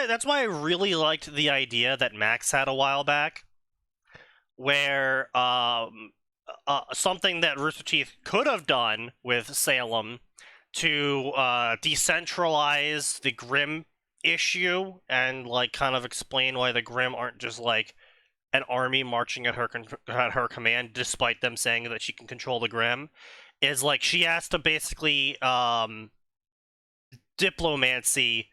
That's why I really liked the idea that Max had a while back, where something that Rooster Teeth could have done with Salem to decentralize the Grimm issue and like kind of explain why the Grimm aren't just like an army marching at her command, despite them saying that she can control the Grimm, is like she has to basically diplomancy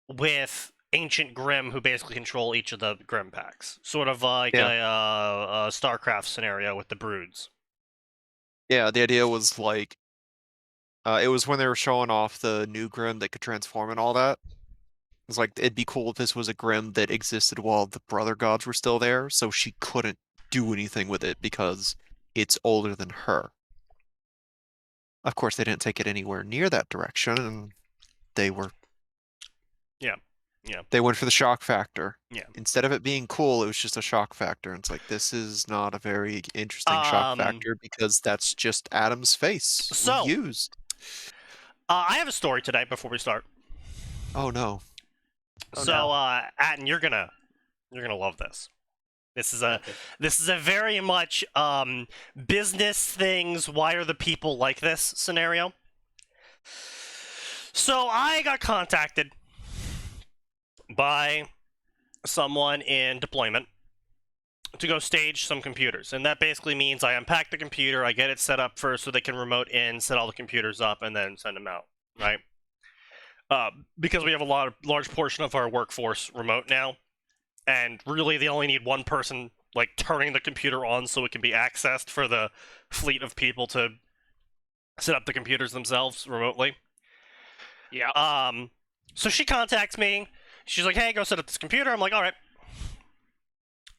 with ancient Grimm who basically control each of the Grimm packs, sort of like a StarCraft scenario with the Broods. Yeah, the idea was like, it was when they were showing off the new Grimm that could transform and all that. It was like, it'd be cool if this was a Grimm that existed while the Brother Gods were still there, so she couldn't do anything with it because it's older than her. Of course, they didn't take it anywhere near that direction, and they were... Yeah. Yeah. They went for the shock factor. Yeah. Instead of it being cool, it was just a shock factor. And it's like, this is not a very interesting shock factor because that's just Adam's face So, used. I have a story today before we start. Oh no. Atin, you're gonna love this. This is a very much business things. Why are the people like this scenario? So I got contacted by someone in deployment to go stage some computers, and that basically means I unpack the computer, I get it set up first so they can remote in, set all the computers up, and then send them out, right? Because we have a large portion of our workforce remote now, and really they only need one person like turning the computer on so it can be accessed for the fleet of people to set up the computers themselves remotely. Yeah. So she contacts me. She's like, hey, go set up this computer. I'm like, all right.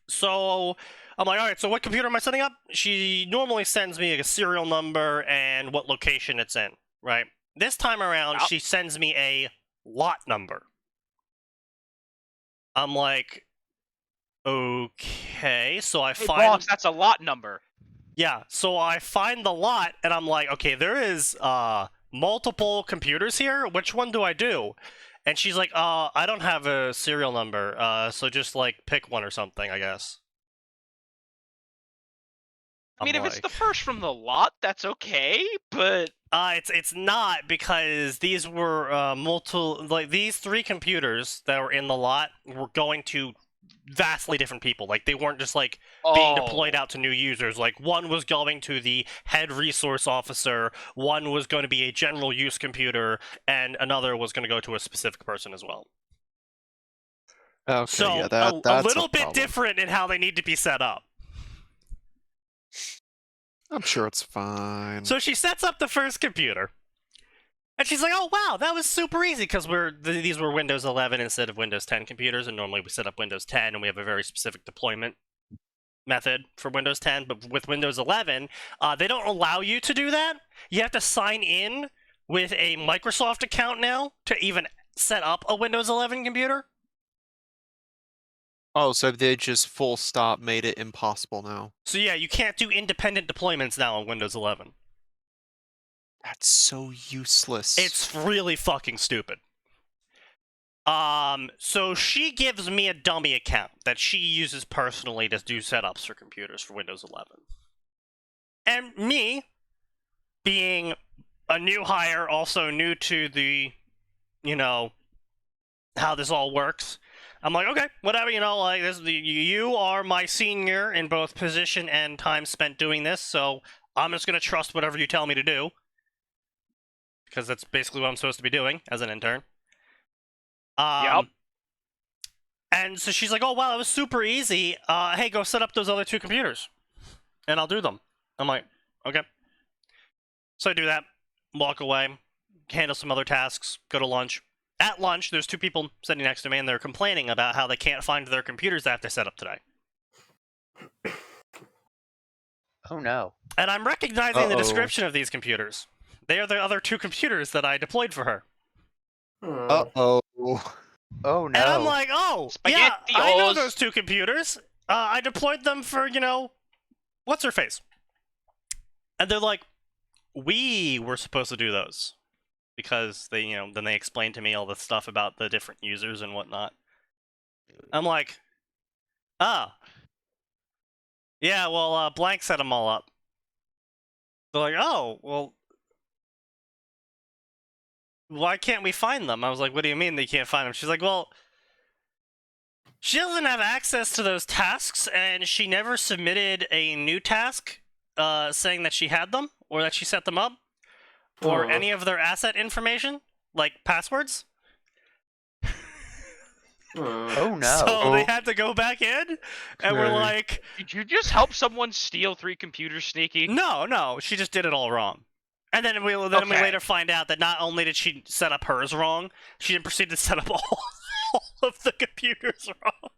So I'm like, all right, so what computer am I setting up? She normally sends me a serial number and what location it's in, right? This time around, she sends me a lot number. I'm like, okay, so I find... Boss, that's a lot number. Yeah, so I find the lot, and I'm like, okay, there is multiple computers here. Which one do I do? And she's like, I don't have a serial number, so just, like, pick one or something, I guess. I mean, if it's the first from the lot, that's okay, but... It's not, because these were, these 3 computers that were in the lot were going to vastly different people. Like, they weren't just, like, being deployed out to new users. Like, one was going to the head resource officer, one was going to be a general use computer, and another was going to go to a specific person as well. Okay, so, yeah, that's a little bit problem. different in how they need to be set up. I'm sure it's fine. So she sets up the first computer. And she's like, oh, wow, that was super easy, because these were Windows 11 instead of Windows 10 computers, and normally we set up Windows 10, and we have a very specific deployment method for Windows 10, but with Windows 11, they don't allow you to do that. You have to sign in with a Microsoft account now to even set up a Windows 11 computer. Oh, so they just full stop made it impossible now. So yeah, you can't do independent deployments now on Windows 11. That's so useless. It's really fucking stupid. So she gives me a dummy account that she uses personally to do setups for computers for Windows 11. And me, being a new hire, also new to the, how this all works, I'm like, okay, whatever, like this. You are my senior in both position and time spent doing this, so I'm just gonna trust whatever you tell me to do, because that's basically what I'm supposed to be doing as an intern. Yep. And so she's like, oh, wow, that was super easy. Hey, go set up those other 2 computers, and I'll do them. I'm like, okay. So I do that, walk away, handle some other tasks, go to lunch. At lunch, there's 2 people sitting next to me, and they're complaining about how they can't find their computers they have to set up today. Oh, no. And I'm recognizing the description of these computers. They are the other 2 computers that I deployed for her. Uh-oh. Oh, no. And I'm like, oh, yeah, I know those 2 computers. I deployed them for, what's-her-face? And they're like, we were supposed to do those. because they, then they explained to me all the stuff about the different users and whatnot. I'm like, oh, yeah, well, blank set them all up. They're like, oh, well, why can't we find them? I was like, what do you mean they can't find them? She's like, well, she doesn't have access to those tasks, and she never submitted a new task saying that she had them, or that she set them up, or any of their asset information, like passwords. Oh no. So they had to go back in, and we're like, Did you just help someone steal 3 computers, Sneaky? no, she just did it all wrong. And then we later find out that not only did she set up hers wrong, she then proceeded to set up all of the computers wrong.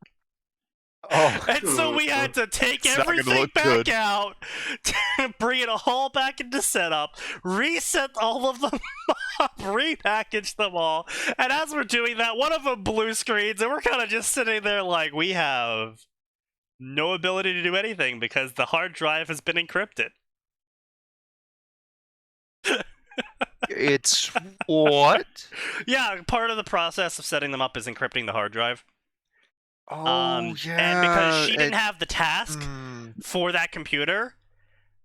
Oh, And so we had to take It's not gonna everything look back good. out, bring it all back into setup, reset all of them up, repackage them all. And as we're doing that, one of them blue screens, and we're kind of just sitting there like, we have no ability to do anything because the hard drive has been encrypted. It's what? Yeah, part of the process of setting them up is encrypting the hard drive. Oh, yeah. And because she didn't have the task Hmm. for that computer,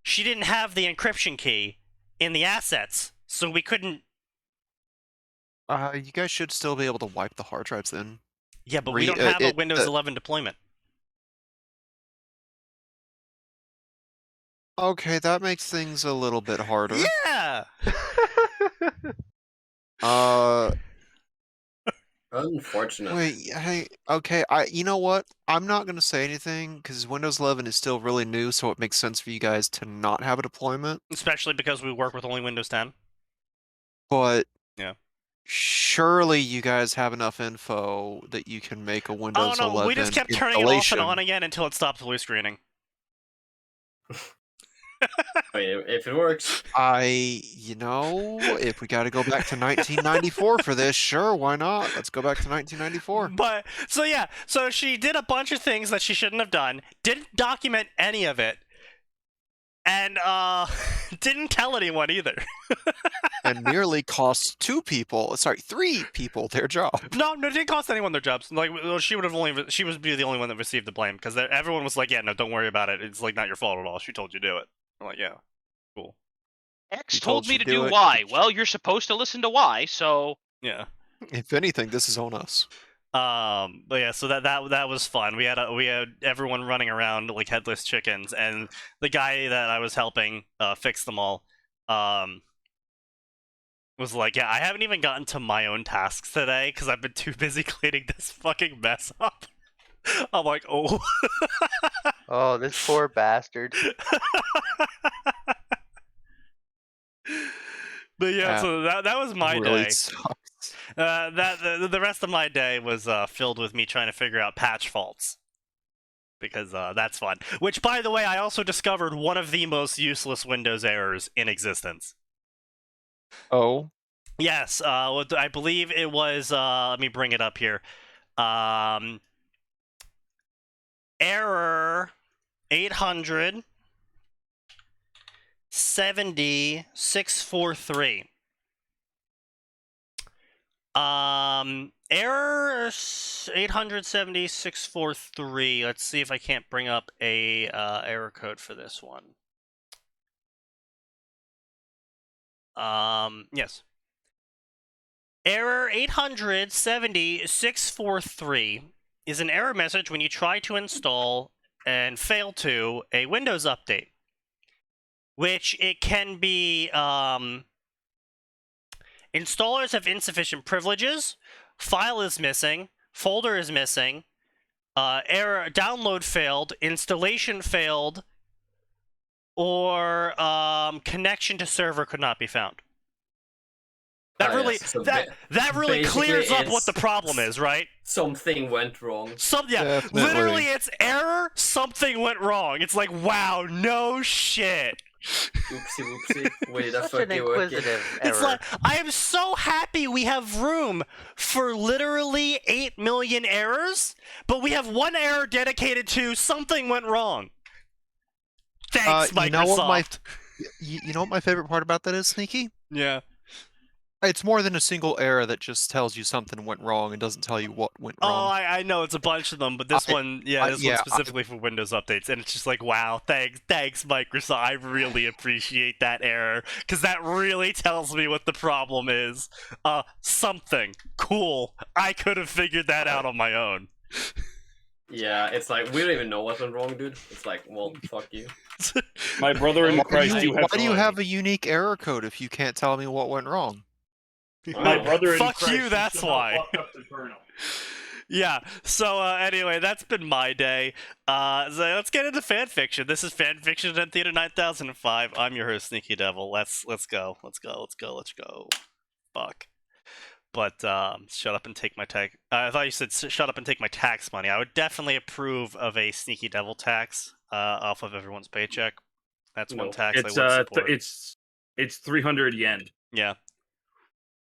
she didn't have the encryption key in the assets, so we couldn't. You guys should still be able to wipe the hard drives then. Yeah, but we don't have a Windows 11 deployment. Okay, that makes things a little bit harder. Yeah. Unfortunate. Wait, hey, okay, you know what? I'm not gonna say anything because Windows 11 is still really new, so it makes sense for you guys to not have a deployment. Especially because we work with only Windows 10. But yeah, surely you guys have enough info that you can make a Windows 11 we just kept turning it off and on again until it stopped blue screening. I mean, if it works. If we gotta go back to 1994 for this, sure, why not? Let's go back to 1994. But, so she did a bunch of things that she shouldn't have done, didn't document any of it, and, didn't tell anyone either. And nearly cost 3 people their job. No, it didn't cost anyone their jobs. Like, she would be the only one that received the blame, because everyone was like, yeah, no, don't worry about it. It's, like, not your fault at all. She told you to do it. I'm like, yeah, cool. X He told told me you to to do do it. Y. Well, you're supposed to listen to Y, so... Yeah. If anything, this is on us. But yeah, so that was fun. We had everyone running around like headless chickens, and the guy that I was helping fix them all was like, yeah, I haven't even gotten to my own tasks today because I've been too busy cleaning this fucking mess up. I'm like, oh. Oh, this poor bastard. But yeah, so that was my really day. Sucks. The rest of my day was filled with me trying to figure out patch faults. Because that's fun. Which, by the way, I also discovered one of the most useless Windows errors in existence. Oh. Yes, I believe it was, let me bring it up here. Error 800 70643. Error 87643. Let's see if I can't bring up a error code for this one. Yes. Error 87643 is an error message when you try to install and fail to a Windows update, which it can be installers have insufficient privileges, file is missing, folder is missing, error download failed, installation failed, or connection to server could not be found. That really clears up what the problem is, right? Something went wrong. Definitely. Literally it's error, something went wrong. It's like, wow, no shit. Oopsie. Wait, that's Such an fucking working. inquisitive It's error. like, I am so happy we have room for literally 8 million errors, but we have one error dedicated to something went wrong. Thanks, Microsoft. You know what my favorite part about that is, Sneaky? Yeah. It's more than a single error that just tells you something went wrong and doesn't tell you what went Oh, wrong. I know it's a bunch of them, but this one, this yeah, one's specifically for Windows updates, and it's just like, wow, thanks, Microsoft. I really appreciate that error, because that really tells me what the problem is. Something cool. I could have figured that out on my own. Yeah, it's like, we don't even know what went wrong, dude. It's like, well, fuck you. My brother in Christ, Why do you have a unique error code if you can't tell me what went wrong? My brother in Fuck Christ, you, that's somehow why. fucked up the kernel. Yeah, so anyway, that's been my day. So let's get into fanfiction. This is Fanfiction at Theater 9005. I'm your host, Sneaky Devil. Let's go. Fuck. But shut up and take my tax. I thought you said shut up and take my tax money. I would definitely approve of a Sneaky Devil tax off of everyone's paycheck. That's one tax I would support. It's 300 yen, Yeah.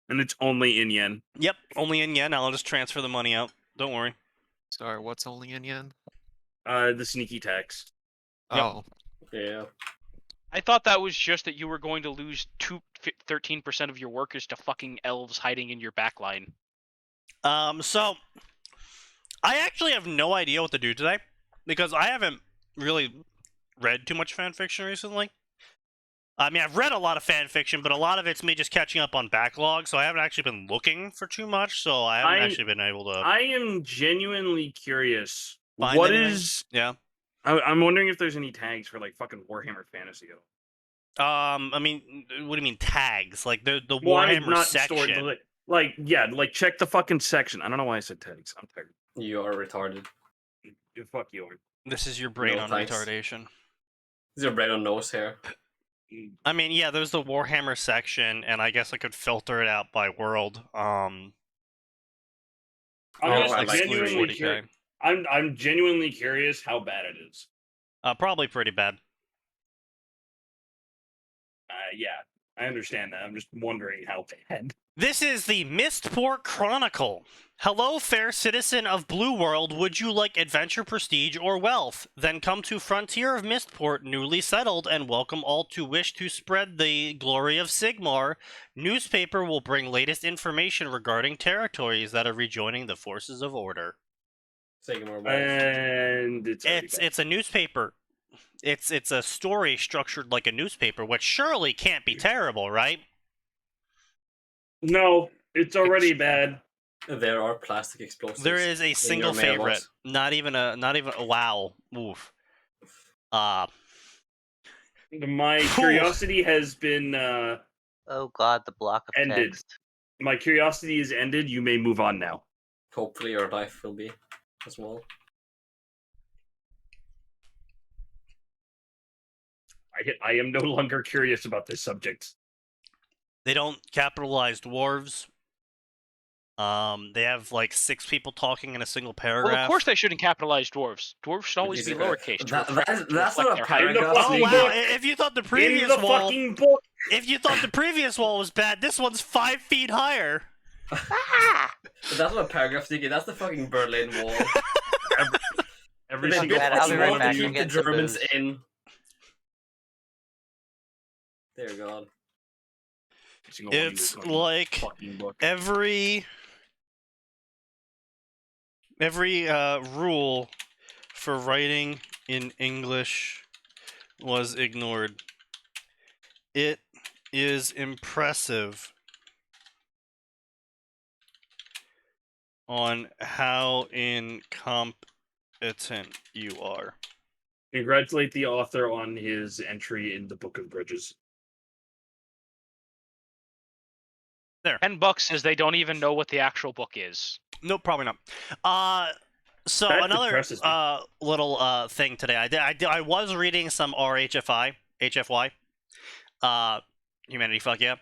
and it's only in yen. Yep, only in yen. I'll just transfer the money out. Don't worry. Sorry, what's only in yen? The sneaky tax. Yep. Oh. Yeah. I thought that was just that you were going to lose 13% of your workers to fucking elves hiding in your backline. So I actually have no idea what to do today because I haven't really read too much fanfiction recently. I mean, I've read a lot of fanfiction, but a lot of it's me just catching up on backlog, so I haven't actually been looking for too much, so I haven't actually been able to... I am genuinely curious. Find What anything? is... Yeah. I'm wondering if there's any tags for, like, fucking Warhammer Fantasy. I mean, what do you mean tags? Like, the Well, I mean, Warhammer not section? stored, like, check the fucking section. I don't know why I said tags. I'm tired. You are retarded. Fuck you. This is your brain No, on thanks. retardation. Is your brain on nose hair? I mean, yeah, there's the Warhammer section, and I guess I could filter it out by world. I'm Oh, just I like genuinely 40K. curious. I'm genuinely curious how bad it is. Probably pretty bad. Yeah, I understand that. I'm just wondering how bad. This is the Mistport Chronicle. Hello, fair citizen of Blue World. Would you like adventure, prestige, or wealth? Then come to Frontier of Mistport, newly settled, and welcome all to wish to spread the glory of Sigmar. Newspaper will bring latest information regarding territories that are rejoining the forces of order. Sigmar balls. And It's a newspaper. It's a story structured like a newspaper, which surely can't be terrible, right? No, it's already bad. There are plastic explosives. There is a in single your favorite. mailbox. Not even a wow. Oof. My curiosity has been Oh god, the block of ended. text. My curiosity is ended. You may move on now. Hopefully your life will be as well. I am no longer curious about this subject. They don't capitalize dwarves. They have like 6 people talking in a single paragraph. Well, of course they shouldn't capitalize dwarves. Dwarves should always be lowercase. to That's reflect not a their hierarchy. paragraph. Oh fucking wow! book. If you thought the In previous the wall, fucking book. if you thought the previous wall was bad, this one's 5 feet higher. That's not a paragraph, Sticky. That's the fucking Berlin Wall. Every They single built I'll this be fucking wall right one to back of keep you. and the get some Germans booze. in. Dear God. Every single one of you It's fucking like fucking book. every rule for writing in English was ignored. It is impressive on how incompetent you are. Congratulate the author on his entry in the Book of Grudges. $10 says they don't even know what the actual book is. Nope, probably not. So That another depresses me. little thing today. I was reading some HFY, Humanity Fuck Yeah,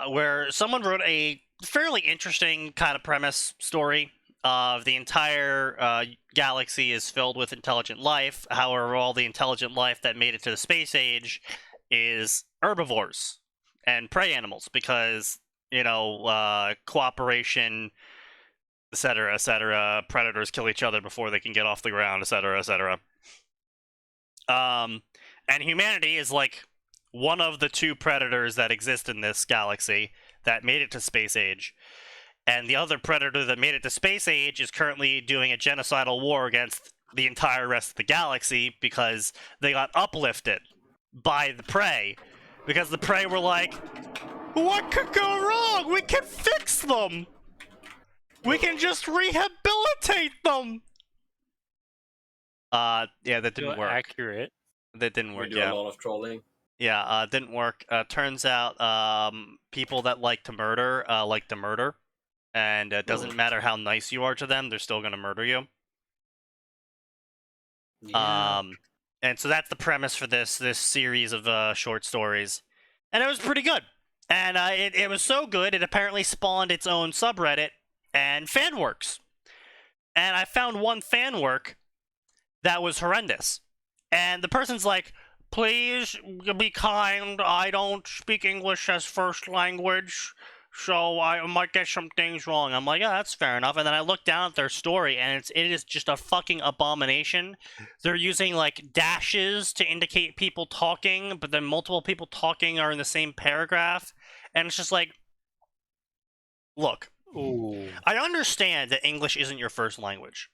where someone wrote a fairly interesting kind of premise story of the entire galaxy is filled with intelligent life. However, all the intelligent life that made it to the space age is herbivores and prey animals because, cooperation, etc., etc. Predators kill each other before they can get off the ground, etc., etc. And humanity is like one of the 2 predators that exist in this galaxy. that made it to space age. And the other predator that made it to space age is currently doing a genocidal war against the entire rest of the galaxy because they got uplifted by the prey. Because the prey were like, what could go wrong? We can fix them! We can just rehabilitate them! Yeah, that didn't work. Accurate. That didn't We work, do yeah. a lot of trolling. Yeah, didn't work. Turns out, people that like to murder, and it doesn't matter how nice you are to them, they're still gonna murder you. Yeah. And so that's the premise for this series of short stories, and it was pretty good. And it was so good, it apparently spawned its own subreddit and fan works. And I found one fan work that was horrendous. And the person's like, please be kind, I don't speak English as first language, so I might get some things wrong. I'm like, yeah, that's fair enough. And then I look down at their story, and it is just a fucking abomination. They're using, like, dashes to indicate people talking, but then multiple people talking are in the same paragraph. And it's just like, look, Ooh. I understand that English isn't your first language.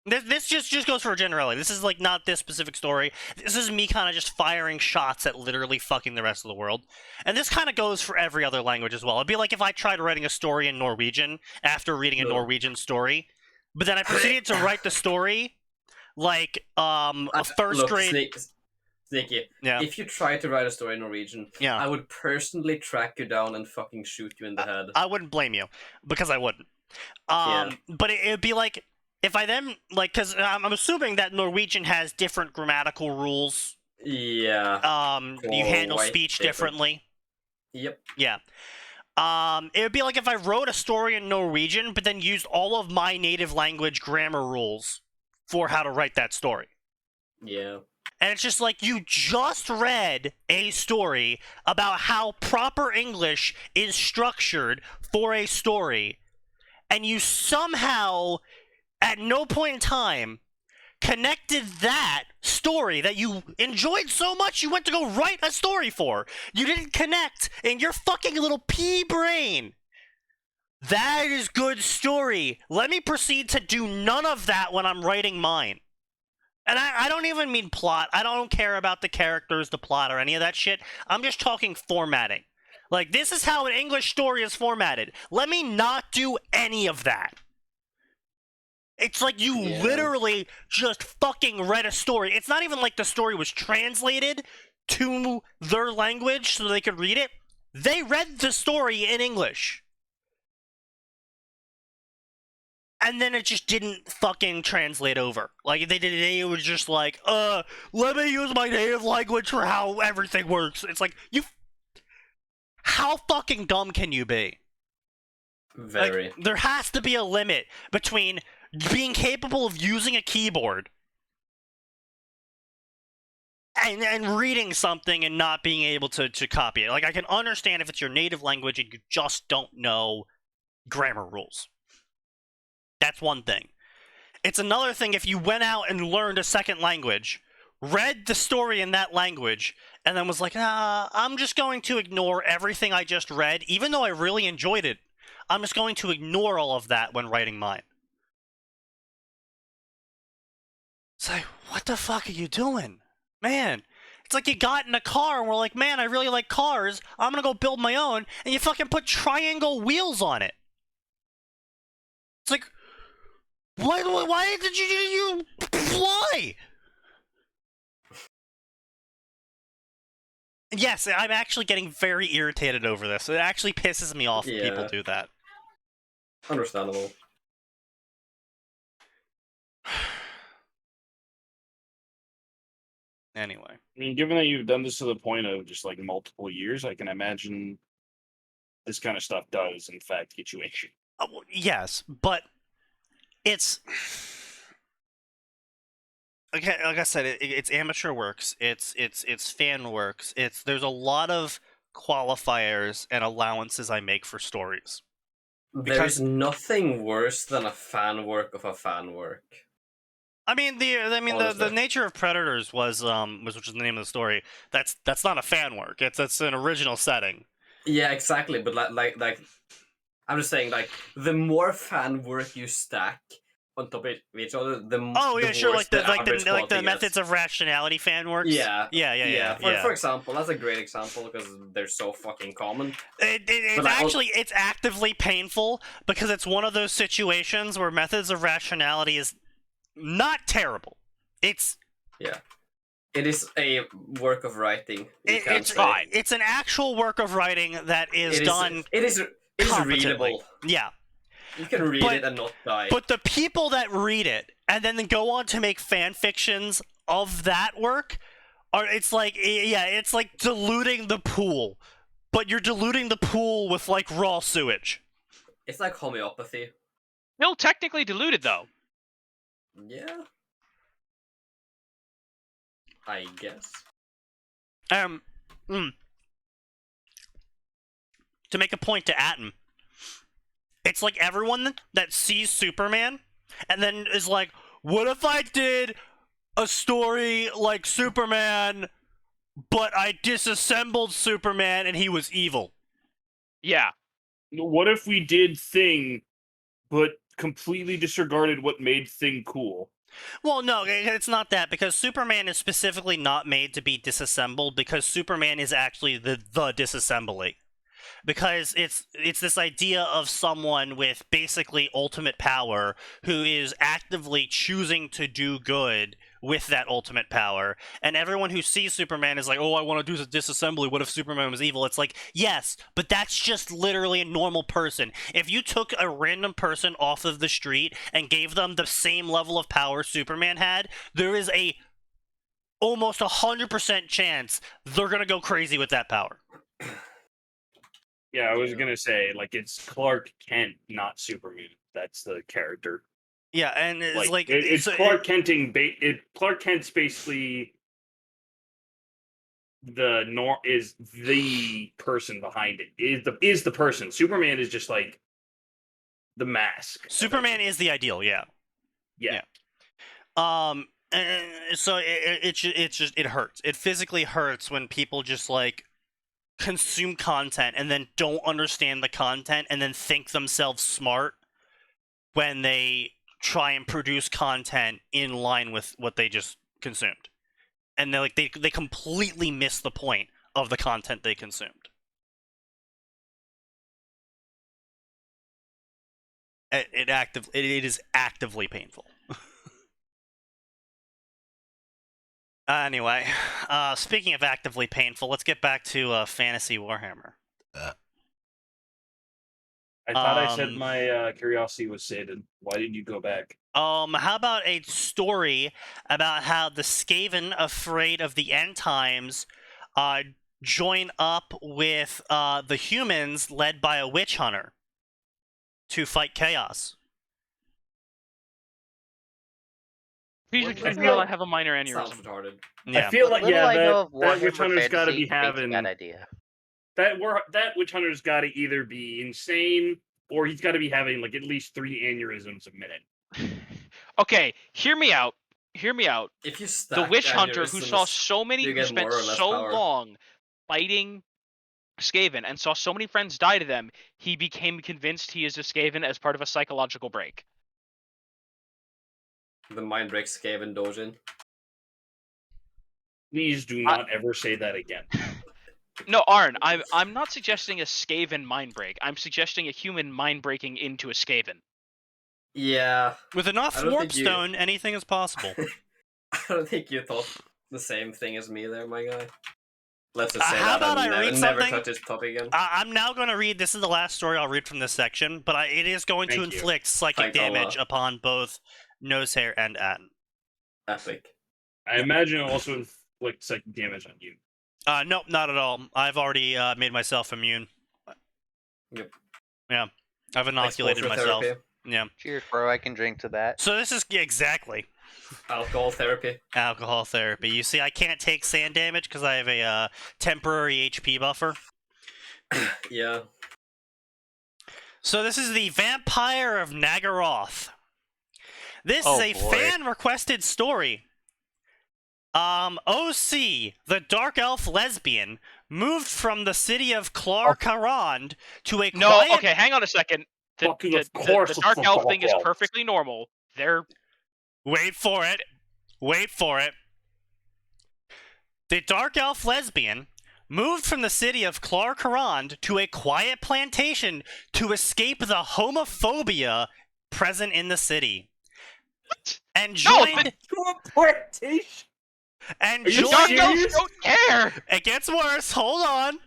This just goes for a generality. This is, like, not this specific story. This is me kind of just firing shots at literally fucking the rest of the world. And this kind of goes for every other language as well. It'd be like if I tried writing a story in Norwegian after reading a Norwegian story, but then I proceeded to write the story like a first grade... Sneaky. Yeah. If you try to write a story in Norwegian, Yeah. I would personally track you down and fucking shoot you in the head. I wouldn't blame you, because I wouldn't. Yeah. But it'd be like, if I then, like, because I'm assuming that Norwegian has different grammatical rules. Yeah. You handle Quite speech different. differently. Yep. Yeah. It would be like if I wrote a story in Norwegian, but then used all of my native language grammar rules for how to write that story. Yeah. And it's just like, you just read a story about how proper English is structured for a story, and you somehow, at no point in time, connected that story that you enjoyed so much you went to go write a story for. You didn't connect in your fucking little pea brain. That is good story. Let me proceed to do none of that when I'm writing mine. And I don't even mean plot. I don't care about the characters, the plot, or any of that shit. I'm just talking formatting. Like, this is how an English story is formatted. Let me not do any of that. It's like you literally just fucking read a story. It's not even like the story was translated to their language so they could read it. They read the story in English. And then it just didn't fucking translate over. Like, they were just like, let me use my native language for how everything works. It's like, how fucking dumb can you be? Very. Like, there has to be a limit between being capable of using a keyboard and reading something and not being able to copy it. Like, I can understand if it's your native language and you just don't know grammar rules. That's one thing. It's another thing if you went out and learned a second language, read the story in that language, and then was like, I'm just going to ignore everything I just read, even though I really enjoyed it. I'm just going to ignore all of that when writing mine. It's like, what the fuck are you doing? Man, it's like you got in a car and we're like, man, I really like cars. I'm gonna go build my own, and you fucking put triangle wheels on it. It's like, why did you fly? Yes, I'm actually getting very irritated over this. It actually pisses me off when people do that. Understandable. Anyway. I mean, given that you've done this to the point of just like multiple years, I can imagine this kind of stuff does, in fact, get you angry. Well, yes, but it's okay. Like I said, it's amateur works. It's fan works. There's a lot of qualifiers and allowances I make for stories. There's nothing worse than a fan work of a fan work. I mean, the nature of Predators was which is the name of the story. That's not a fan work. It's an original setting. Yeah, exactly. But like, I'm just saying, like, the more fan work you stack on top of each other, Oh the yeah, sure. worse Like the average like the quality methods gets. of rationality fan works. Yeah, Yeah. For example, that's a great example because they're so fucking common. It's But, like, actually it's actively painful because it's one of those situations where methods of rationality is not terrible. It's It is a work of writing. You can't it's say. fine. It's an actual work of writing that is done. It is competently. readable. Yeah, You can read But- it and not die. but the people that read it and then go on to make fan fictions of that work are it's like diluting the pool, but you're diluting the pool with like raw sewage. It's like homeopathy. Still technically diluted though. Yeah. I guess. To make a point to Atin, it's like everyone that sees Superman and then is like, what if I did a story like Superman, but I disassembled Superman and he was evil? Yeah. What if we did Thing, but completely disregarded what made Thing cool? Well, no, it's not that, because Superman is specifically not made to be disassembled, because Superman is actually the disassembly. Because it's this idea of someone with basically ultimate power who is actively choosing to do good with that ultimate power, and everyone who sees Superman is like, oh, I want to do disassembly, what if Superman was evil? It's like, yes, but that's just literally a normal person. If you took a random person off of the street and gave them the same level of power Superman had, there is a almost 100% chance they're gonna go crazy with that power. Yeah, I was gonna say, like, it's Clark Kent, not Superman. That's the character. Yeah, and it's like it's Clark Kenting. Clark Kent's basically is the person behind it. Is the person. Superman is just like the mask. Superman is the ideal. Yeah. Yeah. And so it hurts. It physically hurts when people just like consume content and then don't understand the content and then think themselves smart when they try and produce content in line with what they just consumed, and they completely miss the point of the content they consumed. It is actively painful. Anyway, speaking of actively painful, let's get back to Fantasy Warhammer. I thought I said my curiosity was sated. Why did you go back? How about a story about how the Skaven, afraid of the end times, join up with the humans led by a witch hunter to fight chaos? Please What excuse the me while I hell? have a minor Sounds aneurysm. retarded. Yeah. I feel like Little I know of that witch Warhammer hunter's got to Fantasy, be having bad idea. that witch hunter's got to either be insane or he's got to be having like at least 3 aneurysms a minute. Okay, hear me out. Hear me out. If you The stack witch hunter who saw aneurysms, so many, you who get spent more or less so power. long fighting Skaven and saw so many friends die to them, he became convinced he is a Skaven as part of a psychological break. the mind breaks Skaven Dojin. Please do not ever say that again. No, Arn, I'm not suggesting a Skaven mind break. I'm suggesting a human mind breaking into a Skaven. Yeah, With enough I don't warp think you- stone, anything is possible. I don't think you thought the same thing as me there, my guy. Let's just say How that about I read never something? touch this topic again. I'm now going to read. This is the last story I'll read from this section, but it is going to Thank you. inflict psychic Thank Allah. damage upon both Nosehair and Atin. Epic. I imagine it'll also inflict psychic damage on you. Nope, not at all. I've already made myself immune. Yep. Yeah, I've inoculated Exposure myself. therapy, Yeah. Cheers, bro. I can drink to that. So this is exactly alcohol therapy. alcohol therapy. You see, I can't take sand damage because I have a temporary HP buffer. Yeah. So this is the Vampire of Nagaroth. This Oh, is a boy. fan-requested story OC, the dark elf lesbian, moved from the city of Clarkarond to a No, quiet... okay, hang on a second. Fucking of course The dark it's elf the thing is dark elf. perfectly normal. They're Wait for it. Wait for it. The dark elf lesbian moved from the city of Clarkarond to a quiet plantation to escape the homophobia present in the city. And joined... Plantation. And Are you dark joined... elves serious? don't care. It gets worse. Hold on.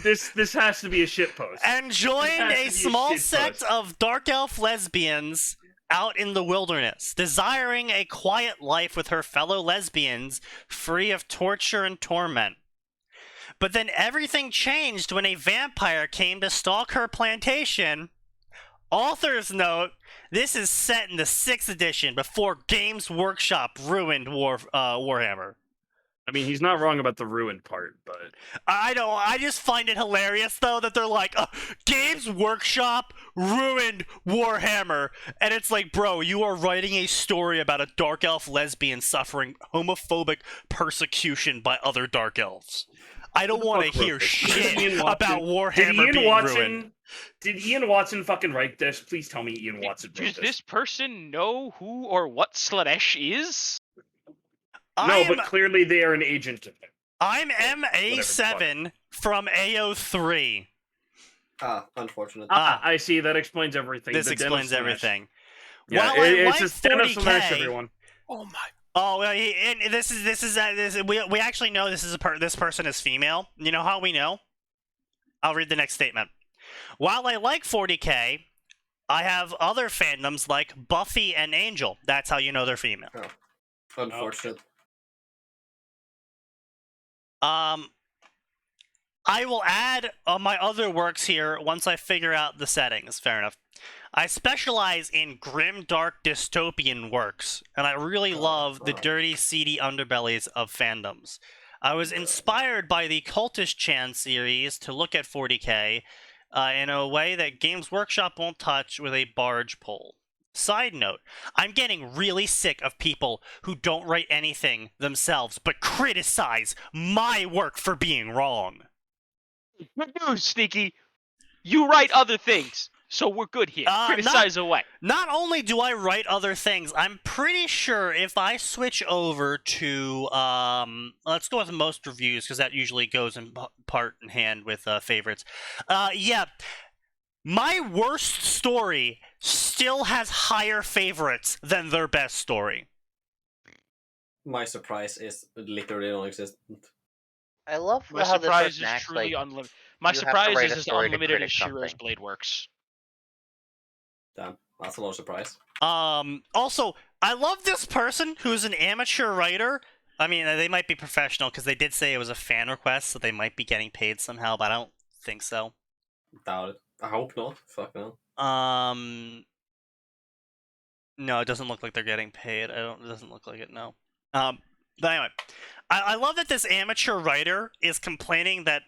This has to be a shitpost. And joined This has to a be a small shitpost. sect of dark elf lesbians out in the wilderness, desiring a quiet life with her fellow lesbians, free of torture and torment. But then everything changed when a vampire came to stalk her plantation. Author's note, this is set in the 6th edition before Games Workshop ruined Warhammer. I mean, he's not wrong about the ruined part, but I just find it hilarious though that they're like, Games Workshop ruined Warhammer, and it's like, bro, you are writing a story about a dark elf lesbian suffering homophobic persecution by other dark elves. I don't want to fuck wrote hear this? shit Ian about Watson- Warhammer being ruined. Did Ian Watson fucking write this? Please tell me Ian Watson wrote Does this person know who or what Slanesh is? No, but clearly they are an agent of him. I'm MA7 from AO3. Unfortunate. I see. That explains everything. This The Den of explains Slanesh. everything. Yeah, While I it's like a Den of Slanesh, 40K, everyone. Oh my. Oh, well, and we actually know this person is female. You know how we know? I'll read the next statement. While I like 40K, I have other fandoms like Buffy and Angel. That's how you know they're female. Unfortunate. I will add my other works here once I figure out the settings. Fair enough. I specialize in grim, dark, dystopian works, and I really love the dirty, seedy underbellies of fandoms. I was inspired by the Cultish Chan series to look at 40K in a way that Games Workshop won't touch with a barge pole. Side note, I'm getting really sick of people who don't write anything themselves but criticize my work for being wrong. Good news, Sneaky. You write other things, so we're good here. Criticize away. Not only do I write other things, I'm pretty sure if I switch over to, let's go with most reviews, because that usually goes in part in hand with favorites. Yeah, my worst story still has higher favorites than their best story. My surprise is literally non-existent. I love My how this surprise person is acts truly like unlimited. My you have to surprise write is a as story to unlimited critic as Shiro's something. blade works. Damn, that's a low surprise. Also, I love this person who's an amateur writer. I mean, they might be professional because they did say it was a fan request, so they might be getting paid somehow, but I don't think so. Doubt it. I hope not. Fuck no. No, it doesn't look like they're getting paid. It doesn't look like it, no. But anyway, I love that this amateur writer is complaining that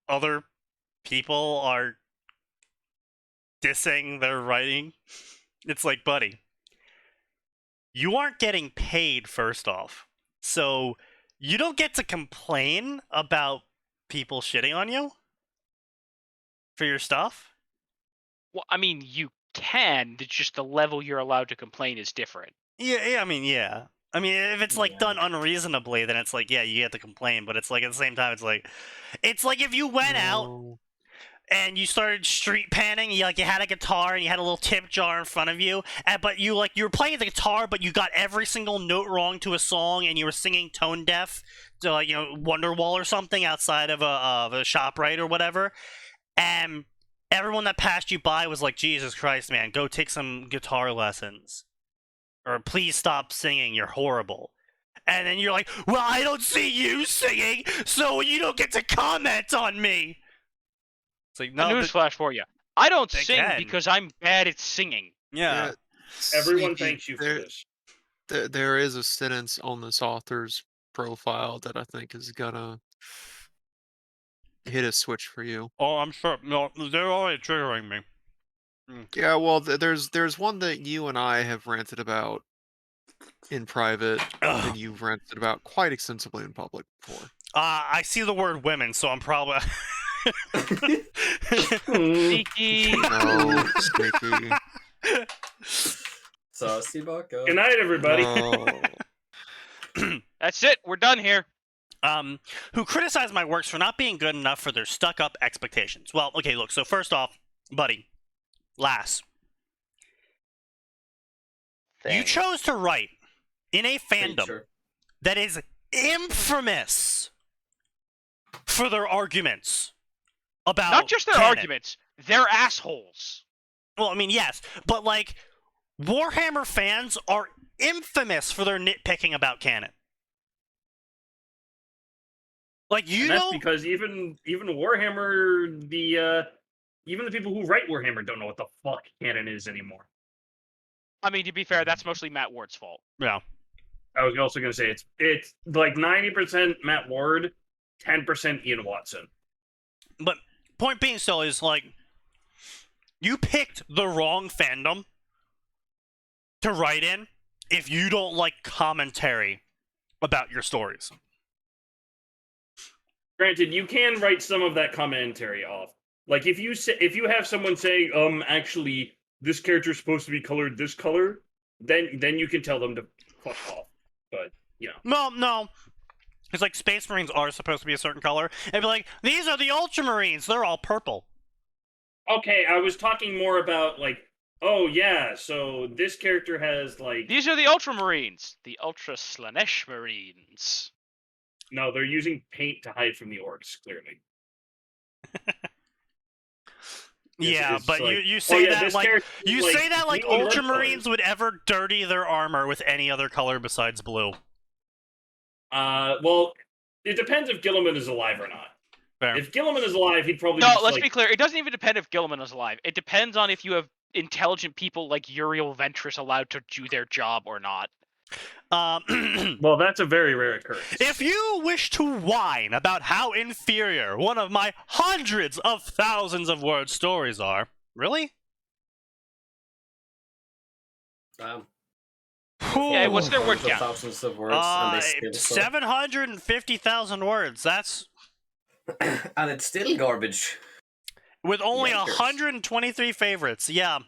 other people are dissing their writing. It's like, buddy, you aren't getting paid, first off. So you don't get to complain about people shitting on you for your stuff. Well, I mean, you can. It's just the level you're allowed to complain is different. Yeah, I mean, yeah. I mean, if it's like done unreasonably, then it's like, yeah, you get to complain. But it's like at the same time, it's like if you went out and you started street panning, you had a guitar and you had a little tip jar in front of you, but you were playing the guitar, but you got every single note wrong to a song, and you were singing tone deaf to Wonderwall or something outside of a ShopRite or whatever, and everyone that passed you by was like, Jesus Christ, man, go take some guitar lessons. Or please stop singing, you're horrible. And then you're like, well, I don't see you singing, so you don't get to comment on me. It's like, no. Newsflash for you. I don't sing can. because I'm bad at singing. Yeah. Everyone Sneaky, thanks you for this. There is a sentence on this author's profile that I think is gonna hit a switch for you. Oh, I'm sure. No, they're already triggering me. Yeah, well, there's one that you and I have ranted about in private Ugh. than you've ranted about quite extensively in public before. I see the word women, so I'm probably. Sneaky. No, Sneaky. So, Sibaka. Good night, everybody. No. That's it. We're done here. Who criticize my works for not being good enough for their stuck-up expectations. Well, okay, look, so first off, buddy, Lass, you chose to write in a fandom Creature. that is infamous for their arguments about Not just their canon. arguments. They're assholes. Well, I mean, yes, but like, Warhammer fans are infamous for their nitpicking about canon. Like, you And that's know, because even Warhammer, even the people who write Warhammer don't know what the fuck canon is anymore. I mean, to be fair, that's mostly Matt Ward's fault. yeah. I was also going to say it's like 90% Matt Ward, 10% Ian Watson. But point being still is, like, you picked the wrong fandom to write in if you don't like commentary about your stories. Granted, you can write some of that commentary off. Like if you have someone saying, actually this character's supposed to be colored this color, then you can tell them to fuck off. But No. It's like Space Marines are supposed to be a certain color. And be like, these are the Ultramarines, they're all purple. Okay, I was talking more about like, oh yeah, so this character has like These are the Ultramarines. The Ultra Slanesh Marines. no, they're using paint to hide from the orcs, clearly. Yeah, it's but like, you say that this like character you is, say that like blue and red Ultramarines colors. would ever dirty their armor with any other color besides blue. Well, it depends if Gilliman is alive or not. Fair. If Gilliman is alive, he'd probably No, just, let's like, be clear. It doesn't even depend if Gilliman is alive. It depends on if you have intelligent people like Uriel Ventress allowed to do their job or not. Well, that's a very rare occurrence. If you wish to whine about how inferior one of my hundreds of thousands of word stories are, really? Damn. Yeah, what's their word Hundreds of count? thousands of words, and they still 750,000 words. That's and it's still garbage. with only Yikers. 123 favorites. Yeah.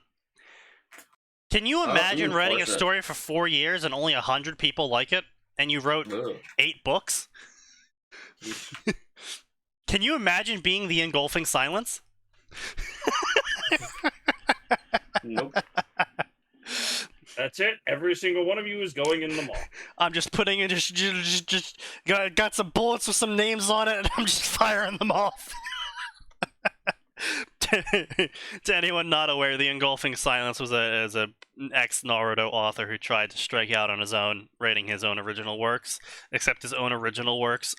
Can you imagine writing a unfortunate. story for 4 years and only 100 people like it, and you wrote Ugh. 8 books? Can you imagine being the engulfing silence? Nope. That's it. Every single one of you is going in the mall. I'm just putting in just got some bullets with some names on it, and I'm just firing them off. To anyone not aware, the engulfing silence was a ex Naruto author who tried to strike out on his own, writing his own original works. Except his own original works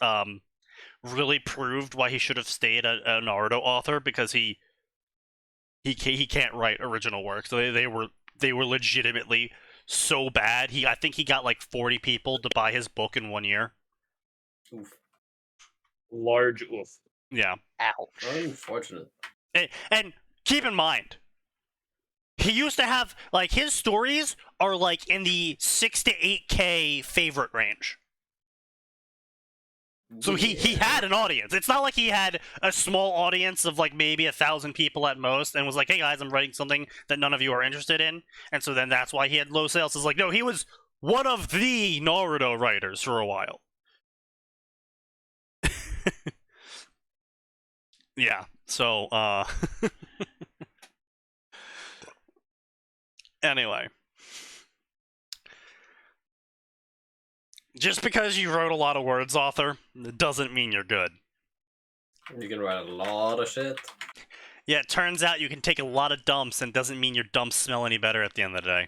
really proved why he should have stayed a Naruto author, because he can't write original works. So they were legitimately so bad. I think he got like 40 people to buy his book in 1 year. Oof. Large oof. Yeah. Ouch. Unfortunate. And keep in mind, he used to have, like, his stories are like in the 6 to 8K favorite range. So he had an audience. It's not like he had a small audience of like maybe 1,000 people at most and was like, hey guys, I'm writing something that none of you are interested in. And so then that's why he had low sales. It's like, no, he was one of the Naruto writers for a while. Yeah, so, anyway. Just because you wrote a lot of words, author, it doesn't mean you're good. You can write a lot of shit. Yeah, it turns out you can take a lot of dumps, and doesn't mean your dumps smell any better at the end of the day.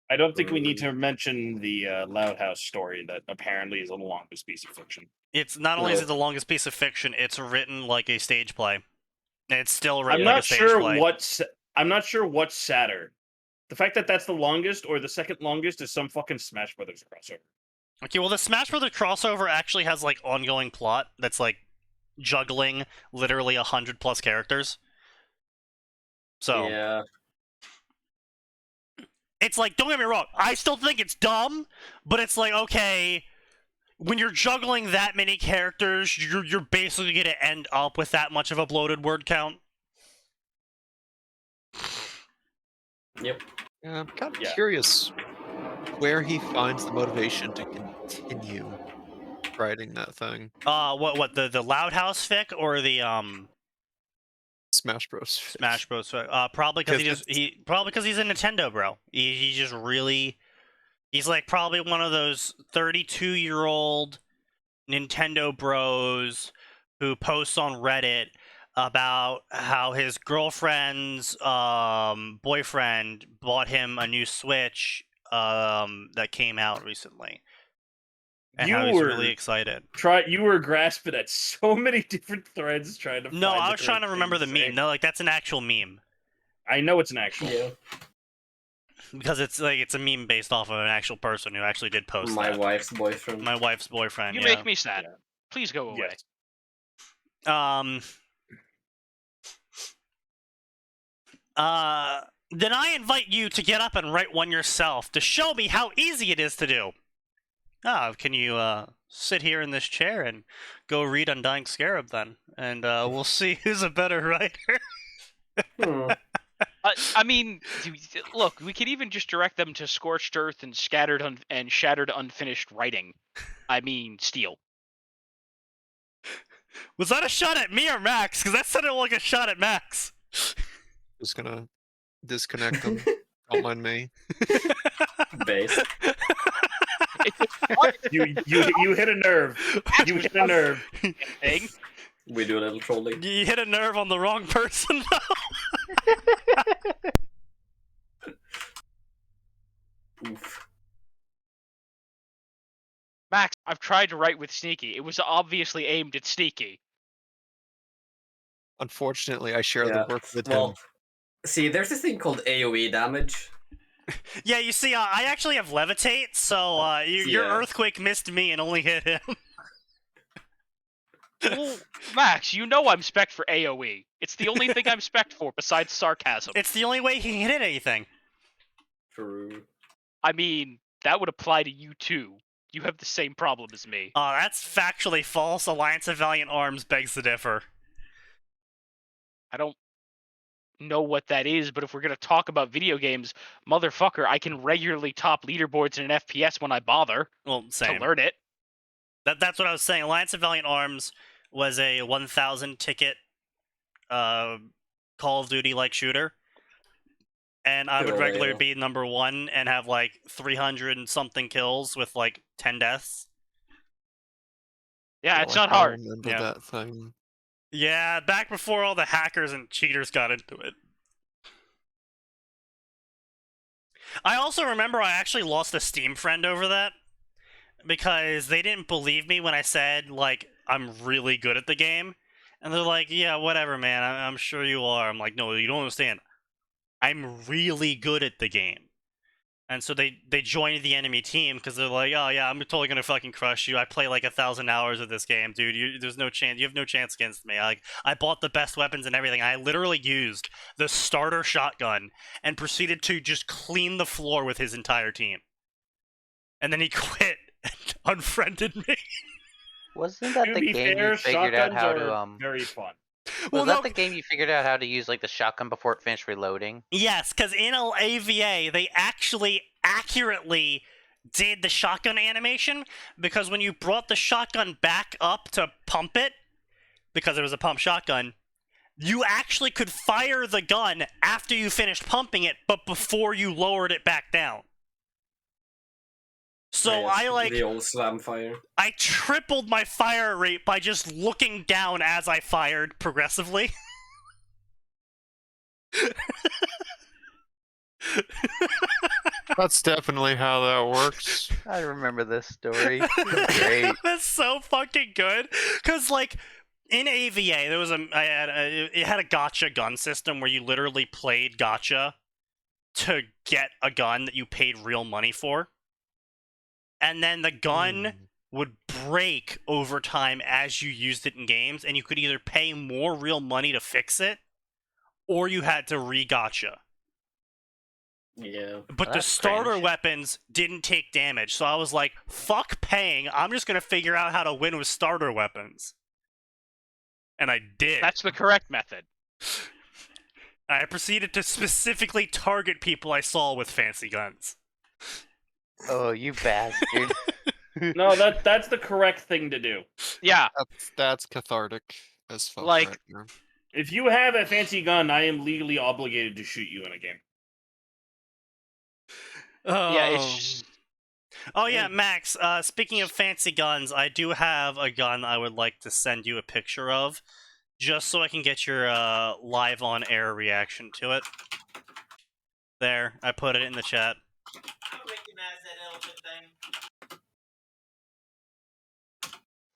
I don't think we need to mention the Loud House story that apparently is the longest piece of fiction. It's not only is No. it the longest piece of fiction, it's written like a stage play. And it's still written I'm like not a stage sure play. I'm not sure what's sadder. The fact that that's the longest or the second longest is some fucking Smash Brothers crossover. Okay, well, the Smash Brothers crossover actually has like ongoing plot that's like juggling literally 100+ characters. So Yeah. it's like, don't get me wrong, I still think it's dumb, but it's like, okay, when you're juggling that many characters, you're basically gonna end up with that much of a bloated word count. Yep. Yeah, I'm kind of Yeah. curious where he finds the motivation to continue writing that thing. What the Loud House fic or the Smash Bros. Smash Bros. Probably because probably because he's a Nintendo bro. He just really, he's like probably one of those 32-year-old Nintendo bros who posts on Reddit about how his girlfriend's boyfriend bought him a new Switch that came out recently, and how he's really excited. You were grasping at so many different threads trying to. No, find I the was trying to correct remember the thing to say. meme. No, like that's an actual meme. I know it's an actual. Yeah. Because it's like it's a meme based off of an actual person who actually did post My that. wife's boyfriend. My wife's boyfriend. You yeah. make me sad. Yeah. Please go away. Yes. Then I invite you to get up and write one yourself to show me how easy it is to do. Can you sit here in this chair and go read Undying Scarab then? And we'll see who's a better writer. Hmm. I mean, look, we could even just direct them to Scorched Earth and Shattered Unfinished Writing. I mean, Steel. Was that a shot at me or Max? Because that sounded like a shot at Max. Just gonna disconnect them. Don't mind me. Base. You hit a nerve. You hit a nerve. Thing. We do a little trolling. You hit a nerve on the wrong person, though. Oof. Max, I've tried to write with Sneaky. It was obviously aimed at Sneaky. Unfortunately, I share the work with him. Well, see, there's this thing called AoE damage. Yeah, you see, I actually have levitate, so your Yeah. earthquake missed me and only hit him. Well, Max, you know I'm spec'd for AoE. It's the only thing I'm spec'd for besides sarcasm. It's the only way he can hit anything. True. I mean, that would apply to you too. You have the same problem as me. That's factually false. Alliance of Valiant Arms begs to differ. I don't know what that is, but if we're gonna talk about video games, motherfucker, I can regularly top leaderboards in an FPS when I bother Well, same. to learn it. That's what I was saying. Alliance of Valiant Arms was a 1,000 ticket Call of Duty-like shooter. And I Good would old regularly AO. be number 1 and have like 300 and something kills with like 10 deaths. Yeah, it's Like, not I hard. remember Yeah. that thing. Yeah, back before all the hackers and cheaters got into it. I also remember I actually lost a Steam friend over that. Because they didn't believe me when I said, like, I'm really good at the game. And they're like, yeah, whatever, man, I'm sure you are. I'm like, no, you don't understand. I'm really good at the game. And so they joined the enemy team because they're like, oh yeah, I'm totally gonna fucking crush you. I play like 1,000 hours of this game, dude. There's no chance. You have no chance against me. Like, I bought the best weapons and everything. I literally used the starter shotgun and proceeded to just clean the floor with his entire team. And then he quit and unfriended me. Wasn't that To the be game fair, you figured out shotguns how are to very fun. Was that the game you figured out how to use like the shotgun before it finished reloading? Yes, because in AVA, they actually accurately did the shotgun animation, because when you brought the shotgun back up to pump it, because it was a pump shotgun, you actually could fire the gun after you finished pumping it, but before you lowered it back down. So Yes, the old slam fire. I tripled my fire rate by just looking down as I fired progressively. That's definitely how that works. I remember this story. Great. That's so fucking good. Cause like in AVA, there was it had a gotcha gun system where you literally played gotcha to get a gun that you paid real money for. And then the gun would break over time as you used it in games, and you could either pay more real money to fix it, or you had to re-gotcha. Yeah. But the That's starter cringe. weapons didn't take damage, so I was like, fuck paying, I'm just gonna figure out how to win with starter weapons. And I did. That's the correct method. I proceeded to specifically target people I saw with fancy guns. Oh, you bastard. No, that's the correct thing to do. Yeah, That's cathartic as fuck. Like- right there. If you have a fancy gun, I am legally obligated to shoot you in a game. yeah. It's just, Oh yeah, Max, speaking of fancy guns, I do have a gun I would like to send you a picture of, just so I can get your live on air reaction to it. There, I put it in the chat. I don't recognize that elephant thing.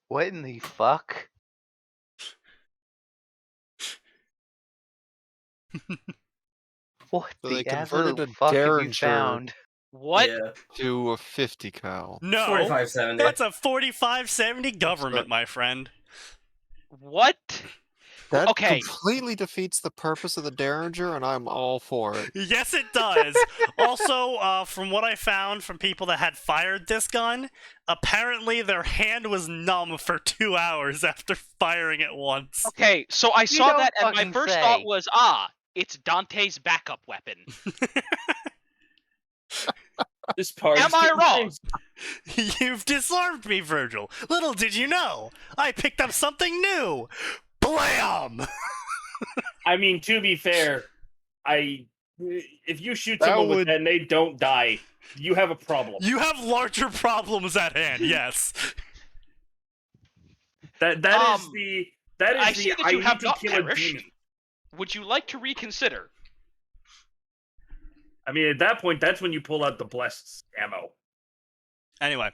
What in the fuck? What So they the converted absolute a fuck have you Derringer found? what? Yeah. to a 50 cal. No, 4570. that's a 4570 government, my friend. What? That Okay. completely defeats the purpose of the Derringer, and I'm all for it. Yes, it does. Also, from what I found from people that had fired this gun, apparently their hand was numb for 2 hours after firing it once. Okay, so I saw don't that, and my fucking first say. thought was, it's Dante's backup weapon. This part. Am I wrong? You've disarmed me, Virgil. Little did you know, I picked up something new. Blam! I mean, to be fair, if you shoot That someone with would- that and they don't die, you have a problem. You have larger problems at hand, yes. That Um, is the that is I the see that I you need have to not kill a perished. demon. Would you like to reconsider? I mean, at that point, that's when you pull out the blessed ammo. Anyway.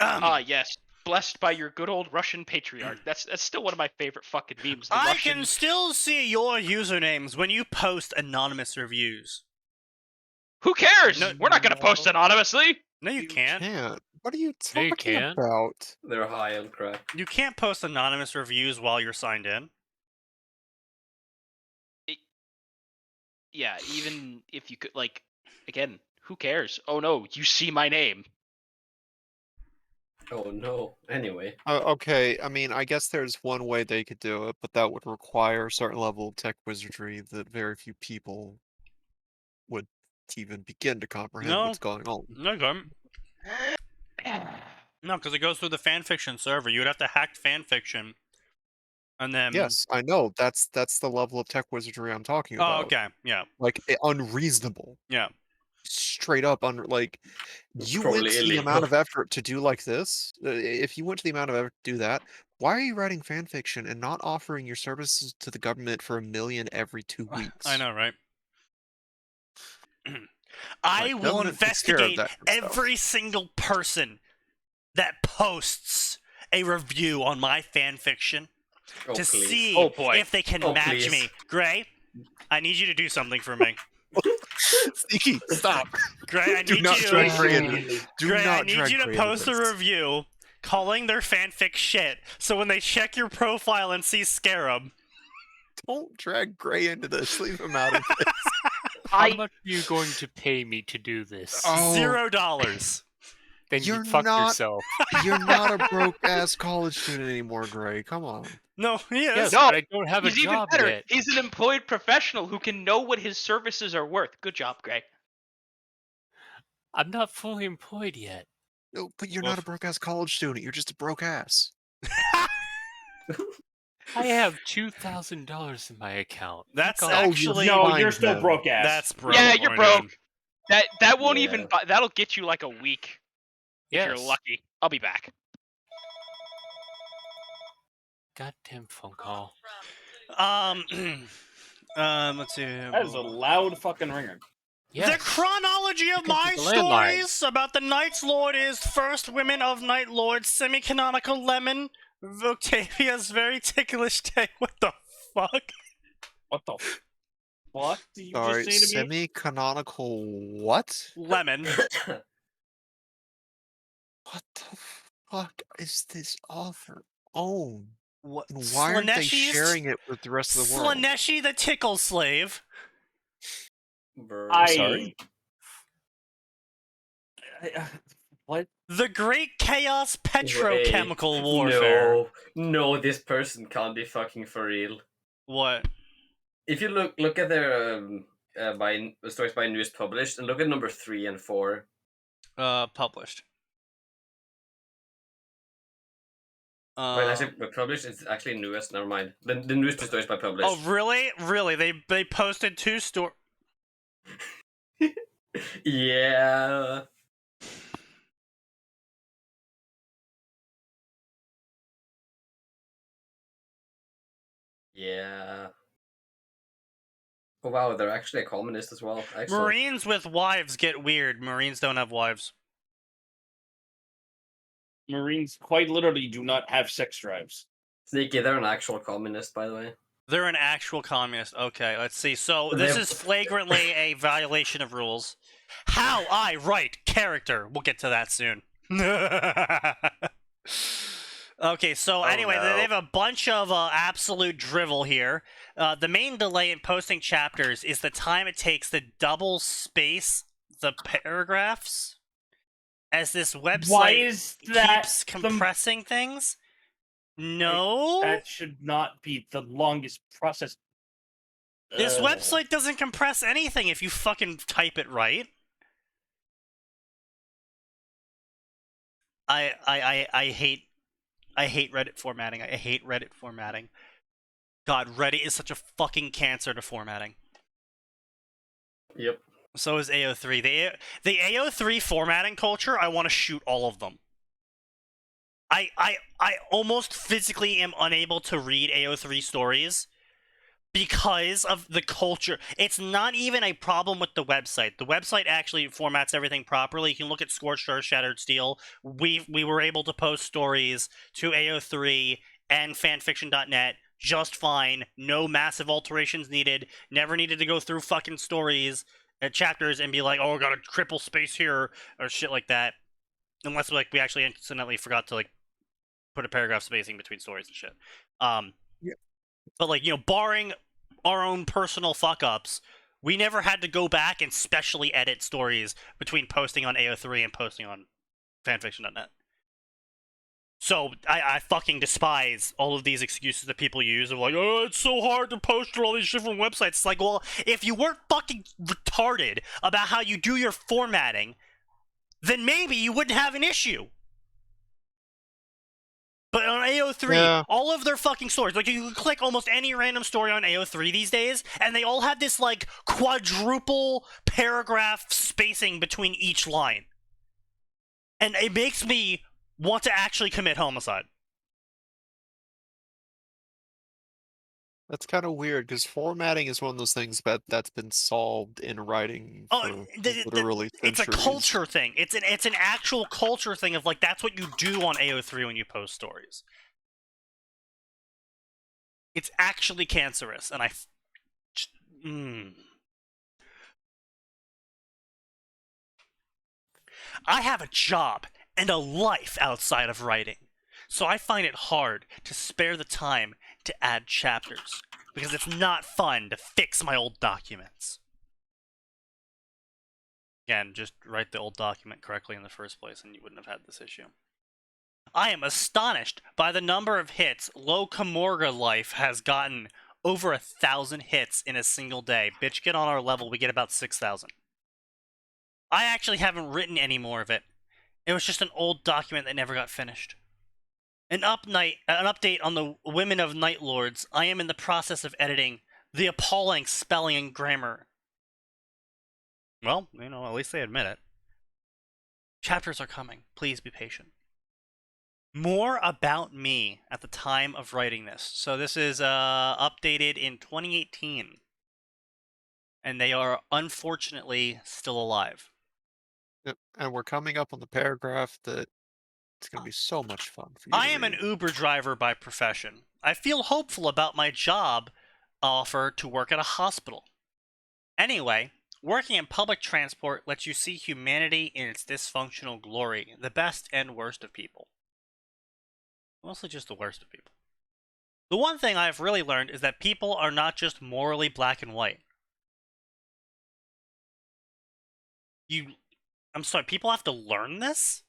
Yes. Blessed by your good old Russian patriarch. That's still one of my favorite fucking memes. The I Russian... can still see your usernames when you post anonymous reviews. Who cares? No- We're not gonna post anonymously. No, you can't. What are you Yeah, you talking can. about? They're high on crack. You can't post anonymous reviews while you're signed in. Yeah, even if you could, like, again, who cares? Oh no, you see my name. Oh no. Anyway. Okay, I mean, I guess there's one way they could do it, but that would require a certain level of tech wizardry that very few people would even begin to comprehend No. what's going on. No, go. No, because it goes through the fanfiction server. You would have to hack fanfiction, and then Yes, I know. That's the level of tech wizardry I'm talking Oh, about. okay, yeah, Like unreasonable. yeah. Straight up like It's you went probably to the illegal. amount of effort to do like this. If you went to the amount of effort to do that, why are you writing fan fiction and not offering your services to the government for $1 million every 2 weeks? I know, right? I Like, will government takes care of investigate that kind of stuff. every single person that posts a review on my fanfiction Oh, to please. see Oh, boy. if they can Oh, match please. me. Gray, I need you to do something for me. Sneaky, stop. Gray, I Do need not you drag to... Gray into Do Gray, I not need drag you to Gray into post a this. review calling their fanfic shit, so when they check your profile and see Scarab, Don't drag Gray into this. Leave him out of this. How much are you going to pay me to do this? Oh, $0. Then you you're fuck not- yourself. You're not a broke ass college student anymore, Gray. Come on. No, he is. Yes, No, but I don't have a He's even job better. yet. He's an employed professional who can know what his services are worth. Good job, Greg. I'm not fully employed yet. No, but you're Well, not a broke ass college student. You're just a broke ass. I have $2,000 in my account. That's Fuck off. actually... No, fine you're still then. broke ass. That's broke. Yeah, you're Brandon. broke. That won't Yeah. even that'll get you like a week if Yes. you're lucky. I'll be back. Goddamn phone call. Let's see. That is a loud fucking ringer. Yes. The chronology of Because my it's a landline. stories about the Night's Lord is first women of Night Lord, semi-canonical lemon, Octavia's very ticklish day. What the fuck? What the fuck did you Sorry, just say to me? semi-canonical what? Lemon. What the fuck is this author own? What? And why aren't they Slaneshi's- sharing it with the rest of the world? Slaneshi the Tickle Slave. Bro. I Sorry? What? The Great Chaos Petrochemical Warfare. No, this person can't be fucking for real. What? If you look at their by stories by news published, and look at number 3 and 4. Published. Wait, actually, published. It's actually newest. Never mind. The news stories by published. Oh, really? Really? They posted 2 stories. Yeah. Yeah. Oh wow, they're actually a communist as well. Excellent. Marines with wives get weird. Marines don't have wives. Marines quite literally do not have sex drives. Sneaky, they're an actual communist, by the way. They're an actual communist. Okay, let's see. So They this have- is flagrantly a violation of rules. How I write character. We'll get to that soon. Okay, so anyway, no. they have a bunch of absolute drivel here. The main delay in posting chapters is the time it takes to double space the paragraphs, as this website Why is that keeps compressing things. No, That should not be the longest process. this Ugh. website doesn't compress anything if you fucking type it right. I hate Reddit formatting. I hate Reddit formatting. God, Reddit is such a fucking cancer to formatting. Yep. So is AO3. The AO3 formatting culture, I want to shoot all of them. I almost physically am unable to read AO3 stories because of the culture. It's not even a problem with the website. The website actually formats everything properly. You can look at Scorched Earth, Shattered Steel. We were able to post stories to AO3 and fanfiction.net just fine. No massive alterations needed. Never needed to go through fucking stories and chapters and be like, oh, I got a triple space here or shit like that. Unless we actually accidentally forgot to put a paragraph spacing between stories and shit. Yeah. But barring our own personal fuck ups, we never had to go back and specially edit stories between posting on AO3 and posting on fanfiction.net. So I fucking despise all of these excuses that people use of oh, it's so hard to post to all these different websites. It's like, well, if you weren't fucking retarded about how you do your formatting, then maybe you wouldn't have an issue. But on AO3, Yeah. all of their fucking stories, you can click almost any random story on AO3 these days, and they all have this, quadruple paragraph spacing between each line. And it makes me want to actually commit homicide. That's kind of weird because formatting is one of those things that's been solved in writing for literally It's a centuries. culture thing. It's an actual culture thing of that's what you do on AO3 when you post stories. It's actually cancerous, and I have a job and a life outside of writing, so I find it hard to spare the time to add chapters, because it's not fun to fix my old documents. Again, just write the old document correctly in the first place and you wouldn't have had this issue. I am astonished by the number of hits Low Camorga Life has gotten. Over 1,000 hits in a single day. Bitch, get on our level, we get about 6,000. I actually haven't written any more of it. It was just an old document that never got finished. An update on the Women of Night Lords. I am in the process of editing the appalling spelling and grammar. Well, at least they admit it. Chapters are coming. Please be patient. More about me at the time of writing this. So this is updated in 2018. And they are unfortunately still alive. Yep, and we're coming up on the paragraph that it's going to be so much fun for you. I am an Uber driver by profession. I feel hopeful about my job offer to work at a hospital. Anyway, working in public transport lets you see humanity in its dysfunctional glory, the best and worst of people. Mostly just the worst of people. The one thing I've really learned is that people are not just morally black and white. I'm sorry, people have to learn this?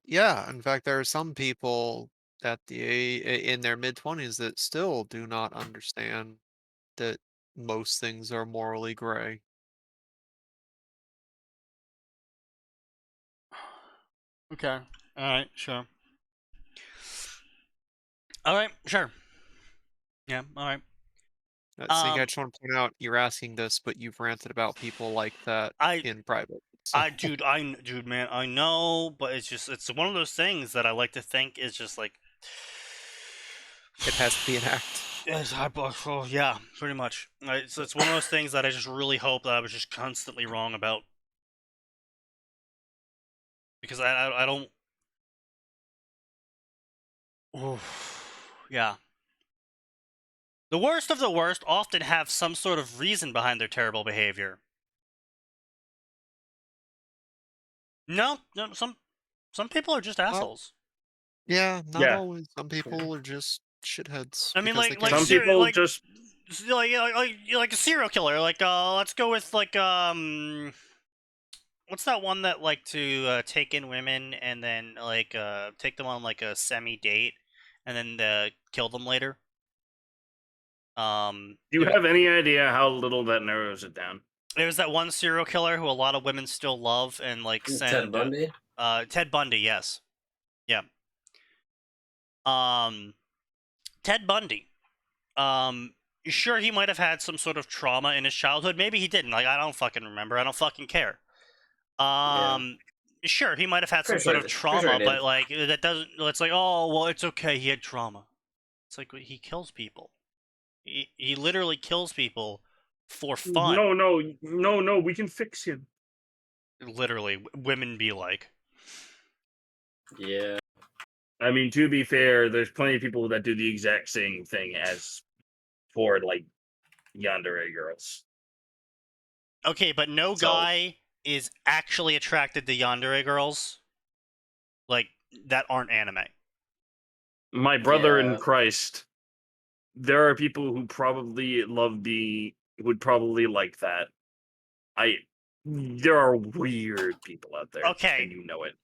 Yeah. In fact, there are some people in their mid-20s that still do not understand that most things are morally gray. Okay. Alright, sure. Alright, sure. Yeah, alright. Sneaky, I just want to point out you're asking this, but you've ranted about people like that in private. So. Dude, man, I know, but it's one of those things that I like to think is just like It has to be an act. yeah, pretty much. So it's one of those things that I just really hope that I was just constantly wrong about, because I don't. Oof, yeah. The worst of the worst often have some sort of reason behind their terrible behavior. No, some people are just assholes. Yeah, not Yeah. always. Some people are just shitheads. I mean, because they like Some can. people like just like a serial killer. Like let's go with like what's that one that like to take in women and then like take them on like a semi date and then kill them later. Do you have any idea how little that narrows it down? There's that one serial killer who a lot of women still love and like send Ted Bundy. Ted Bundy, yes. Yeah. Ted Bundy. Sure, he might have had some sort of trauma in his childhood. Maybe he didn't. Like, I don't fucking remember. I don't fucking care. Sure, he might have had some Pretty sort sure of he- pretty trauma, sure he but did. like that doesn't. It's like, oh well, it's okay. He had trauma. It's like he kills people. He literally kills people for fun. No, we can fix him. Literally, women be like. Yeah. I mean, to be fair, there's plenty of people that do the exact same thing as for like yandere girls. Okay, but no So- guy is actually attracted to yandere girls, like that aren't anime. My brother in Yeah. Christ, there are people who probably would probably like that. There are weird people out there. Okay. And you know it.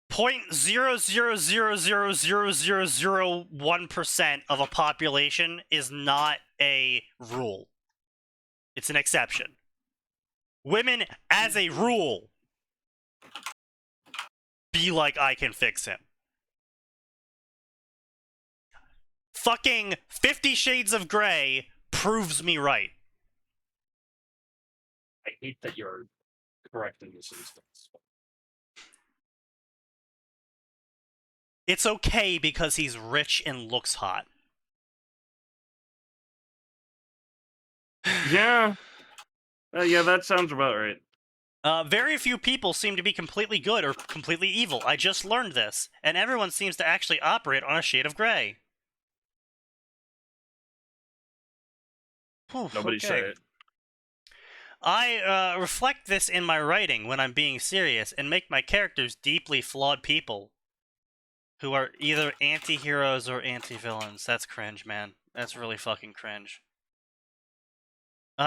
0.0000001% of a population is not a rule. It's an exception. Women, as a rule, be like, I can fix him. Fucking 50 Shades of Grey proves me right. I hate that you're correct in this instance. It's okay because he's rich and looks hot. Yeah. Yeah, that sounds about right. Very few people seem to be completely good or completely evil. I just learned this, and everyone seems to actually operate on a shade of gray. Whew, Nobody said okay. it. I reflect this in my writing when I'm being serious and make my characters deeply flawed people who are either anti-heroes or anti-villains. That's cringe, man. That's really fucking cringe.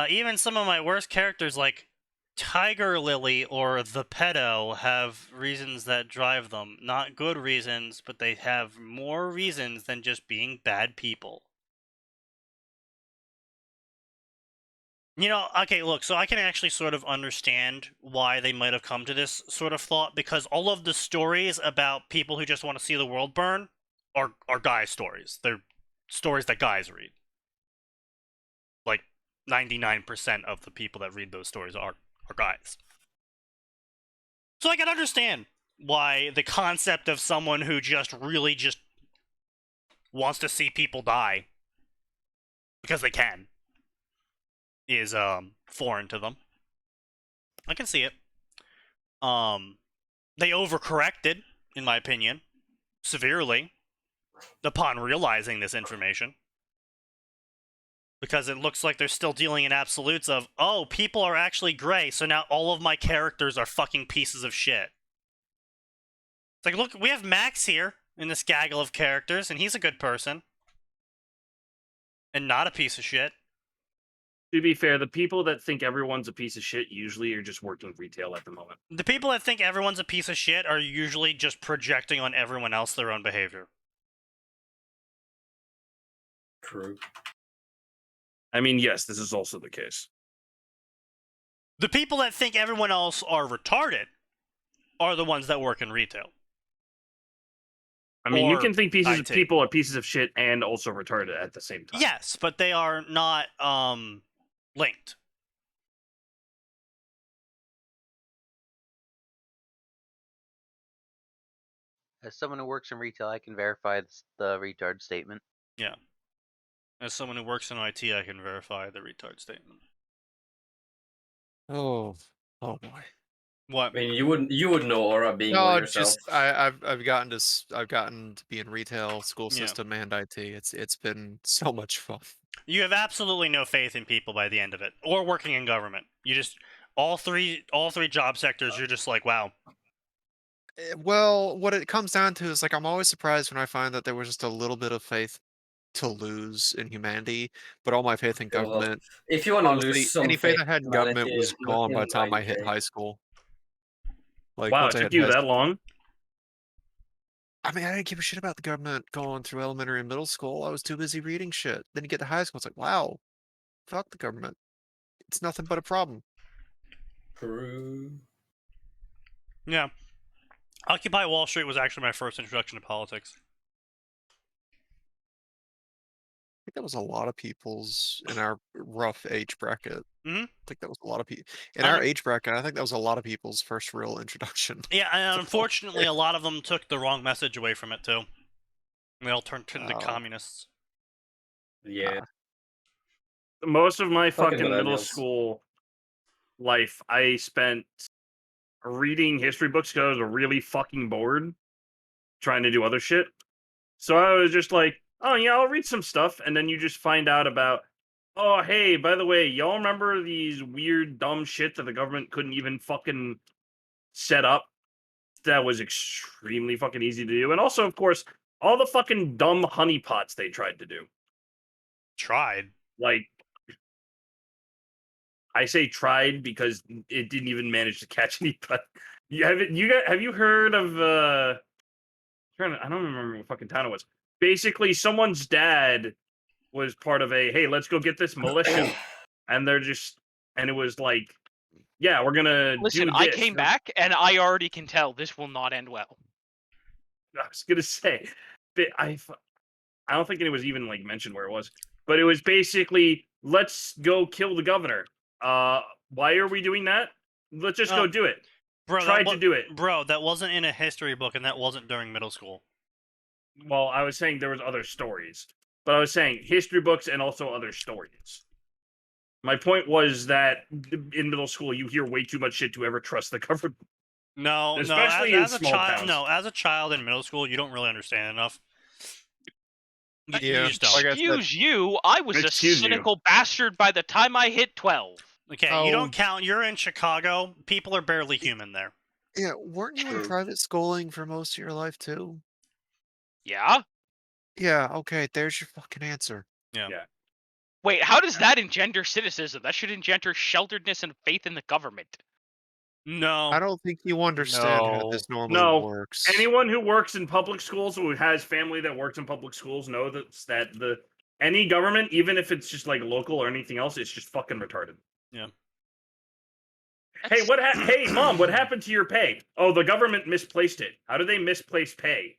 Even some of my worst characters like Tiger Lily or the pedo have reasons that drive them. Not good reasons, but they have more reasons than just being bad people. You know, okay, look, so I can actually sort of understand why they might have come to this sort of thought, because all of the stories about people who just want to see the world burn are guy stories. They're stories that guys read. Like, 99% of the people that read those stories are guys. So I can understand why the concept of someone who just really just wants to see people die because they can is foreign to them. I can see it. They overcorrected, in my opinion, severely upon realizing this information. Because it looks like they're still dealing in absolutes of, oh, people are actually gray, so now all of my characters are fucking pieces of shit. It's like, look, we have Max here in this gaggle of characters, and he's a good person. And not a piece of shit. To be fair, the people that think everyone's a piece of shit usually are just working retail at the moment. The people that think everyone's a piece of shit are usually just projecting on everyone else their own behavior. True. I mean, yes, this is also the case. The people that think everyone else are retarded are the ones that work in retail. I mean, you Or can think pieces of IT. people are pieces of shit and also retarded at the same time. Yes, but they are not linked. As someone who works in retail, I can verify the retard statement. Yeah. As someone who works in IT, I can verify the retard statement. Oh boy. What? I mean, you would know Aura being one No, yourself. just I've gotten to be in retail, school Yeah. system, and IT. It's been so much fun. You have absolutely no faith in people by the end of it, or working in government. You just all three job sectors. You're just like, wow. Well, what it comes down to is like I'm always surprised when I find that there was just a little bit of faith to lose in humanity, but all my faith in Well, government, if you want to honestly, lose some any faith faith I had in in government humanity, was look gone by in the time I hit 9K. high school. Like Wow, once it I took hit you high that school, long? I mean, I didn't give a shit about the government going through elementary and middle school. I was too busy reading shit. Then you get to high school, it's like, wow, fuck the government. It's nothing but a problem. True. Yeah. Occupy Wall Street was actually my first introduction to politics. I think that was a lot of people's in our rough age bracket. Mhm. I think that was a lot of people in our age bracket. I think that was a lot of people's first real introduction. Yeah, and unfortunately, a lot of them took the wrong message away from it too. And they all turned into Oh. communists. Yeah. Most of my Fucking fucking middle millennials. school life, I spent reading history books because I was really fucking bored trying to do other shit. So I was just like, oh yeah, I'll read some stuff, and then you just find out about, oh hey, by the way, y'all remember these weird dumb shit that the government couldn't even fucking set up? That was extremely fucking easy to do. And also, of course, all the fucking dumb honeypots they tried to do. Tried. Like, I say tried because it didn't even manage to catch anybody. Have you heard of I don't remember what fucking town it was. Basically, someone's dad was part of a, hey, let's go get this militia. And it was like, yeah, we're gonna Listen, do I this. came back and I already can tell this will not end well. I was gonna say, but I don't think it was even like mentioned where it was, but it was basically, let's go kill the governor. Why are we doing that? Let's just go do it. Bro, Tried to do it. Bro, that wasn't in a history book, and that wasn't during middle school. Well, I was saying there was other stories, but I was saying history books and also other stories. My point was that in middle school, you hear way too much shit to ever trust the government. No, Especially no. in As a small child, towns. no. As a child in middle school, you don't really understand enough. You Yeah, just don't. like I said, Excuse you, I was a Excuse you. cynical bastard by the time I hit 12. Okay, you Oh. don't count. You're in Chicago. People are barely human there. yeah, weren't you in True. private schooling for most of your life too? Yeah? Yeah, okay, there's your fucking answer. Wait, how does that engender cynicism? That should engender shelteredness and faith in the government. No. I don't think you understand how this normally No. works. Anyone who works in public schools, who has family that works in public schools, know that any government, even if it's just like local or anything else, it's just fucking retarded. Yeah. Hey, hey, mom, what happened to your pay? Oh, the government misplaced it. How do they misplace pay?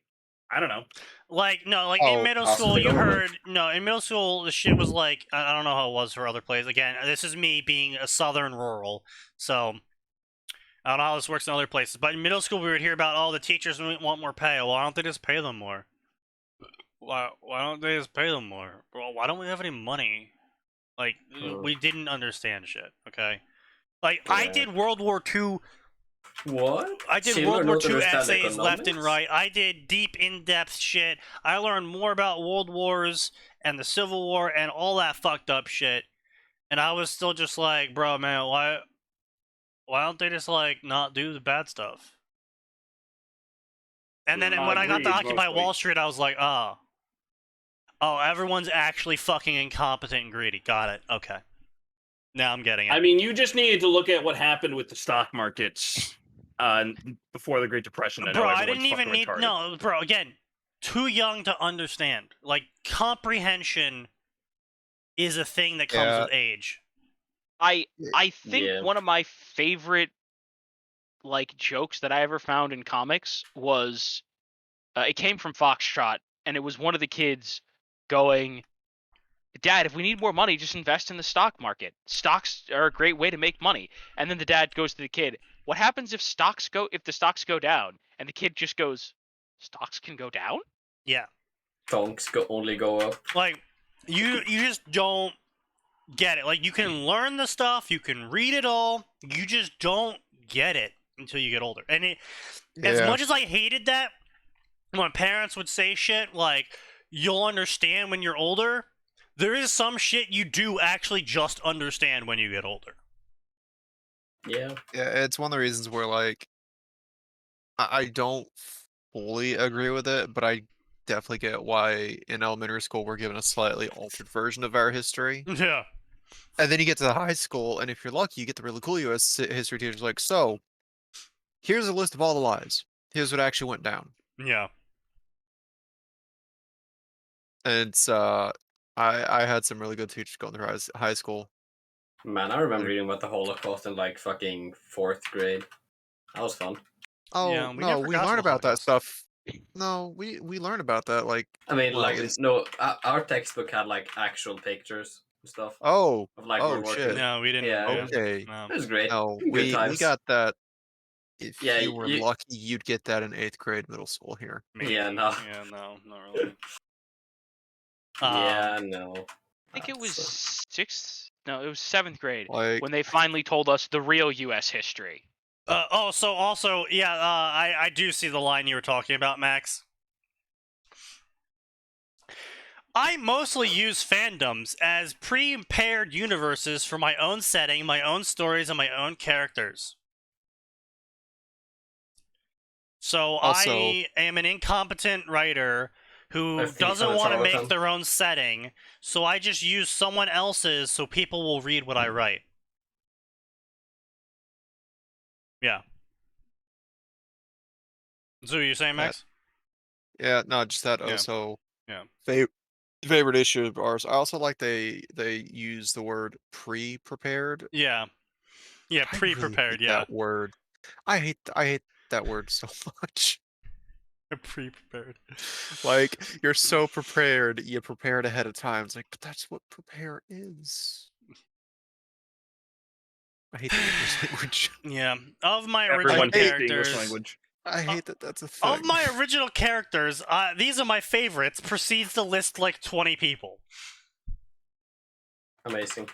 I don't know. Like, no, like Oh, in middle also school, the you government. heard, no, in middle school, the shit was like, I don't know how it was for other places. Again, this is me being a southern rural, so I don't know how this works in other places. But in middle school, we would hear about, oh, the teachers want more pay. Well, why don't they just pay them more? Why don't they just pay them more? Well, why don't we have any money? Like, we didn't understand shit, okay? Like, I Yeah. did World War II. What? I did Children World War don't II understand essays left and economics? right. I did deep, in-depth shit. I learned more about World Wars and the Civil War and all that fucked up shit. And I was still just like, bro, man, why don't they just like not do the bad stuff? And then when I got to Agreed, Occupy mostly. Wall Street, I was like, oh, everyone's actually fucking incompetent and greedy. Got it. Okay. Now I'm getting it. I mean, you just needed to look at what happened with the stock markets before the Great Depression. Bro, I everyone's didn't even fucking need retarded. no, bro. Again, too young to understand. Like comprehension is a thing that comes Yeah. with age. I think Yeah. one of my favorite like jokes that I ever found in comics was it came from Foxtrot, and it was one of the kids going, "Dad, if we need more money, just invest in the stock market. Stocks are a great way to make money." And then the dad goes to the kid, "What happens if the stocks go down?" And the kid just goes, "Stocks can go down?" Yeah. Tonks only go up. Like you just don't get it. Like you can learn the stuff, you can read it all, you just don't get it until you get older. And as Yeah. much as I hated that when parents would say shit like you'll understand when you're older, there is some shit you do actually just understand when you get older. Yeah. Yeah, it's one of the reasons where like I don't fully agree with it, but I definitely get why in elementary school we're given a slightly altered version of our history. Yeah. And then you get to the high school, and if you're lucky, you get the really cool U.S. history teachers like, so here's a list of all the lies. Here's what actually went down. Yeah. And it's I had some really good teachers going through high school. Man, I remember reading about the Holocaust in like fucking 4th grade. That was fun. Oh Yeah, we no, never we got to learn the about that Holocaust. stuff. No, we learn about that like I mean, well, like, it's- no, our textbook had like actual pictures and stuff oh of like oh World War shit. II. No, we didn't. Yeah, Yeah. Okay. No. It was great. No, Good we times. got that. If Yeah, you were you- lucky, you'd get that in 8th grade middle school here. Maybe. Yeah, no. Yeah, no, not really. Yeah, no. I think it was That's, 6th. No, it was 7th grade Like when they finally told us the real U.S. history. So also, yeah, I do see the line you were talking about, Max. I mostly use fandoms as pre-paired universes for my own setting, my own stories, and my own characters. So Also- I am an incompetent writer who I think doesn't that's want to all of make them. their own setting, so I just use someone else's so people will read what I write. Yeah. So you're saying, Max? yeah, no, just that Yeah. also Yeah. favorite issue of ours. I also like they use the word pre-prepared. Yeah. Yeah, I really pre-prepared, hate yeah. that word. I hate that word so much. Pre-prepared. Like you're so prepared, you prepared ahead of time. It's like, but that's what prepare is. I hate the English language. Yeah. Of my Everyone original hates the English characters, language. I hate that that's a thing. of my original characters, these are my favorites. Proceeds to list like 20 people. amazing.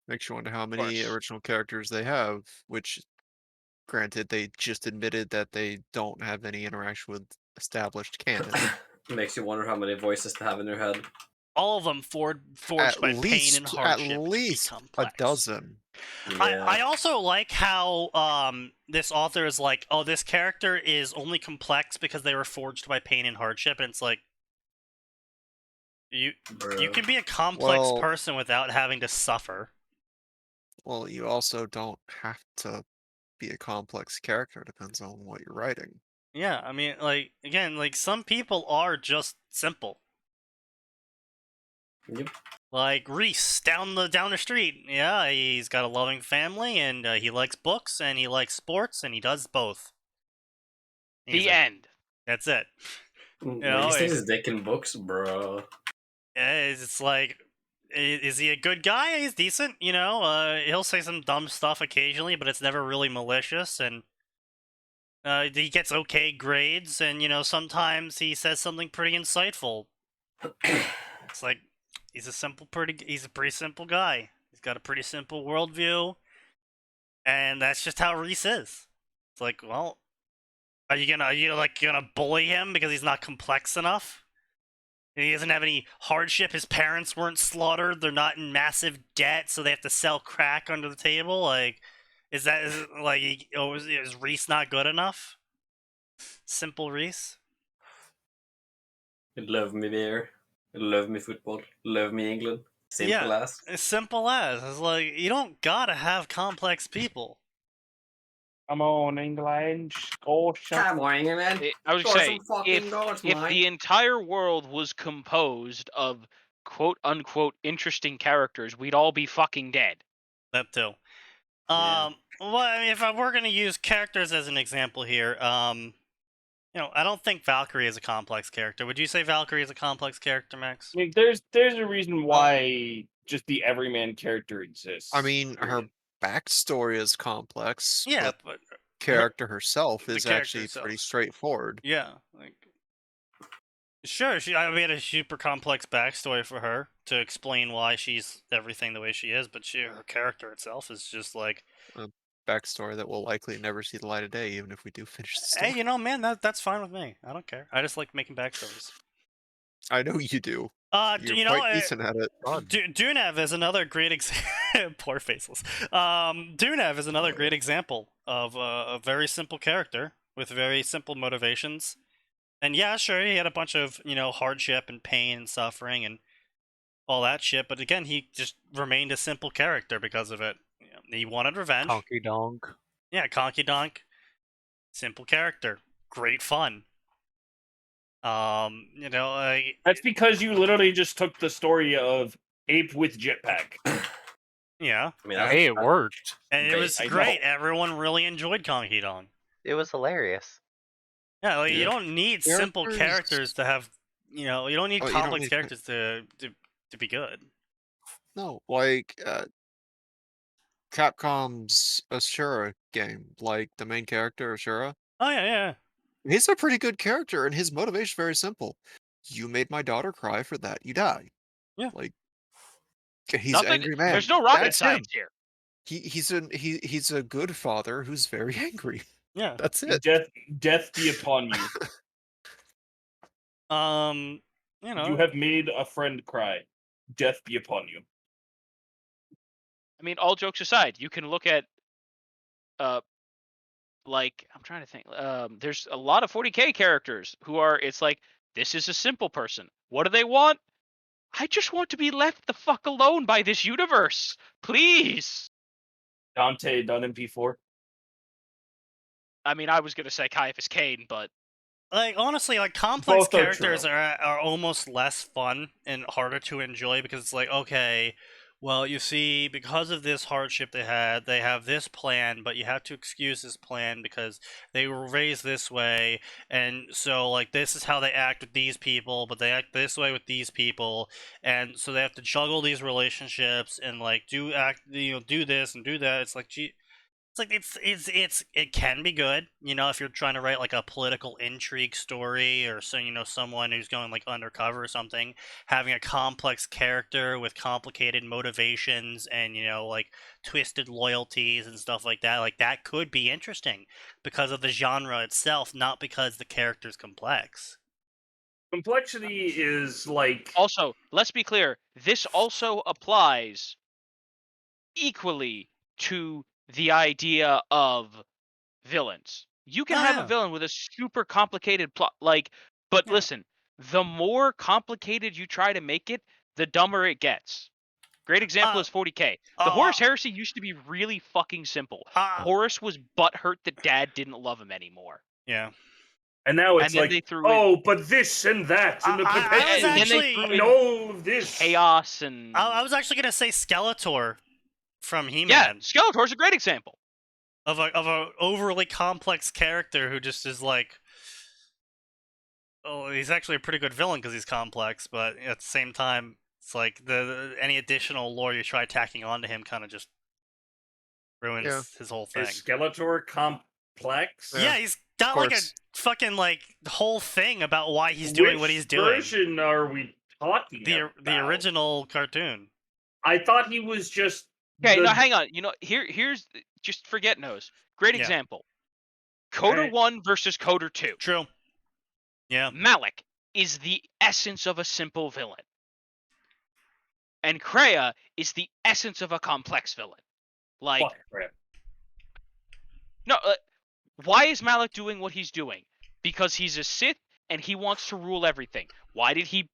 Makes you wonder how many course. original characters they have, which granted they just admitted that they don't have any interaction with established canon. Makes you wonder how many voices to have in your head. All of them forged At by pain and hardship. at least to be a complex. dozen. Yeah. I also like how this author is like, oh, this character is only complex because they were forged by pain and hardship, and it's like you Bro. can be a complex Well- person without having to suffer. Well, you also don't have to be a complex character. Depends on what you're writing. Yeah, I mean, like again, like some people are just simple. Yep. Like Reese down the street. Yeah, he's got a loving family, and he likes books, and he likes sports, and he does both. He's The a- end. That's it. He sticks his dick in books, bro. It's like, is he a good guy? He's decent, you know. He'll say some dumb stuff occasionally, but it's never really malicious, and he gets okay grades, and you know sometimes he says something pretty insightful. It's like he's a pretty simple guy. He's got a pretty simple worldview, and that's just how Reese is. It's like, well, are you gonna bully him because he's not complex enough? And he doesn't have any hardship. His parents weren't slaughtered. They're not in massive debt, so they have to sell crack under the table. Like, is Reese not good enough? Simple Reese. Love me beer. Love me football. Love me England. Simple as. As simple as. It's like, you don't gotta have complex people. Come on, England, score some. Come on, man. I was Score gonna say, some fucking goals, if mate. the entire world was composed of quote unquote interesting characters, we'd all be fucking dead. That too. Yeah. Well, I mean, if we're gonna use characters as an example here, you know, I don't think Valkyrie is a complex character. Would you say Valkyrie is a complex character, Max? Like, there's a reason why just the everyman character exists. I mean, her period. backstory is complex. Yeah, but but character herself the is character actually itself. pretty straightforward. yeah, like sure, we had a super complex backstory for her to explain why she's everything the way she is, but her character itself is just like, Backstory that will likely never see the light of day, even if we do finish the story. hey, you know, man, that's fine with me. I don't care. I just like making backstories. I know you do. You're You know, quite decent at it. God. Dunev is another great example. Poor faceless. Dunev is another great example of a very simple character with very simple motivations. And yeah, sure, he had a bunch of, you know, hardship and pain and suffering and all that shit. But again, he just remained a simple character because of it. You know, he wanted revenge. Honky donk. Yeah, Conky Donk. Simple character. Great fun. You know, That's because you literally just took the story of Ape with Jetpack. yeah. I mean, Hey, it worked. And it Great, was I know. great. Everyone really enjoyed Conky Donk. It was hilarious. Yeah, like you Yeah. don't need simple Characters- characters to have, you know, you don't need Oh, you don't complex need- characters to be good. No, like Capcom's Ashura game, like the main character Ashura. Oh yeah. He's a pretty good character, and his motivation is very simple. You made my daughter cry, for that you die. Yeah. Like he's Nothing, an angry man. There's no rocket That's him. science here. He's a good father who's very angry. Yeah. That's it. Death be upon you. You know, You have made a friend cry. Death be upon you. I mean, all jokes aside, you can look at, like, I'm trying to think. There's a lot of 40k characters who are. It's like, this is a simple person. What do they want? I just want to be left the fuck alone by this universe, please. Dante done MP4. I mean, I was gonna say Caiaphas Cain, but like honestly, like complex Both are characters true. are almost less fun and harder to enjoy because it's like, okay, well, you see, because of this hardship they have this plan, but you have to excuse this plan because they were raised this way, and so like this is how they act with these people, but they act this way with these people, and so they have to juggle these relationships and like do this and do that. It's like, gee. It's like it can be good, you know, if you're trying to write like a political intrigue story or so, you know, someone who's going like undercover or something, having a complex character with complicated motivations and, you know, like twisted loyalties and stuff like that could be interesting because of the genre itself, not because the character's complex. Complexity is like also, let's be clear. This also applies equally to the idea of villains. You can Oh, have yeah. a villain with a super complicated plot, like, but Yeah. listen, the more complicated you try to make it, the dumber it gets. Great example is 40k. The Horus Heresy used to be really fucking simple. Horus was butthurt that Dad didn't love him anymore. Yeah. And now And it's then like, they threw in- oh, but this and that, and the I was competitive, and then they actually- threw in no, this. chaos and I was actually gonna say Skeletor from yeah, He-Man. Skeletor's a great example. Of a overly complex character who just is like, oh, he's actually a pretty good villain because he's complex, but at the same time, it's like any additional lore you try tacking onto him kind of just ruins his whole thing. Is Skeletor complex? Yeah, he's got like a course. fucking like whole thing about why he's doing what he's Which doing. version are we talking The about? original cartoon. I thought he was just. Okay, the- no, hang on. You know, here's just forget Nose. Great Yeah. example. Coder Alright. 1 versus Coder 2. True. Yeah. Malik is the essence of a simple villain. And Kreia is the essence of a complex villain. Like, Fuck, crap. no, why is Malik doing what he's doing? Because he's a Sith and he wants to rule everything. Why did he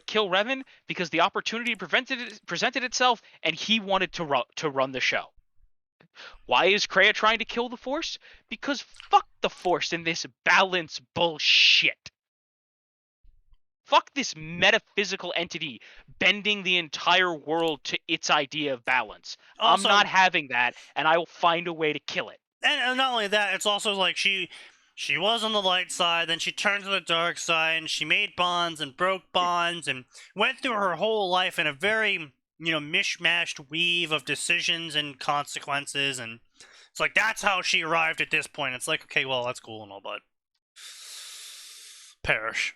kill Revan? Because the opportunity presented itself, and he wanted to run the show. Why is Kreia trying to kill the Force? Because fuck the Force in this balance bullshit. Fuck this metaphysical entity bending the entire world to its idea of balance. Also- I'm not having that, and I will find a way to kill it. And not only that, it's also like she was on the light side, then she turned to the dark side, and she made bonds and broke bonds and went through her whole life in a very, mishmashed weave of decisions and consequences, and it's like that's how she arrived at this point. It's like, okay, well, that's cool and all, but perish.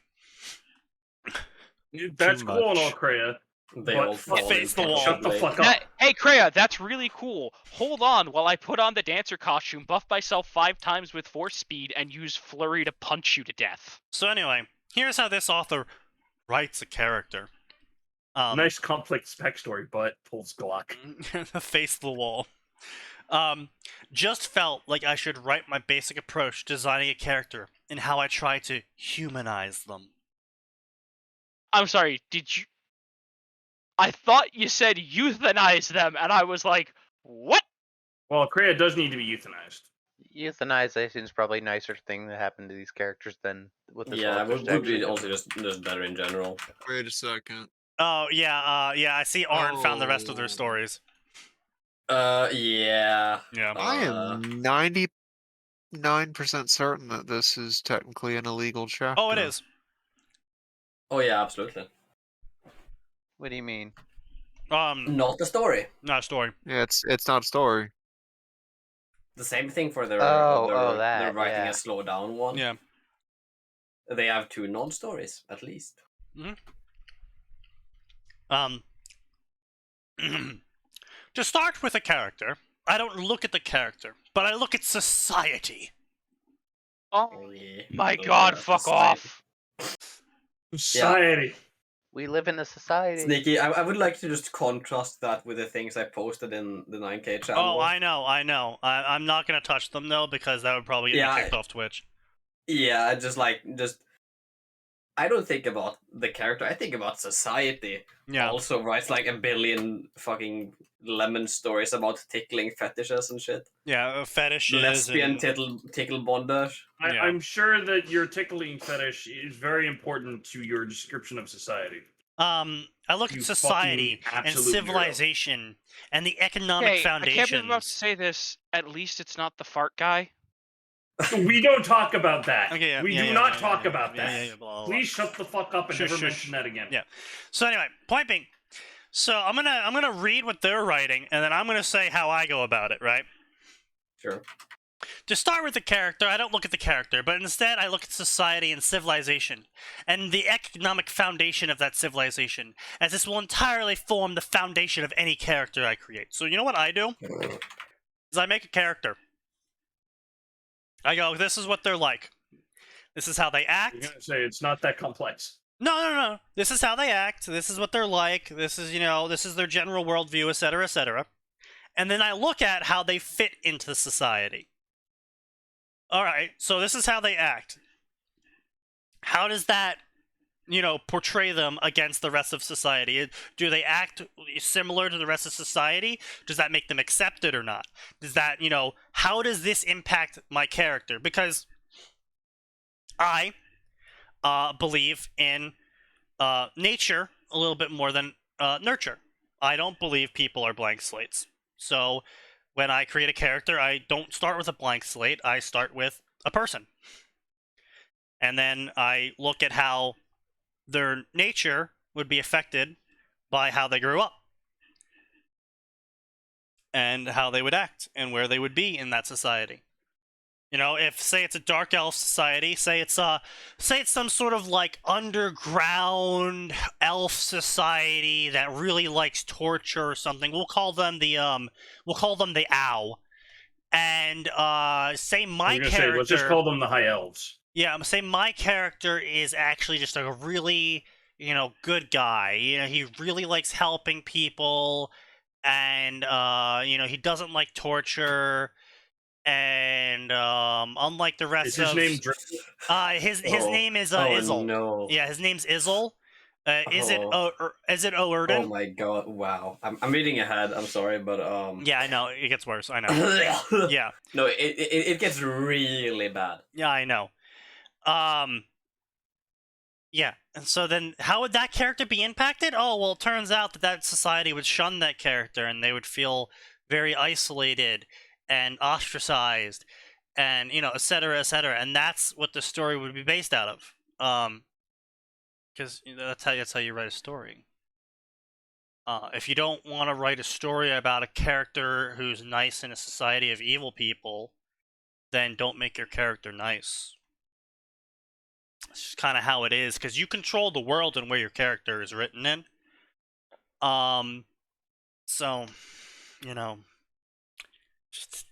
That's Too cool and all, much. Kreia. They But all fuck fall face in the wall. Shut the late. fuck up. Hey, Kreia, that's really cool. Hold on while I put on the dancer costume, buff myself 5 times with force speed, and use flurry to punch you to death. So anyway, here's how this author writes a character. Nice complex backstory, but pulls Glock. Face the wall. Just felt like I should write my basic approach to designing a character and how I try to humanize them. I'm sorry, did you... I thought you said euthanize them, and I was like, what? Well, Kreia does need to be euthanized. Euthanization is probably a nicer thing that happened to these characters than with this Yeah, author's would be section. also just better in general. Wait a second. Oh, yeah, I see Arn found the rest of their Oh. stories. Yeah. Yeah. I am 99% certain that this is technically an illegal chapter. Oh, it is. Oh yeah, absolutely. What do you mean? Not a story. Not a story. Yeah, it's not a story. The same thing for their Oh, they're that, writing yeah. a slow down one. Yeah. They have 2 non-stories at least. To start with a character, I don't look at the character, but I look at society. Oh yeah. my god, fuck off. Society. We live in a society. Sneaky, I would like to just contrast that with the things I posted in the 9K channel. Oh, I know. I'm not gonna touch them though because that would probably get me kicked off Twitch. Yeah, I don't think about the character, I think about society. Yeah. Also writes like a billion fucking lemon stories about tickling fetishes and shit. Yeah, fetishes. Lesbian and... tickle bondage. Yeah. I'm sure that your tickling fetish is very important to your description of society. I look You at society fucking and absolute civilization and the economic Hey, I foundations. can't believe I'm about to say this. At least it's not the fart guy. We don't talk about that. Okay, yeah, we yeah, do yeah, not yeah, talk yeah, about yeah, that. yeah, yeah, blah, blah, blah. Please shut the fuck up and Shush, never shush. mention that again. Yeah. So anyway, point being, so I'm gonna read what they're writing, and then I'm gonna say how I go about it, right? Sure. To start with the character, I don't look at the character, but instead I look at society and civilization, and the economic foundation of that civilization, as this will entirely form the foundation of any character I create. So you know what I do? Is I make a character. I go, this is what they're like. This is how they act. You're gonna say it's not that complex. No. This is how they act. This is what they're like. This is, this is their general worldview, etc., etc. And then I look at how they fit into society. All right, so this is how they act. How does that, portray them against the rest of society? Do they act similar to the rest of society? Does that make them accepted or not? Does that, how does this impact my character? Because I believe in nature a little bit more than nurture. I don't believe people are blank slates. So when I create a character, I don't start with a blank slate. I start with a person. And then I look at how their nature would be affected by how they grew up. And how they would act and where they would be in that society. If say it's a dark elf society, say it's some sort of like underground elf society that really likes torture or something. We'll call them the Ow. And say my character. Let's just call them the High Elves. Yeah, say my character is actually just a really, good guy. He really likes helping people, and he doesn't like torture. and unlike the rest Is his of name his Oh. name is Oh Izzle. no. Yeah, his name's Izzle. Is it Oh. O'Urden? Oh my god! Wow. I'm reading ahead. I'm sorry, but Yeah, I know it gets worse. I know. Yeah, No, it gets really bad. yeah, I know. Yeah, and so then how would that character be impacted? Oh, well, it turns out that society would shun that character, and they would feel very isolated and ostracized, and et cetera, and that's what the story would be based out of. Because that's how you write a story. If you don't want to write a story about a character who's nice in a society of evil people, then don't make your character nice. It's just kind of how it is, because you control the world and where your character is written in. So, just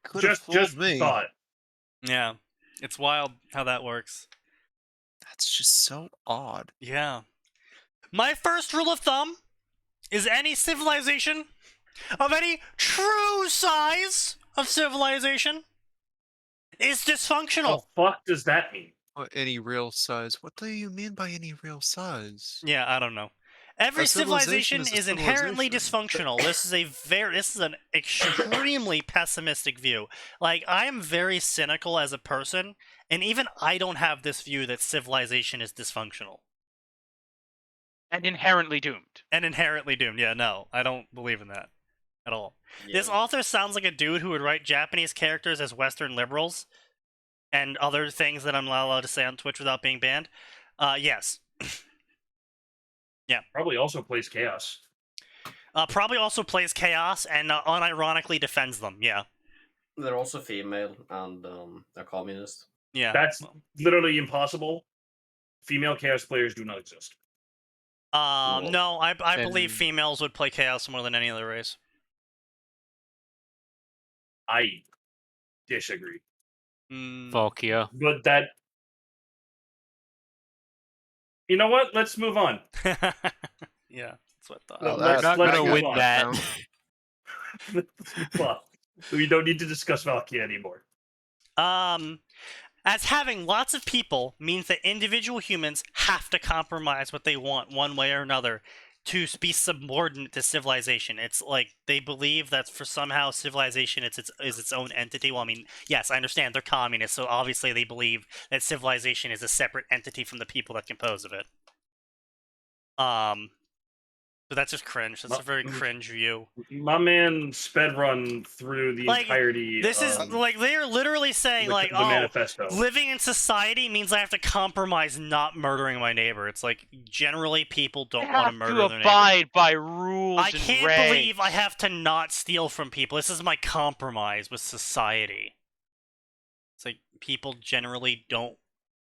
Could have fooled just me. thought. yeah, it's wild how that works. That's just so odd. Yeah. My first rule of thumb is any civilization of any true size of civilization is dysfunctional. What the fuck does that mean? Any real size? What do you mean by any real size? Yeah, I don't know. Every A civilization civilization is a is inherently civilization. dysfunctional. This is an extremely pessimistic view. Like, I am very cynical as a person, and even I don't have this view that civilization is dysfunctional. And inherently doomed. And inherently doomed. Yeah, no, I don't believe in that at all. Yeah. This author sounds like a dude who would write Japanese characters as Western liberals and other things that I'm not allowed to say on Twitch without being banned. Yes. Probably also plays Chaos. Probably also plays Chaos and unironically defends them. Yeah. They're also female and they're communist. Yeah. That's literally impossible. Female Chaos players do not exist. No, I Then- believe females would play Chaos more than any other race. I disagree. Volkia. But that. You know what? Let's move on. Yeah, that's what I thought. Oh, Let's- that's let's gonna move win on. that. Well, we don't need to discuss Valkyrie anymore. As having lots of people means that individual humans have to compromise what they want one way or another to be subordinate to civilization. It's like they believe that for somehow civilization is its own entity. Well, I mean, yes, I understand they're communists, so obviously they believe that civilization is a separate entity from the people that compose of it. But that's just cringe. That's a very cringe view. My man sped run through the Like, entirety. This is like they're literally saying the, like, the oh, manifesto. living in society means I have to compromise not murdering my neighbor. It's like generally people don't want to have murder to their neighbor. abide by rules I and can't regs. believe I have to not steal from people. This is my compromise with society. It's like people generally don't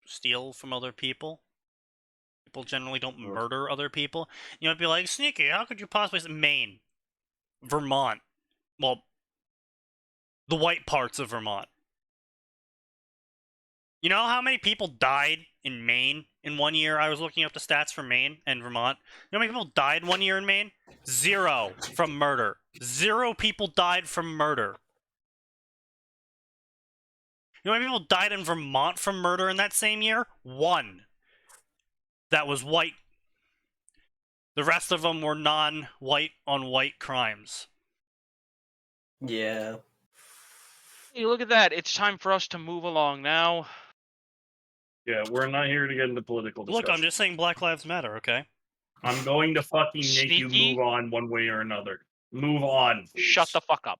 steal from other people. People generally don't murder other people. You might be like, Sneaky, how could you possibly say Maine? Vermont. Well, the white parts of Vermont. You know how many people died in Maine in 1 year? I was looking up the stats for Maine and Vermont. You know how many people died 1 year in Maine? 0 from murder. 0 people died from murder. You know how many people died in Vermont from murder in that same year? 1. That was white. The rest of them were non-white on white crimes. Yeah. Hey, look at that. It's time for us to move along now. Yeah, we're not here to get into political discussion. Look, I'm just saying Black Lives Matter, okay? I'm going to fucking make you Sneaky? move on one way or another. Move on. Please. Shut the fuck up.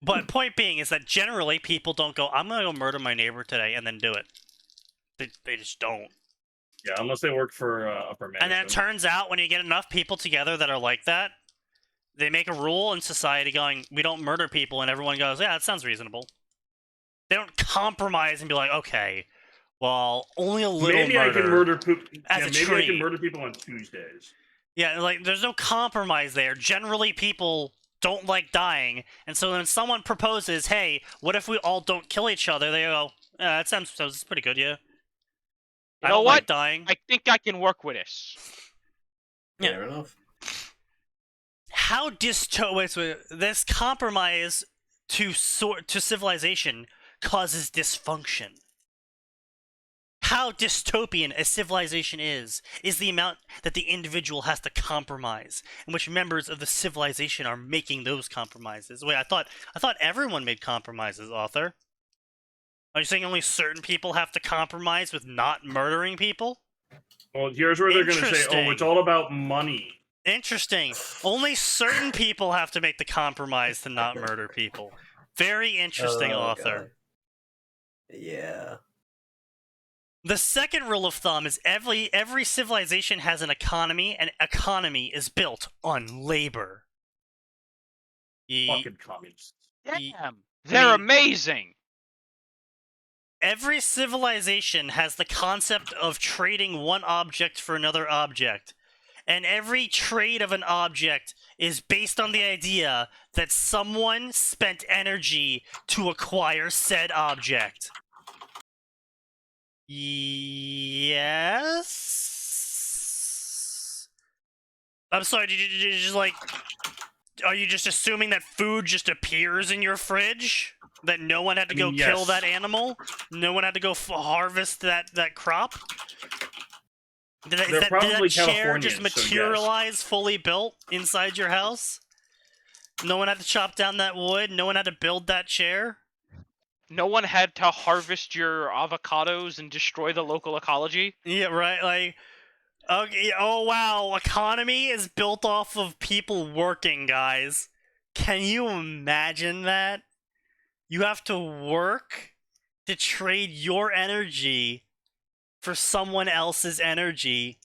But point being is that generally people don't go, I'm gonna go murder my neighbor today and then do it. They just don't. Yeah, unless they work for upper management. And then it turns out when you get enough people together that are like that, they make a rule in society going, we don't murder people, and everyone goes, yeah, that sounds reasonable. They don't compromise and be like, okay, well, only a little maybe murder. I can murder as a maybe I tree. can murder people on Tuesdays. Yeah, like, there's no compromise there. Generally, people don't like dying, and so when someone proposes, hey, what if we all don't kill each other, they go, yeah, that sounds pretty good, yeah. You I know don't what? like dying. I think I can work with this. Yeah. Fair enough. How this compromise to civilization causes dysfunction. How dystopian a civilization is the amount that the individual has to compromise, in which members of the civilization are making those compromises. Wait, I thought everyone made compromises, author. Are you saying only certain people have to compromise with not murdering people? Well, here's where they're going to say, Interesting. "Oh, it's all about money." Interesting. Only certain people have to make the compromise to not murder people. Very interesting, Oh, author. God. Yeah. The second rule of thumb is every civilization has an economy, and economy is built on labor. Fucking communists. Damn, they're amazing. Every civilization has the concept of trading one object for another object. And every trade of an object is based on the idea that someone spent energy to acquire said object. Yes? I'm sorry, did you just like... Are you just assuming that food just appears in your fridge? That no one had to go kill yes. that animal? No one had to go harvest that crop? Did that probably chair just Californians, so yes. materialize fully built inside your house? No one had to chop down that wood? No one had to build that chair? No one had to harvest your avocados and destroy the local ecology. Yeah, right, like... Okay, oh wow, economy is built off of people working, guys. Can you imagine that? You have to work to trade your energy for someone else's energy.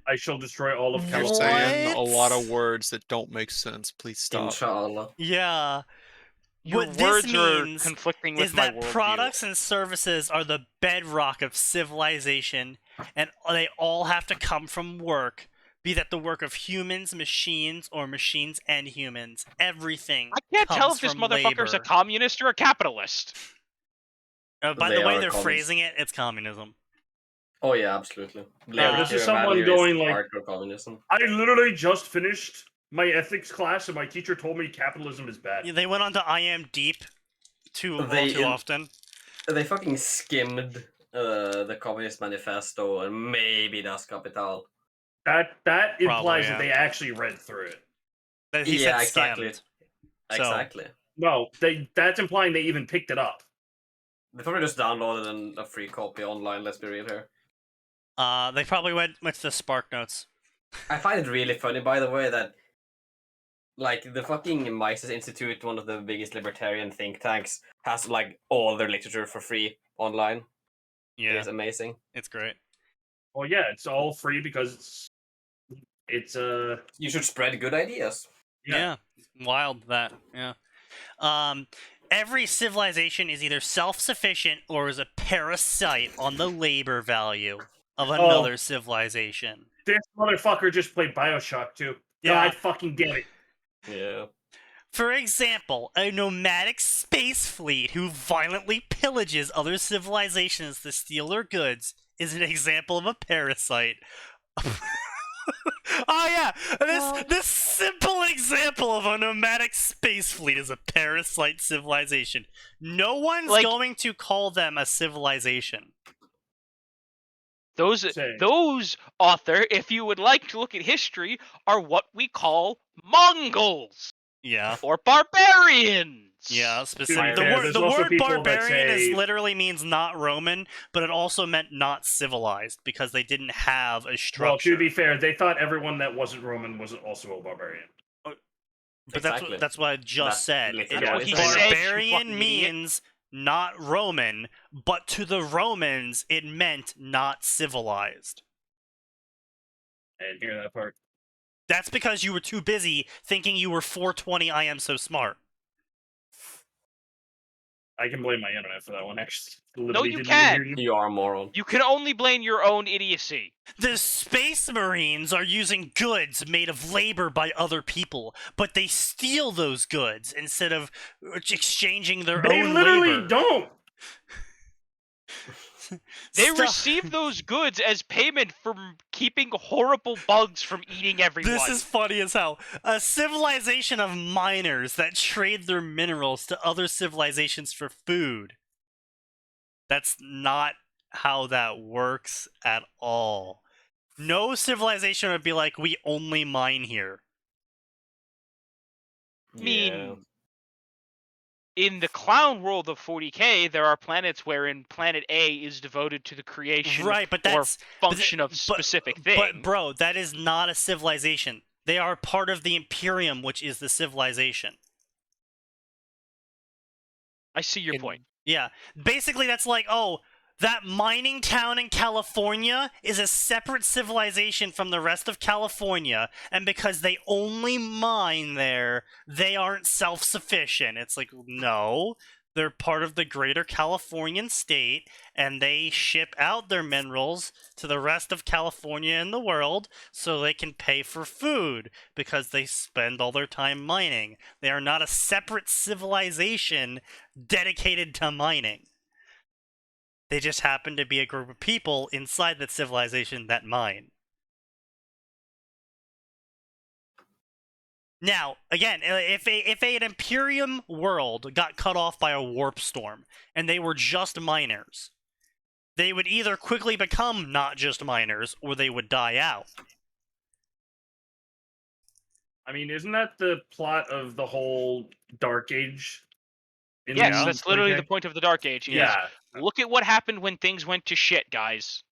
I shall destroy all of You're What? California. saying a lot of words that don't make sense. Please stop. Inshallah. Yeah. Your What words this are means conflicting with is my that worldview. products and services are the bedrock of civilization, and they all have to come from work, be that the work of humans, machines, or machines and humans. Everything I can't tell comes if this from motherfucker's a labor. communist or a capitalist. By They the way are they're communists. phrasing it, it's communism. Oh yeah, absolutely. Yeah, this is Their someone value going like- hardcore communism. I literally just finished my ethics class, and my teacher told me capitalism is bad. Yeah, they went on to I Am Deep too They- often. They fucking skimmed the Communist Manifesto and maybe Das Kapital. That implies yeah. that they actually read through it. He Yeah, said exactly. scammed. So- Exactly. No, that's implying they even picked it up. They probably just downloaded a free copy online, let's be real here. They probably went to the Spark Notes. I find it really funny, by the way, that like the fucking Mises Institute, one of the biggest libertarian think tanks, has like all their literature for free online. Yeah, It's amazing. it's great. Well, yeah, it's all free because it's You should spread good ideas. Yeah. Wild that. Yeah. Every civilization is either self-sufficient or is a parasite on the labor value of another civilization. This motherfucker just played Bioshock too. Yeah. God fucking damn it. Yeah. For example, a nomadic space fleet who violently pillages other civilizations to steal their goods is an example of a parasite. Oh yeah, this simple example of a nomadic space fleet is a parasite civilization. No one's going to call them a civilization. Those author, if you would like to look at history, are what we call Mongols. Yeah. Or barbarians. Yeah, specifically. There's The also word people that barbarian say- literally means not Roman, but it also meant not civilized because they didn't have a structure. Well, to be fair, they thought everyone that wasn't Roman was also a barbarian. But Exactly. that's what I just said. literally what he said, you Barbarian fucking idiot. means not Roman, but to the Romans it meant not civilized. I didn't hear that part. That's because you were too busy thinking you were 420 I am so smart. I can blame my internet for that one, actually. No, Literally you didn't can't. even hear you. You are a moron. You can only blame your own idiocy. The Space Marines are using goods made of labor by other people, but they steal those goods instead of exchanging their They own literally labor. don't. They Stuff- receive those goods as payment for keeping horrible bugs from eating everyone. This is funny as hell. A civilization of miners that trade their minerals to other civilizations for food. That's not how that works at all. No civilization would be like, we only mine here. I mean, in the clown world of 40K, there are planets wherein Planet A is devoted to the creation Right, but or that's function of specific thing. But bro, that is not a civilization. They are part of the Imperium, which is the civilization. I see your point. Yeah, basically that's like, oh, that mining town in California is a separate civilization from the rest of California, and because they only mine there, they aren't self-sufficient. It's like, no, they're part of the greater Californian state, and they ship out their minerals to the rest of California and the world so they can pay for food, because they spend all their time mining. They are not a separate civilization dedicated to mining. They just happen to be a group of people inside that civilization that mine. Now, again, if an Imperium world got cut off by a warp storm, and they were just miners, they would either quickly become not just miners, or they would die out. I mean, isn't that the plot of the whole Dark Age? Yes, that's literally the point of the Dark Age. Yeah. Look at what happened when things went to shit, guys.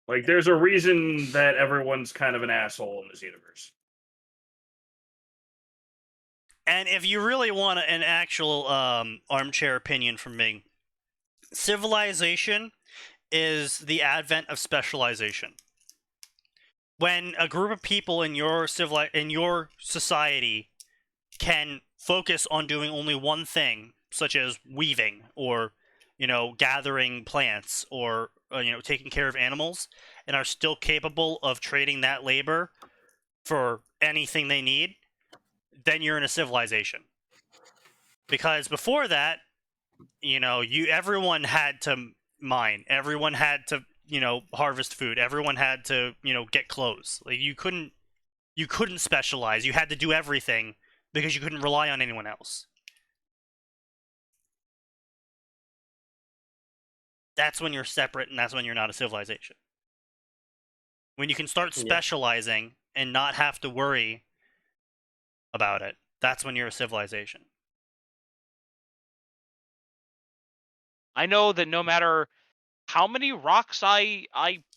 Like, there's a reason that everyone's kind of an asshole in this universe. And if you really want an actual armchair opinion from me, civilization is the advent of specialization. When a group of people in your society can focus on doing only one thing, such as weaving or, gathering plants or, taking care of animals, and are still capable of trading that labor for anything they need, then you're in a civilization. Because before that, everyone had to mine, everyone had to, harvest food, everyone had to, get clothes. Like, you couldn't specialize. You had to do everything because you couldn't rely on anyone else. That's when you're separate, and that's when you're not a civilization. When you can start specializing and not have to worry about it, that's when you're a civilization. I know that no matter how many rocks I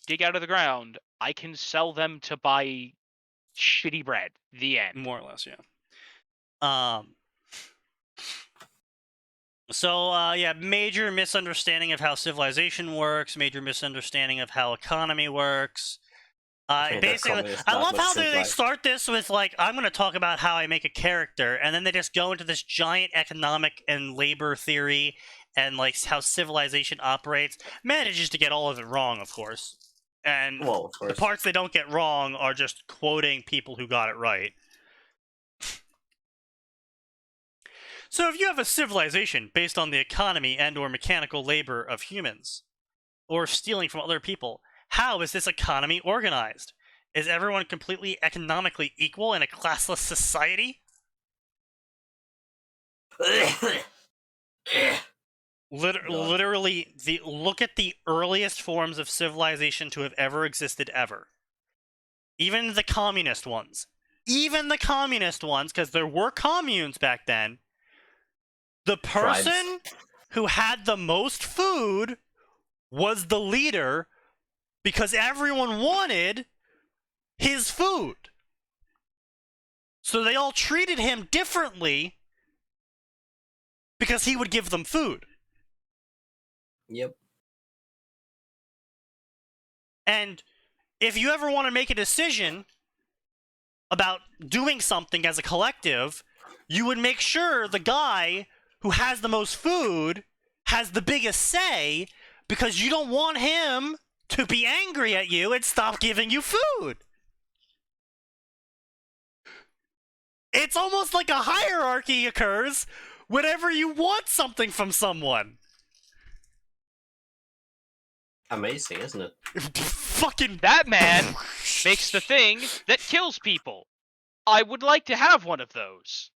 dig out of the ground, I can sell them to buy shitty bread. The end. More or less, yeah. So, major misunderstanding of how civilization works, major misunderstanding of how economy works. Basically, I love how they start this with, like, I'm going to talk about how I make a character, and then they just go into this giant economic and labor theory and, like, how civilization operates. Manages to get all of it wrong, of course. And the parts they don't get wrong are just quoting people who got it right. So if you have a civilization based on the economy and or mechanical labor of humans, or stealing from other people, how is this economy organized? Is everyone completely economically equal in a classless society? Literally, look at the earliest forms of civilization to have ever existed ever. Even the communist ones. Because there were communes back then. The person who had the most food was the leader because everyone wanted his food. So they all treated him differently because he would give them food. Yep. And if you ever want to make a decision about doing something as a collective, you would make sure the guy who has the most food has the biggest say, because you don't want him to be angry at you and stop giving you food. It's almost like a hierarchy occurs whenever you want something from someone. amazing, isn't it? Fucking That man makes the thing that kills people. I would like to have one of those.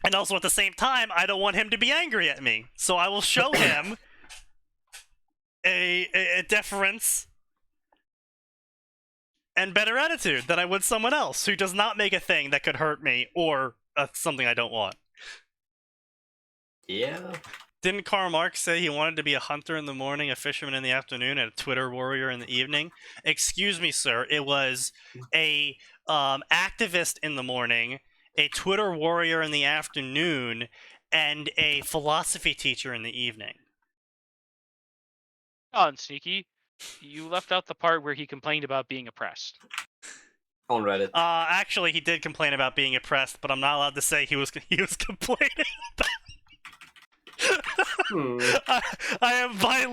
And also at the same time, I don't want him to be angry at me, so I will show him a deference and better attitude than I would someone else who does not make a thing that could hurt me or something I don't want. Yeah. Didn't Karl Marx say he wanted to be a hunter in the morning, a fisherman in the afternoon, and a Twitter warrior in the evening? Excuse me, sir. It was a activist in the morning, a Twitter warrior in the afternoon, and a philosophy teacher in the evening. On Sneaky, you left out the part where he complained about being oppressed. On Reddit. Actually, he did complain about being oppressed, but I'm not allowed to say he was complaining about. I am by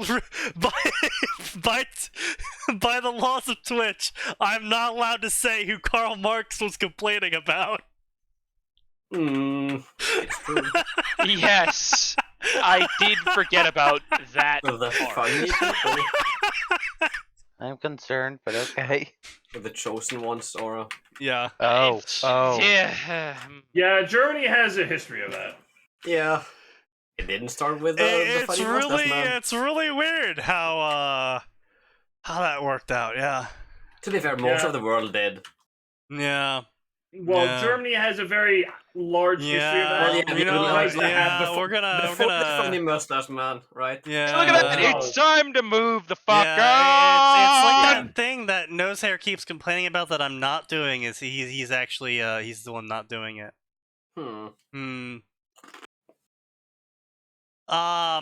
the laws of Twitch, I'm not allowed to say who Karl Marx was complaining about. It's true. Yes, I did forget about that Of the part. funny people. I'm concerned, but okay. Of the chosen ones, Aura. Yeah. Oh. Yeah. Yeah, Germany has a history of that. Yeah. It didn't start with the It's funny mustache man. it's really weird how that worked out. Yeah. To be fair, most Yeah. of the world did. Yeah. Well, Yeah. Germany has a very large history of Yeah. that. You know, Like to have yeah, we're gonna Before the funny mustache man, right? yeah. Look at that! Oh. It's time to move the fuck It's like on! that thing that Nosehair keeps complaining about that I'm not doing. Is he's actually he's the one not doing it. Blah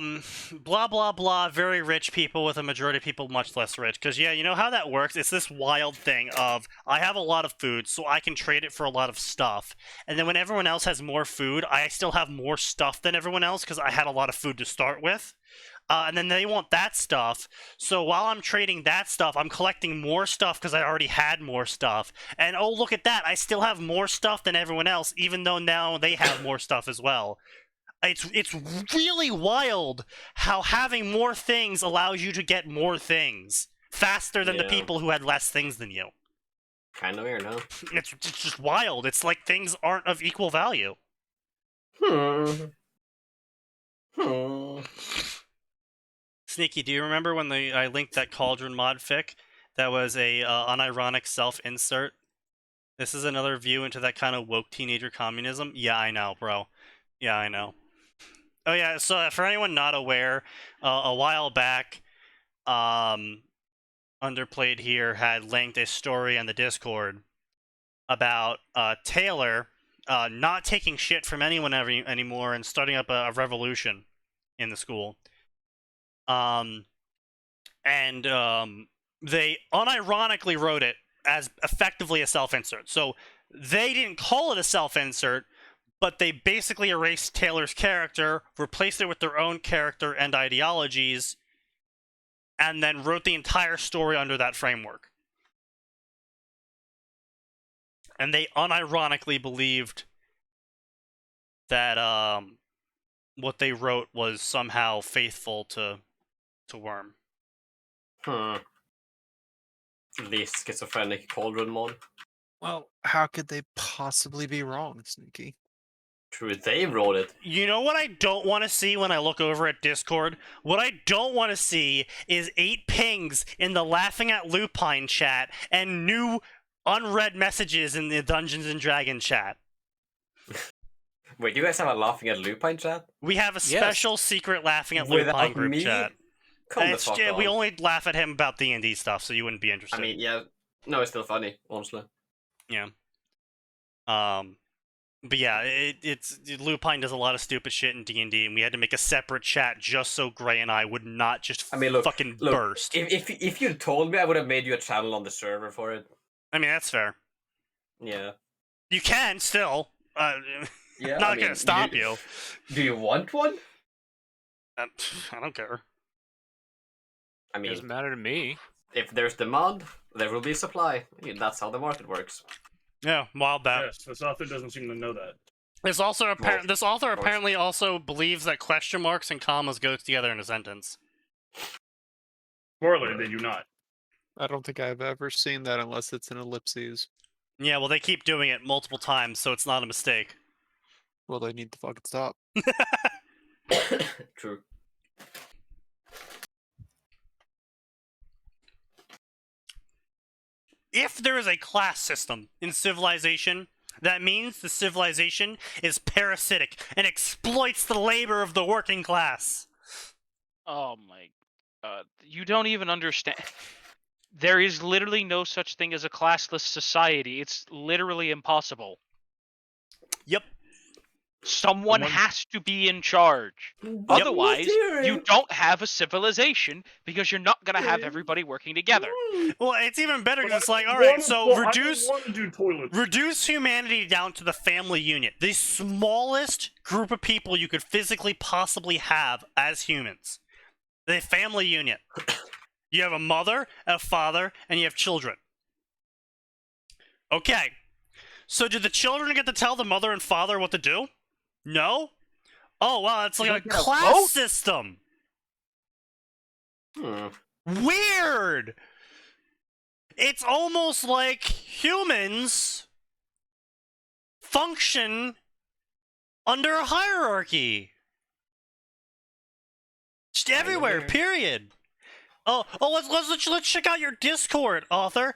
blah blah. Very rich people with a majority of people much less rich. Because yeah, you know how that works. It's this wild thing of I have a lot of food, so I can trade it for a lot of stuff. And then when everyone else has more food, I still have more stuff than everyone else because I had a lot of food to start with. And then they want that stuff. So while I'm trading that stuff, I'm collecting more stuff because I already had more stuff. And oh, look at that! I still have more stuff than everyone else, even though now they have more stuff as well. It's really wild how having more things allows you to get more things faster than the Yeah. people who had less things than you. Kind of weird, huh? It's just wild. It's like things aren't of equal value. Sneaky, do you remember when I linked that Cauldron mod fic that was a unironic self-insert? This is another view into that kind of woke teenager communism. Yeah, I know, bro. Yeah, I know. Oh yeah, so for anyone not aware, a while back, Underplayed here had linked a story on the Discord about Taylor not taking shit from anyone anymore and starting up a revolution in the school. They unironically wrote it as effectively a self-insert. So they didn't call it a self-insert, but they basically erased Taylor's character, replaced it with their own character and ideologies, and then wrote the entire story under that framework. And they unironically believed that what they wrote was somehow faithful to Worm. The schizophrenic Cauldron mod. Well, how could they possibly be wrong, Sneaky? True, they wrote it. You know what I don't want to see when I look over at Discord? What I don't want to see is 8 pings in the Laughing at Lupine chat and new unread messages in the Dungeons and Dragons chat. Wait, do you guys have a Laughing at Lupine chat? We have a special secret Laughing at Without Lupine group me? chat. Come And the fuck on. we only laugh at him about D&D stuff, so you wouldn't be interested. I mean, yeah. No, it's still funny, honestly. Yeah. But yeah, Lupine does a lot of stupid shit in D&D, and we had to make a separate chat just so Gray and I would not just fucking burst. If you told me, I would have made you a channel on the server for it. I mean, that's fair. Yeah. You can still. Yeah. Not gonna stop you. Do you want one? I don't care. I mean, Doesn't matter to me. if there's demand, there will be supply. I mean, that's how the market works. Yeah, wild that. Yes, this author doesn't seem to know that. This author course. apparently also believes that question marks and commas go together in a sentence. Spoiler, they do not. I don't think I've ever seen that unless it's an ellipses. Yeah, well, they keep doing it multiple times, so it's not a mistake. Well, they need to fucking stop. True. If there is a class system in civilization, that means the civilization is parasitic and exploits the labor of the working class. Oh my god. You don't even understand. There is literally no such thing as a classless society. It's literally impossible. Yep. Someone has to be in charge. Otherwise, you don't have a civilization because you're not going to have everybody working together. Well, it's even better because it's like, all right, so I reduce want to do toilets. reduce humanity down to the family unit, the smallest group of people you could physically possibly have as humans. The family unit. You have a mother, a father, and you have children. Okay. So do the children get to tell the mother and father what to do? No? Oh, well, it's like a class system. Weird! It's almost like humans function under a hierarchy. Just everywhere, period. Let's check out your Discord, author.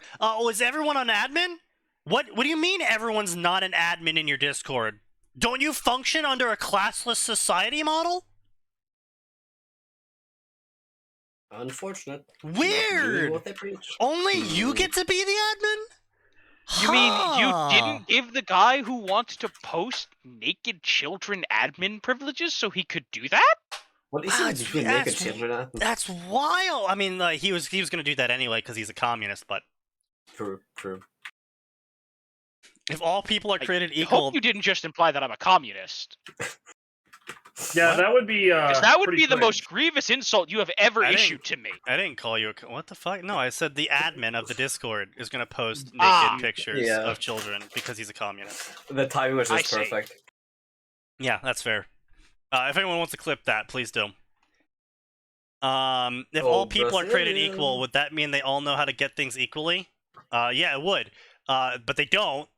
Is everyone an admin? What do you mean everyone's not an admin in your Discord? Don't you function under a classless society model? Unfortunate. Weird. What they preach. Only you get to be the admin? You mean you didn't give the guy who wants to post naked children admin privileges so he could do that? What is it between naked children at? That's wild. I mean, he was gonna do that anyway because he's a communist. But True. if all people are created I equal, hope you didn't just imply that I'm a communist. Yeah, that would be. That would pretty be the cringe. most grievous insult you have ever issued to me. I didn't call you a. What the fuck? No, I said the admin of the Discord is gonna post naked pictures of children because he's a communist. The timing was just I see. perfect. Yeah, that's fair. If anyone wants to clip that, please do. If all people are created equal, would that mean they all know how to get things equally? Yeah, it would. But they don't.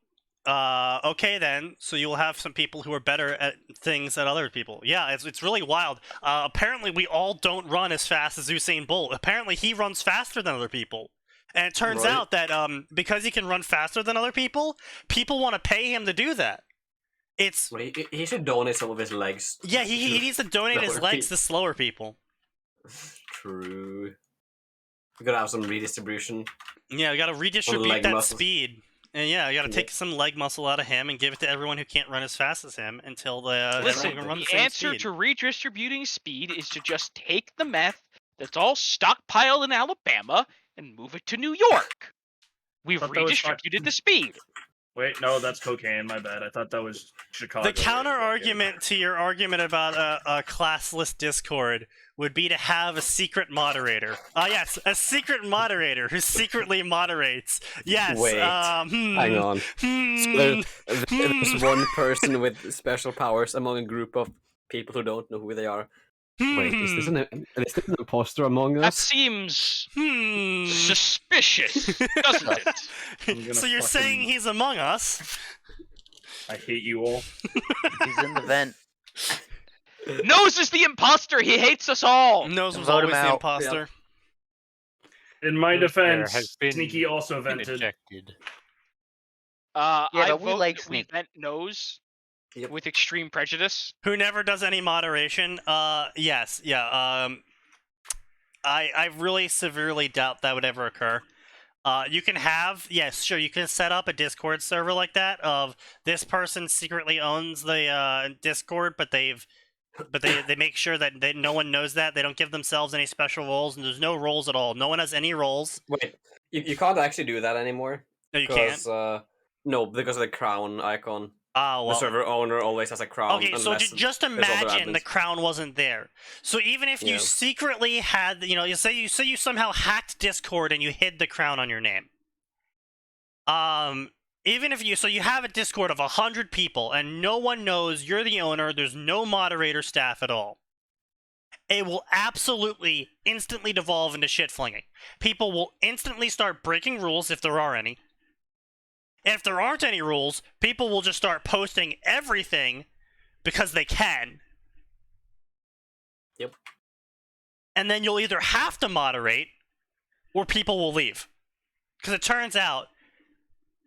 Okay then, so you'll have some people who are better at things than other people. Yeah, it's really wild. Apparently we all don't run as fast as Usain Bolt. Apparently he runs faster than other people. And it turns out that because he can run faster than other people, people want to pay him to do that. It's Well, he should donate some of his legs. yeah, he needs to donate his legs to slower people. True. We gotta have some redistribution. Yeah, we gotta redistribute leg that muscles. speed. And yeah, you gotta take some leg muscle out of him and give it to everyone who can't run as fast as him until Listen, everyone can run the the same answer speed. to redistributing speed is to just take the meth that's all stockpiled in Alabama and move it to New York. We've Thought that was redistributed the speed. Wait, no, that's cocaine. My bad. I thought that was Chicago. The counter argument to your argument about a classless Discord would be to have a secret moderator. Yes, a secret moderator who secretly moderates. Yes. Wait, hang on. There's one person with special powers among a group of people who don't know who they are. Wait, is this an imposter among That us? seems suspicious, doesn't it? So you're saying he's among us? I hate you all. He's in the vent. Nose is the imposter. He hates us all. Nose was Vote him always the out. imposter. In my There defense, has been Sneaky also vented. Ejected. I but we vote like that we Sneak. vent Nose Yep. with extreme prejudice. Who never does any moderation. Yes, yeah. I really severely doubt that would ever occur. You can have, yes, sure, you can set up a Discord server like that of this person secretly owns the Discord, but they make sure that no one knows that. They don't give themselves any special roles, and there's no roles at all. No one has any roles. Wait, you can't actually do that anymore. No, you can't. No, because of the crown icon. Oh, The well. server owner always has a crown. Okay, so unless just there's other imagine the admins. crown wasn't there. So even if you Yeah. secretly had, you say you somehow hacked Discord and you hid the crown on your name. Even if you have a Discord of 100 people and no one knows you're the owner, there's no moderator staff at all. it will absolutely instantly devolve into shit flinging. People will instantly start breaking rules if there are any. If there aren't any rules, people will just start posting everything because they can. Yep. And then you'll either have to moderate or people will leave. Because it turns out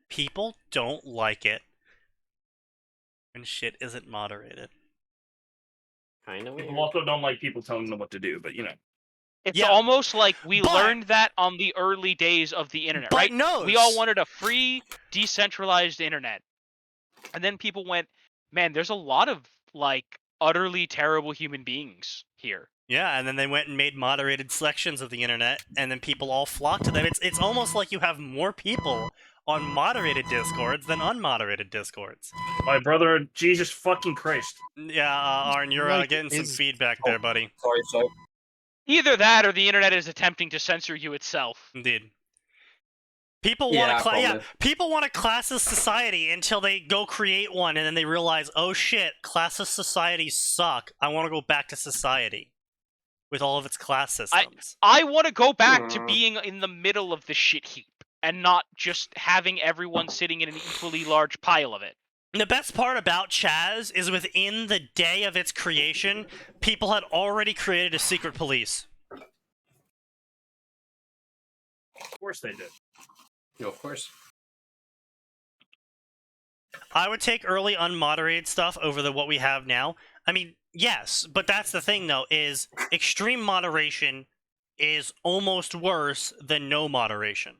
people don't like it when shit isn't moderated. Kind of weird. People also don't like people telling them what to do, but you know. It's Yeah, almost like we but- learned that on the early days of the internet, But right? knows. We all wanted a free, decentralized internet. And then people went, man, there's a lot of, like, utterly terrible human beings here. Yeah, and then they went and made moderated sections of the internet, and then people all flocked to them. It's almost like you have more people on moderated discords than unmoderated discords. My brother, Jesus fucking Christ. Yeah, Arn, you're Like, getting some is- feedback there, buddy. Sorry, so Either that or the internet is attempting to censor you itself. Indeed. People Yeah, want to probably. people want a classist society until they go create one, and then they realize, oh shit, classist societies suck. I want to go back to society with all of its class systems. I want to go back to Hmm. being in the middle of the shit heap and not just having everyone sitting in an equally large pile of it. The best part about Chaz is within the day of its creation, people had already created a secret police. Of course they did. no, of course. I would take early unmoderated stuff over what we have now. I mean, yes, but that's the thing though, is extreme moderation is almost worse than no moderation.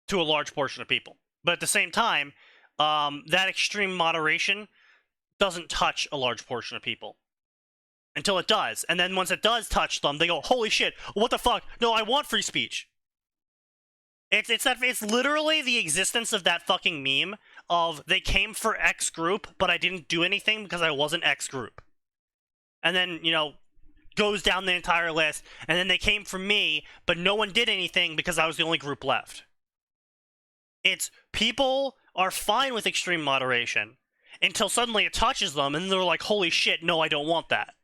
To a large portion of people. But at the same time, that extreme moderation doesn't touch a large portion of people. Until it does. And then once it does touch them, they go, holy shit, what the fuck? No, I want free speech. It's literally the existence of that fucking meme of they came for X group, but I didn't do anything because I wasn't X group. And then, goes down the entire list, and then they came for me, but no one did anything because I was the only group left. It's people are fine with extreme moderation until suddenly it touches them, and they're like, holy shit, no, I don't want that.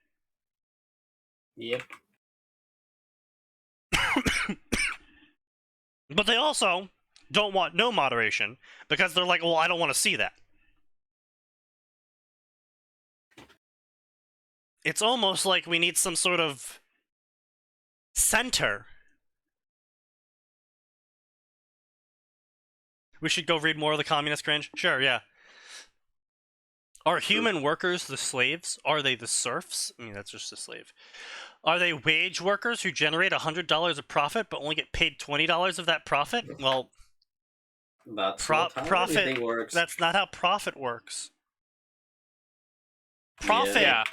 Yep. But they also don't want no moderation because they're like, well, I don't want to see that. It's almost like we need some sort of center. We should go read more of the communist cringe? Sure, yeah. Are human workers the slaves? Are they the serfs? I mean, that's just a slave. Are they wage workers who generate $100 of profit but only get paid $20 of that profit? Well, That's Pro- not how profit- anything works. that's not how profit works. Profit Yeah.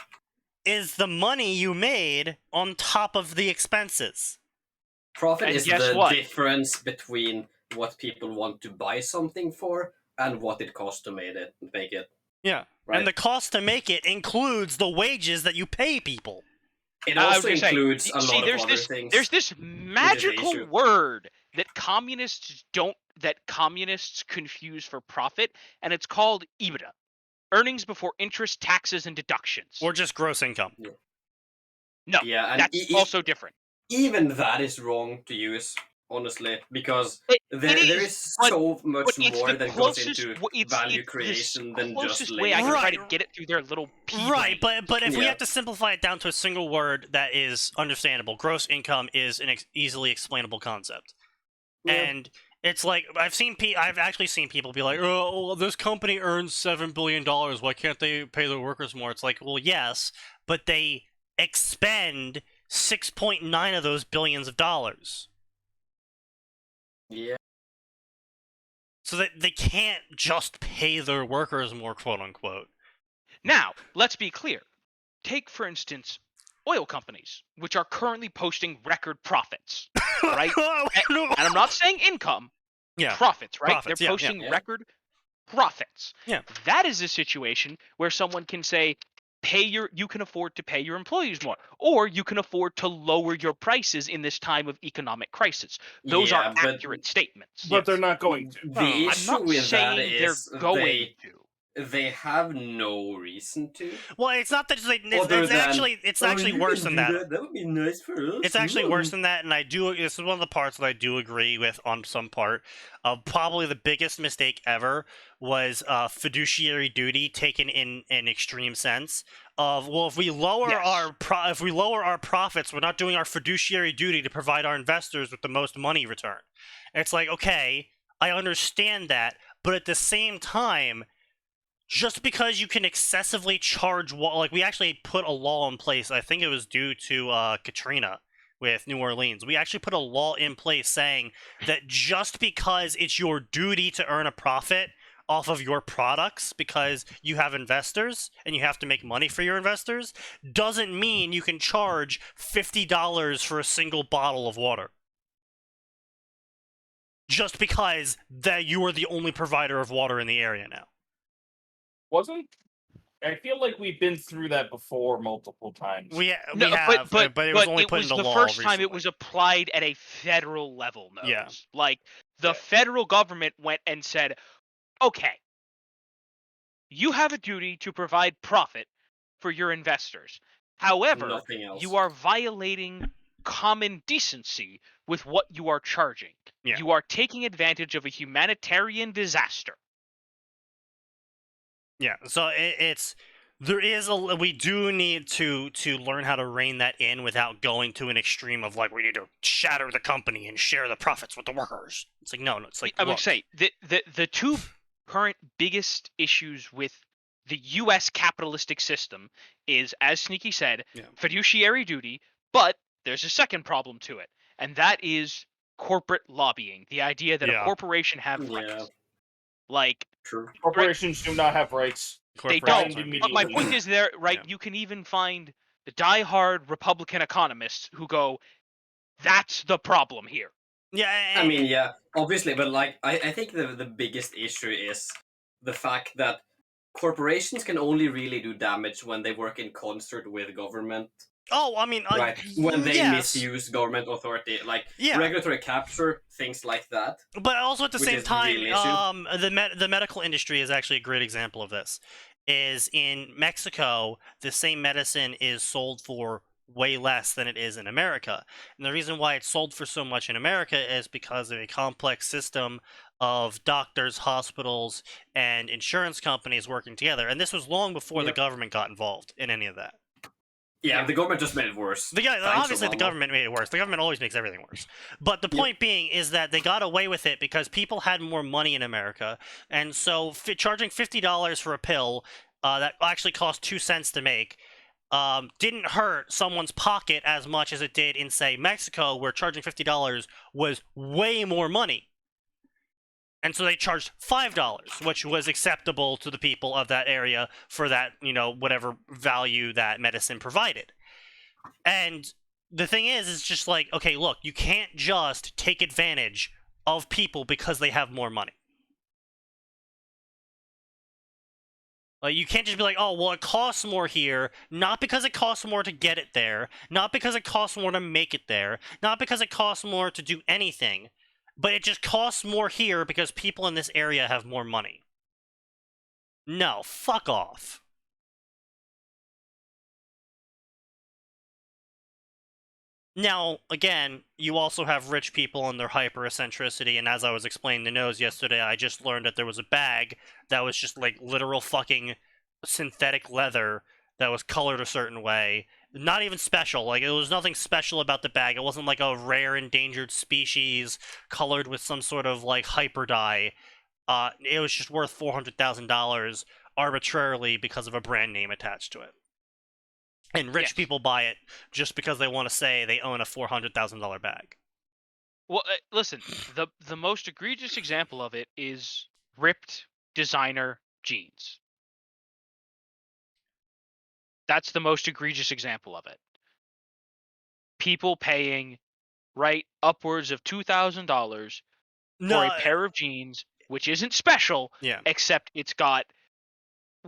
is the money you made on top of the expenses. Profit And is guess the what? difference between what people want to buy something for and what it costs to make it. Yeah. Right. And the cost to make it includes the wages that you pay people. It I was also gonna say, includes a see, lot there's of other this, things. There's this magical issue. word that communists confuse for profit, and it's called EBITDA. Earnings before interest, taxes, and deductions. Or just gross income. No, Yeah, and that's also different. even that is wrong to use, honestly, because It there is, is but- so much But it's more the that goes closest, into it's value the creation than just closest way I labor. can try to Right. get it through their little pea Right, brain. but if we Yeah. have to simplify it down to a single word that is understandable, gross income is an easily explainable concept. Yeah. And it's like I've actually seen people be like, "Oh, well, this company earns $7 billion. Why can't they pay their workers more?" It's like, well, yes, but they expend 6.9 of those billions of dollars, Yeah. so that they can't just pay their workers more, quote unquote. Now, let's be clear. Take, for instance, oil companies, which are currently posting record profits. Right? And I'm not saying income, Yeah. profits, right? Profits, They're yeah, posting yeah. record profits. Yeah. That is a situation where someone can say, you can afford to pay your employees more, or you can afford to lower your prices in this time of economic crisis. Those Yeah, are but accurate statements. But they're not going to. The I'm issue not with that saying is they're going they to. they have no reason to. Well, it's not that Other it's than, actually worse than that. That would be nice for us. It's actually worse than that, and this is one of the parts that I do agree with on some part. Probably the biggest mistake ever was fiduciary duty taken in an extreme sense. Of, well, if we lower our profits, we're not doing our fiduciary duty to provide our investors with the most money return. And it's like, okay, I understand that, but at the same time, just because you can excessively charge, like we actually put a law in place, I think it was due to Katrina with New Orleans. We actually put a law in place saying that just because it's your duty to earn a profit off of your products because you have investors and you have to make money for your investors, doesn't mean you can charge $50 for a single bottle of water. Just because that you are the only provider of water in the area now. I feel like we've been through that before multiple times. But it was only put into law the first time recently. it was applied at a federal level. Notes. Yeah. Like, the federal government went and said, okay, you have a duty to provide profit for your investors. However, Nothing else. you are violating common decency with what you are charging. Yeah. You are taking advantage of a humanitarian disaster. Yeah, so we do need to learn how to rein that in without going to an extreme of like we need to shatter the company and share the profits with the workers. It's like no, it's like I would say the two current biggest issues with the U.S. capitalistic system is, as Sneaky said, fiduciary duty, but there's a second problem to it, and that is corporate lobbying. The idea that a corporation have rights. Like, True. Corporations do not have rights. They don't. But my point is there, right? You can even find the diehard Republican economists who go, that's the problem here. Yeah. I mean, yeah, obviously, but like, I think the biggest issue is the fact that corporations can only really do damage when they work in concert with government. Oh, I mean, right. When they misuse government authority, like regulatory capture, things like that. But also at the same time, the medical industry is actually a great example of this. Is in Mexico, the same medicine is sold for way less than it is in America. And the reason why it's sold for so much in America is because of a complex system of doctors, hospitals, and insurance companies working together. And this was long before the government got involved in any of that. Yeah, the government just made it worse. Obviously, the government made it worse. The government always makes everything worse. But the point being is that they got away with it because people had more money in America. And so charging $50 for a pill that actually cost 2 cents to make didn't hurt someone's pocket as much as it did in, say, Mexico, where charging $50 was way more money. And so they charged $5, which was acceptable to the people of that area for that, whatever value that medicine provided. And the thing is, it's just like, okay, look, you can't just take advantage of people because they have more money. Like, you can't just be like, oh, well, it costs more here, not because it costs more to get it there, not because it costs more to make it there, not because it costs more to do anything. But it just costs more here because people in this area have more money. No, fuck off. Now, again, you also have rich people and their hyper-eccentricity, and as I was explaining to Nose yesterday, I just learned that there was a bag that was just like literal fucking synthetic leather that was colored a certain way. Not even special. Like, there was nothing special about the bag. It wasn't like a rare endangered species colored with some sort of like hyper dye. It was just worth $400,000 arbitrarily because of a brand name attached to it. And rich people buy it just because they want to say they own a $400,000 bag. Well, listen, the most egregious example of it is ripped designer jeans. That's the most egregious example of it. People paying, upwards of $2,000 for a pair of jeans, which isn't special, except it's got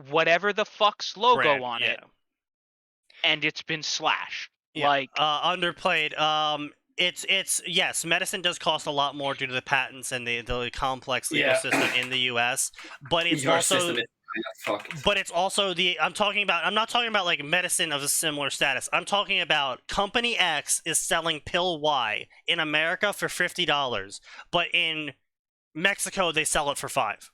whatever the fuck's logo on it, and it's been slashed. Underplayed. Yes, medicine does cost a lot more due to the patents and the complex legal system in the U.S., but it's also Fucked. But it's also I'm not talking about like medicine of a similar status. I'm talking about company X is selling pill Y in America for $50, but in Mexico they sell it for $5.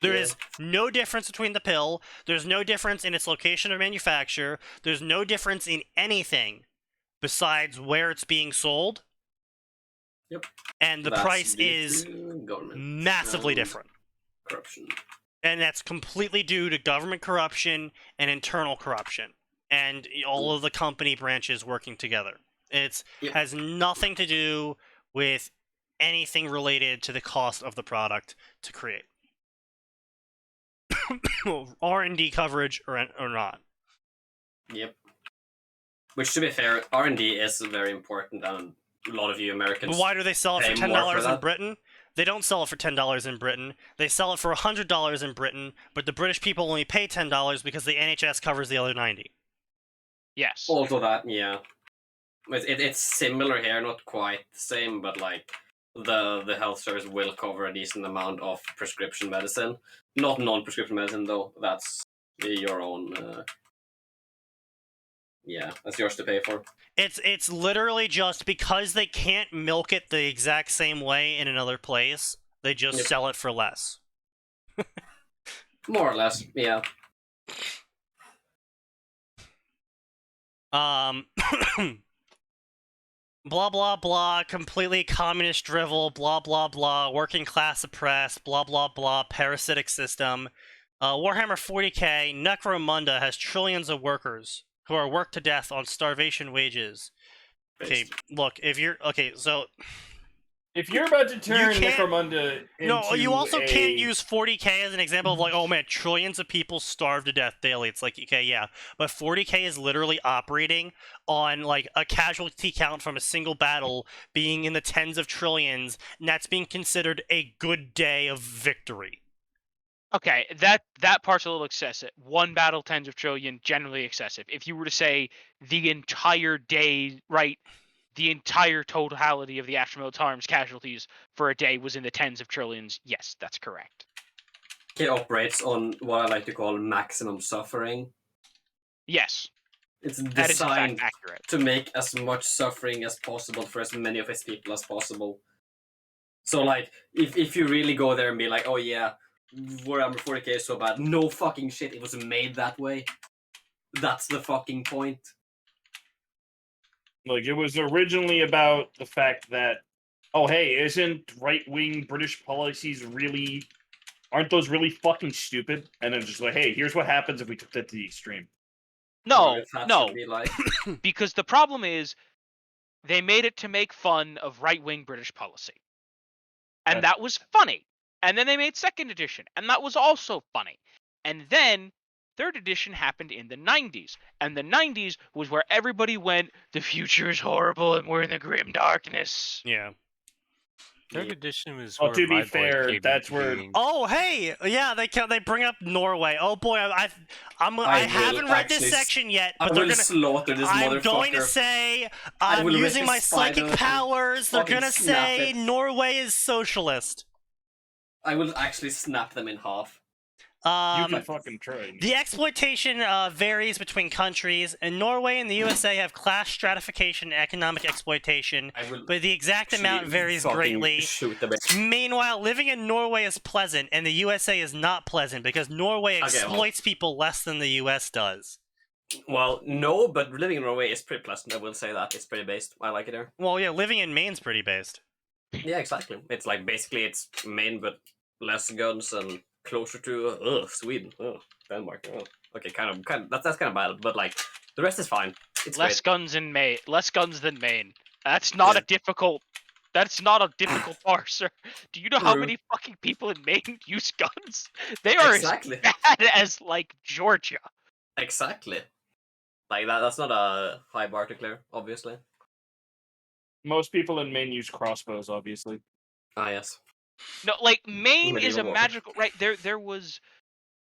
There is no difference between the pill. There's no difference in its location of manufacture. There's no difference in anything besides where it's being sold. Yep. And the That's price due is to government massively and different. corruption. And that's completely due to government corruption and internal corruption and all of the company branches working together. It has nothing to do with anything related to the cost of the product to create. R&D coverage or not. Yep. Which, to be fair, R&D is very important, and a lot of you Americans. But why do they sell it for pay more for $10 in that. Britain? They don't sell it for $10 in Britain. They sell it for $100 in Britain, but the British people only pay $10 because the NHS covers the other 90. Yes. Also that, yeah. It's similar here, not quite the same, but like the health service will cover a decent amount of prescription medicine. Not non-prescription medicine though. That's your own. That's yours to pay for. It's literally just because they can't milk it the exact same way in another place. They just sell it for less. More or less, yeah. Blah blah blah, completely communist drivel, blah blah blah, working class oppressed, blah blah blah, parasitic system. Warhammer 40k, Necromunda has trillions of workers who are worked to death on starvation wages. Okay, look, if you're about to turn can't- Necromunda into no, you also a... can't use 40k as an example of like, oh man, trillions of people starve to death daily. It's like, okay, yeah, but 40k is literally operating on like a casualty count from a single battle being in the tens of trillions, and that's being considered a good day of victory. Okay, that part's a little excessive. One battle, tens of trillion, generally excessive. If you were to say the entire day, right, the entire totality of the Ashmode Harm's casualties for a day was in the tens of trillions, yes, that's correct. It operates on what I like to call maximum suffering. Yes. It's That is in fact designed accurate. to make as much suffering as possible for as many of its people as possible. So, like, if you really go there and be like, oh yeah, Warhammer 40k is so bad, no fucking shit, it was made that way. That's the fucking point. Like, it was originally about the fact that, oh hey, isn't right-wing British policies really... aren't those really fucking stupid? And then just like, hey, here's what happens if we took that to the extreme. No, That no, should be like... because the problem is they made it to make fun of right-wing British policy. And that was funny. And then they made second edition, and that was also funny. And then third edition happened in the 90s. And the 90s was where everybody went, the future is horrible and we're in the grim darkness. Yeah. Third edition was. Well, where to be my boy fair, came that's into where- being. Oh hey, yeah, they bring up Norway. Oh boy, I haven't read this section yet, but I they're will gonna. slaughter this I'm motherfucker. going to say I I'm will using rip my his spine psychic open, powers. They're fucking gonna snap say it. Norway is socialist. I will actually snap them in half. You Um, can fucking try. the exploitation varies between countries, and Norway and the USA have class stratification and economic exploitation, I will but the exact amount actually varies fucking greatly. Shoot the bitch. Meanwhile, living in Norway is pleasant, and the USA is not pleasant because Norway Okay, well- exploits people less than the US does. Well, no, but living in Norway is pretty pleasant. I will say that it's pretty based. I like it here. Well, yeah, living in Maine's pretty based. Yeah, exactly. It's like basically it's Maine, but less guns and closer to Sweden, Denmark. Okay, kind of. That's kind of bad, but like the rest is fine. It's Less great. guns than Maine. That's not a difficult parser. Do you know how True. many fucking people in Maine use guns? They are Exactly. as bad as like Georgia. Exactly. Like that's not a high bar to clear, obviously. Most people in Maine use crossbows, obviously. Ah, yes. No, like Maine is a Medieval warfare. magical right. There was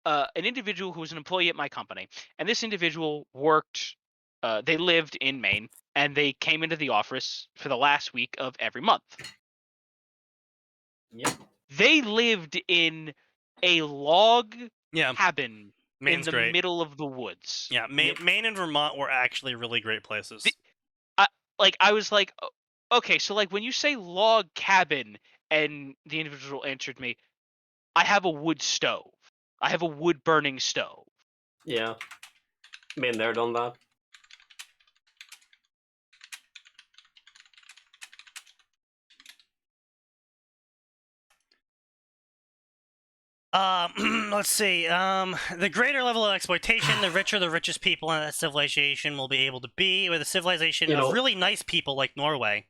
an individual who was an employee at my company, and this individual worked. They lived in Maine, and they came into the office for the last week of every month. Yep. They lived in a log Yeah, cabin Maine's in the great. middle of the woods. Yeah, Maine and Vermont were actually really great places. I was like, okay, so like when you say log cabin, and the individual answered me, I have a wood stove. I have a wood burning stove. Yeah. Been there, done that. Let's see. The greater level of exploitation, the richer the richest people in that civilization will be able to be, with a civilization You of know- really nice people like Norway.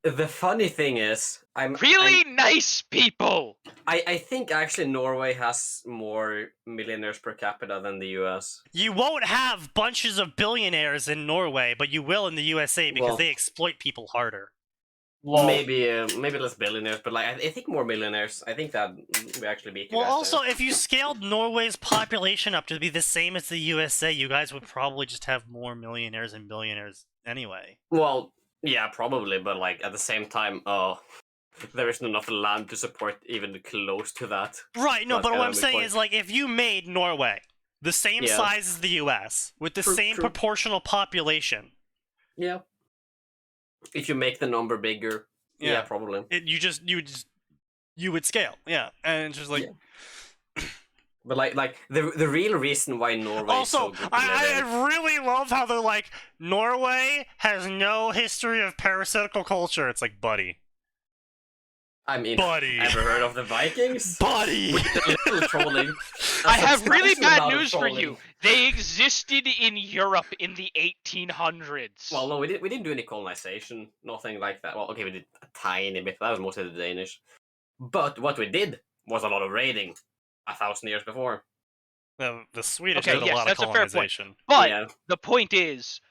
The funny thing is, Really nice people. I think actually Norway has more millionaires per capita than the US. You won't have bunches of billionaires in Norway, but you will in the USA because Well- they exploit people harder. Lol. Maybe less billionaires, but like I think more millionaires. I think that we actually beat you Well, guys also, there. if you scaled Norway's population up to be the same as the USA, you guys would probably just have more millionaires and billionaires anyway. Well, yeah, probably, but like at the same time, there isn't enough land to support even close to that. Right, no, That's but kind what of I'm a big saying point. is, like, if you made Norway the same Yeah. size as the US, with the True, same true. proportional population, Yeah. If you make the number bigger, yeah, Yeah. probably. you would scale, yeah, and it's just like. Yeah. But like the real reason why Norway is so Also, good to live in. I really love how they're like, Norway has no history of parasitical culture. It's like, buddy. I mean, Buddy. ever heard of the Vikings? Buddy! Little trolling. I have really substantial bad amount of news for you. trolling. They existed in Europe in the 1800s. Well, no, we didn't do any colonization, nothing like that. Well, okay, we did a tiny bit. That was mostly the Danish. But what we did was a lot of raiding 1,000 years before. The Swedish Okay, did a yes, lot that's of a fair point. colonization. but yeah, the point is,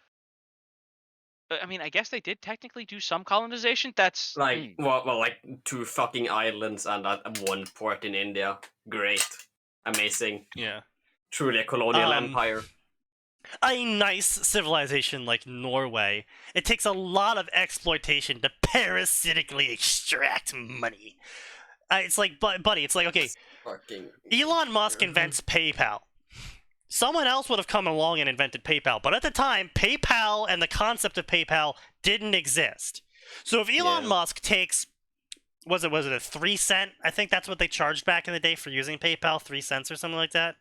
I mean, I guess they did technically do some colonization. That's like well, like 2 fucking islands and one port in India. Great, amazing, Yeah. truly a colonial Um, empire. A nice civilization like Norway, it takes a lot of exploitation to parasitically extract money. It's like, buddy, it's like, okay, Fucking Elon Musk invents PayPal. Someone else would have come along and invented PayPal, but at the time, PayPal and the concept of PayPal didn't exist. So if Elon Yeah. Musk takes, was it a 3 cent? I think that's what they charged back in the day for using PayPal, 3 cents or something like that.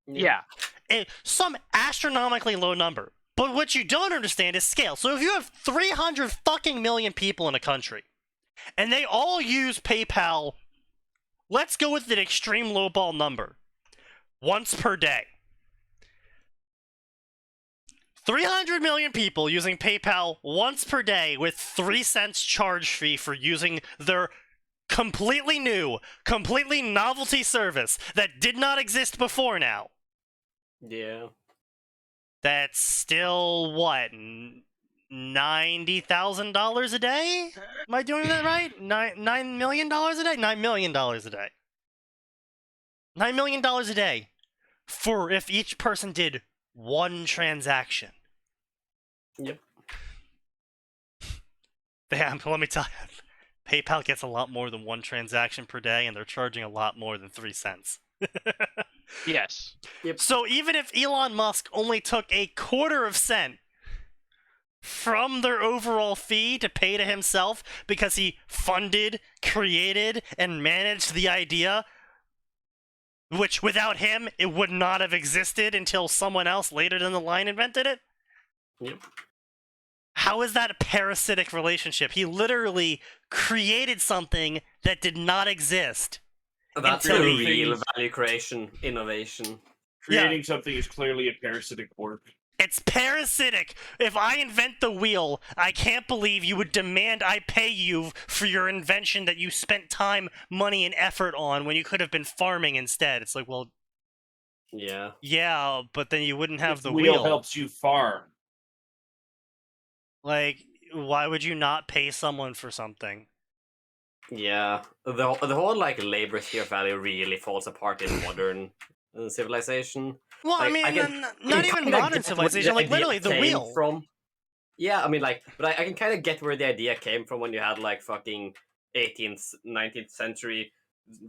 yeah. Some astronomically low number. But what you don't understand is scale. So if you have 300 fucking million people in a country, and they all use PayPal, let's go with an extreme lowball number. Once per day. 300 million people using PayPal once per day with 3 cents charge fee for using their completely new, completely novelty service that did not exist before now. Yeah. That's still, what, $90,000 a day? Am I doing that right? $9 million a day? $9 million a day. $9 million a day for if each person did one transaction. Yep. Damn, let me tell you, PayPal gets a lot more than one transaction per day, and they're charging a lot more than 3 cents. Yes. So even if Elon Musk only took a quarter of cent from their overall fee to pay to himself because he funded, created, and managed the idea, which without him, it would not have existed until someone else later down the line invented it? Yep. How is that a parasitic relationship? He literally created something that did not exist. That's Until the he- real value creation, innovation. Creating something is clearly a parasitic work. It's parasitic. If I invent the wheel, I can't believe you would demand I pay you for your invention that you spent time, money, and effort on when you could have been farming instead. It's like, well, Yeah. yeah, but then you wouldn't have the wheel wheel. helps you farm. Like, why would you not pay someone for something? Yeah. The whole like labor sphere value really falls apart in modern civilization. Well, I Like, mean, I can- not You even kinda modern get where civilization. the Like, idea literally, the came wheel. From. Yeah, I mean, like, but I can kind of get where the idea came from when you had like fucking 18th, 19th century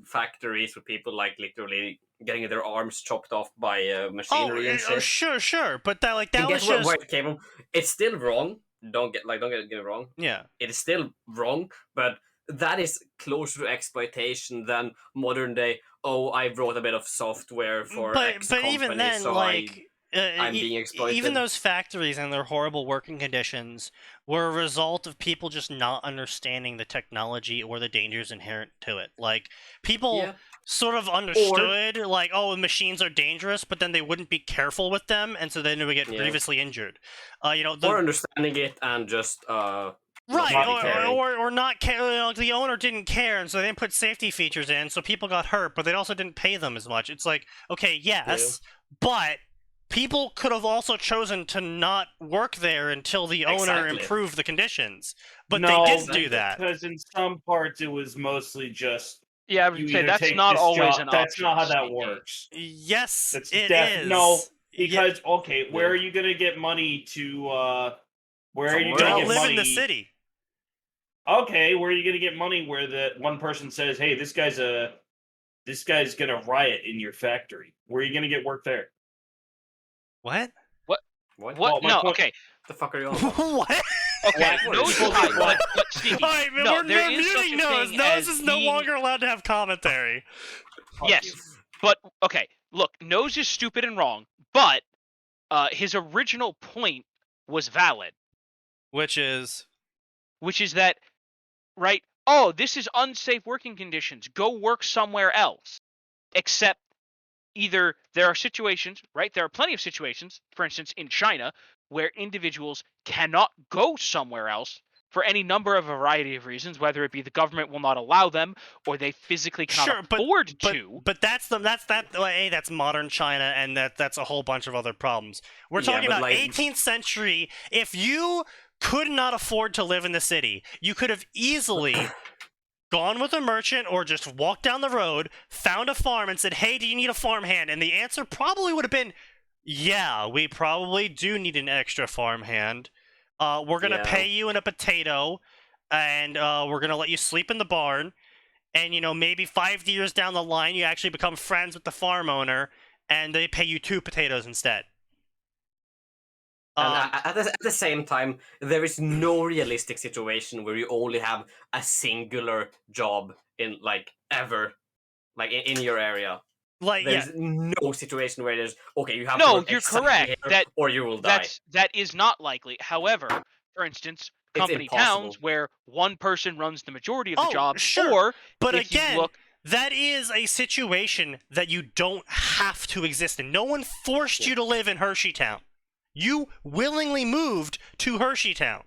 factories with people like literally getting their arms chopped off by machinery and shit. Sure, but that I was guess where just it came from. It's still wrong. Don't get it wrong. yeah. It is still wrong, but that is closer to exploitation than modern day. Oh, I wrote a bit of software for X but company, even then, so like I'm being exploited. even those factories and their horrible working conditions were a result of people just not understanding the technology or the dangers inherent to it. Like people sort of understood, like, oh, machines are dangerous, but then they wouldn't be careful with them, and so then they would get grievously injured. Or understanding it and just right, or not care. Like the owner didn't care, and so they didn't put safety features in, so people got hurt, but they also didn't pay them as much. It's like, okay, yes, but people could have also chosen to not work there until the owner improved the conditions, but they didn't do that. Because in some parts it was mostly just I would say that's not always an option. That's not how that works. Yes, it is. No, because okay, where are you gonna get money to? Where are you gonna don't get live money? in the city. Okay, where are you gonna get money where the one person says, "Hey, this guy's gonna riot in your factory." Where are you gonna get work there? What? What? What? No, okay. The fuck are you on? What? Okay, Nose is fine, but Sneaky. Alright, No, we're muting Nose. Nose is no longer allowed to have commentary. Yes, but okay. Look, Nose is stupid and wrong, but his original point was valid. Which is that, right? Oh, this is unsafe working conditions. Go work somewhere else. Except either there are situations, right? There are plenty of situations, for instance, in China, where individuals cannot go somewhere else for any number of variety of reasons, whether it be the government will not allow them or they physically cannot afford to. But that's modern China, and that's a whole bunch of other problems. We're talking about 18th century. If you could not afford to live in the city, you could have easily gone with a merchant or just walked down the road, found a farm, and said, "Hey, do you need a farmhand?" And the answer probably would have been, "Yeah, we probably do need an extra farmhand. We're gonna pay you in a potato, and we're gonna let you sleep in the barn. And maybe 5 years down the line, you actually become friends with the farm owner, and they pay you 2 potatoes instead." And at the same time, there is no realistic situation where you only have a singular job in ever, in your area. There's no situation where there's you have no, to you're correct here, or you will die. That is not likely. However, for instance, company towns where one person runs the majority of the job, but again, that is a situation that you don't have to exist in. No one forced you to live in Hersheytown. You willingly moved to Hersheytown.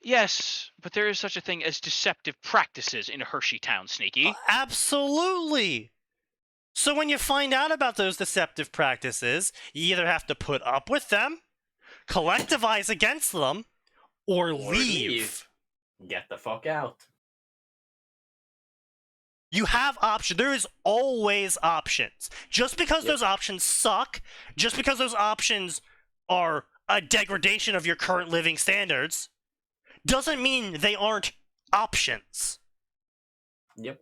Yes, but there is such a thing as deceptive practices in Hersheytown, Sneaky. Absolutely. So when you find out about those deceptive practices, you either have to put up with them, collectivize against them, or leave. Get the fuck out. You have options. There is always options. Just because those options suck, just because those options are a degradation of your current living standards, doesn't mean they aren't options. Yep.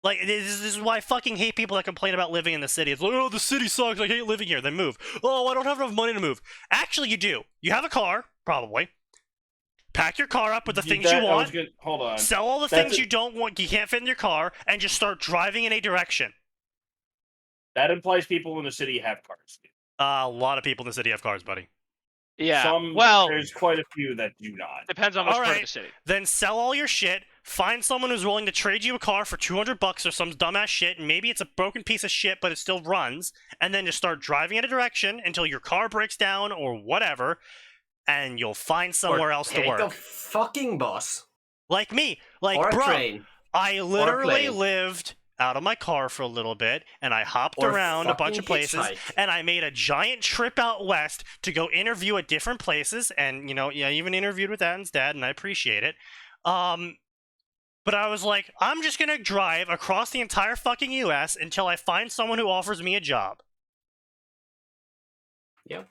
Like, this is why I fucking hate people that complain about living in the city. It's like, oh, the city sucks, I hate living here, then move. Oh, I don't have enough money to move. Actually, you do. You have a car, probably. Pack your car up with the things you want. Hold on. Sell all the things you don't want, you can't fit in your car, and just start driving in a direction. That implies people in the city have cars. A lot of people in the city have cars, buddy. Yeah. There's quite a few that do not. Depends on which part of the city. Then sell all your shit. Find someone who's willing to trade you a car for $200 or some dumbass shit, and maybe it's a broken piece of shit, but it still runs. And then just start driving in a direction until your car breaks down or whatever, and you'll find somewhere else to work. Take a fucking bus. Like me. Like, or a bro, train. I literally lived out of my car for a little bit, and I hopped around a bunch of places, and I made a giant trip out west to go interview at different places, and, I even interviewed with Atin's dad, and I appreciate it. But I was like, I'm just gonna drive across the entire fucking US until I find someone who offers me a job. Yep.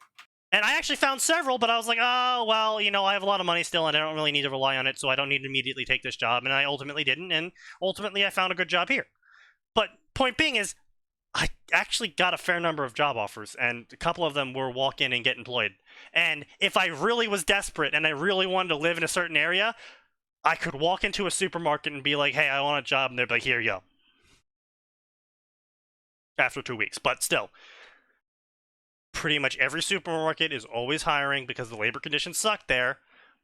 And I actually found several, but I was like, oh, well, you know, I have a lot of money still, and I don't really need to rely on it, so I don't need to immediately take this job. And I ultimately didn't, and ultimately I found a good job here. But point being is, I actually got a fair number of job offers, and a couple of them were walk in and get employed. And if I really was desperate and I really wanted to live in a certain area, I could walk into a supermarket and be like, hey, I want a job, and they'd be like, here you go. After 2 weeks, but still. Pretty much every supermarket is always hiring because the labor conditions suck there.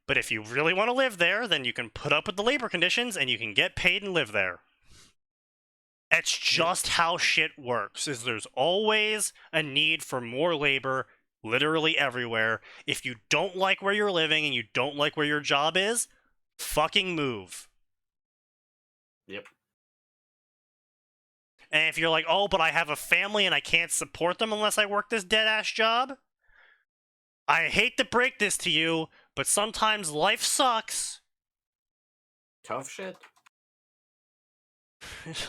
But if you really want to live there, then you can put up with the labor conditions and you can get paid and live there. It's just how shit works, is there's always a need for more labor literally everywhere. If you don't like where you're living and you don't like where your job is, fucking move. Yep. And if you're like, oh, but I have a family and I can't support them unless I work this dead-ass job, I hate to break this to you, but sometimes life sucks. Tough shit.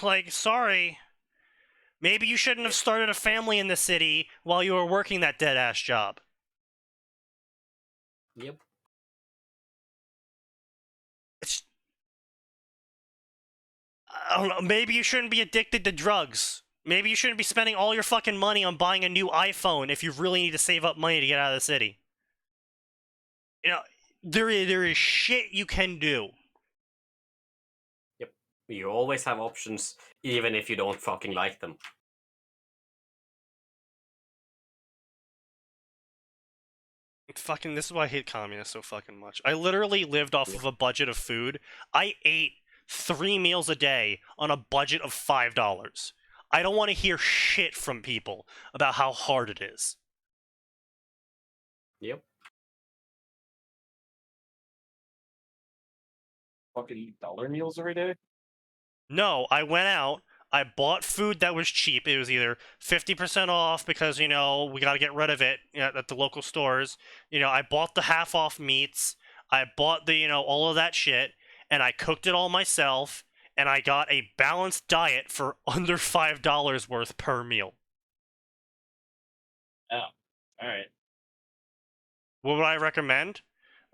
Like, sorry. Maybe you shouldn't have started a family in the city while you were working that dead-ass job. Yep. It's... I don't know, maybe you shouldn't be addicted to drugs. Maybe you shouldn't be spending all your fucking money on buying a new iPhone if you really need to save up money to get out of the city. You know, there is shit you can do. Yep. You always have options, even if you don't fucking like them. Fucking, this is why I hate communists so fucking much. I literally lived off of a budget of food. I ate 3 meals a day on a budget of $5. I don't want to hear shit from people about how hard it is. Yep. Fucking eat dollar meals every day? No, I went out, I bought food that was cheap. It was either 50% off because, you know, we got to get rid of it at the local stores. You know, I bought the half-off meats. I bought the, you know, all of that shit, and I cooked it all myself, and I got a balanced diet for under $5 worth per meal. Oh, alright. What would I recommend?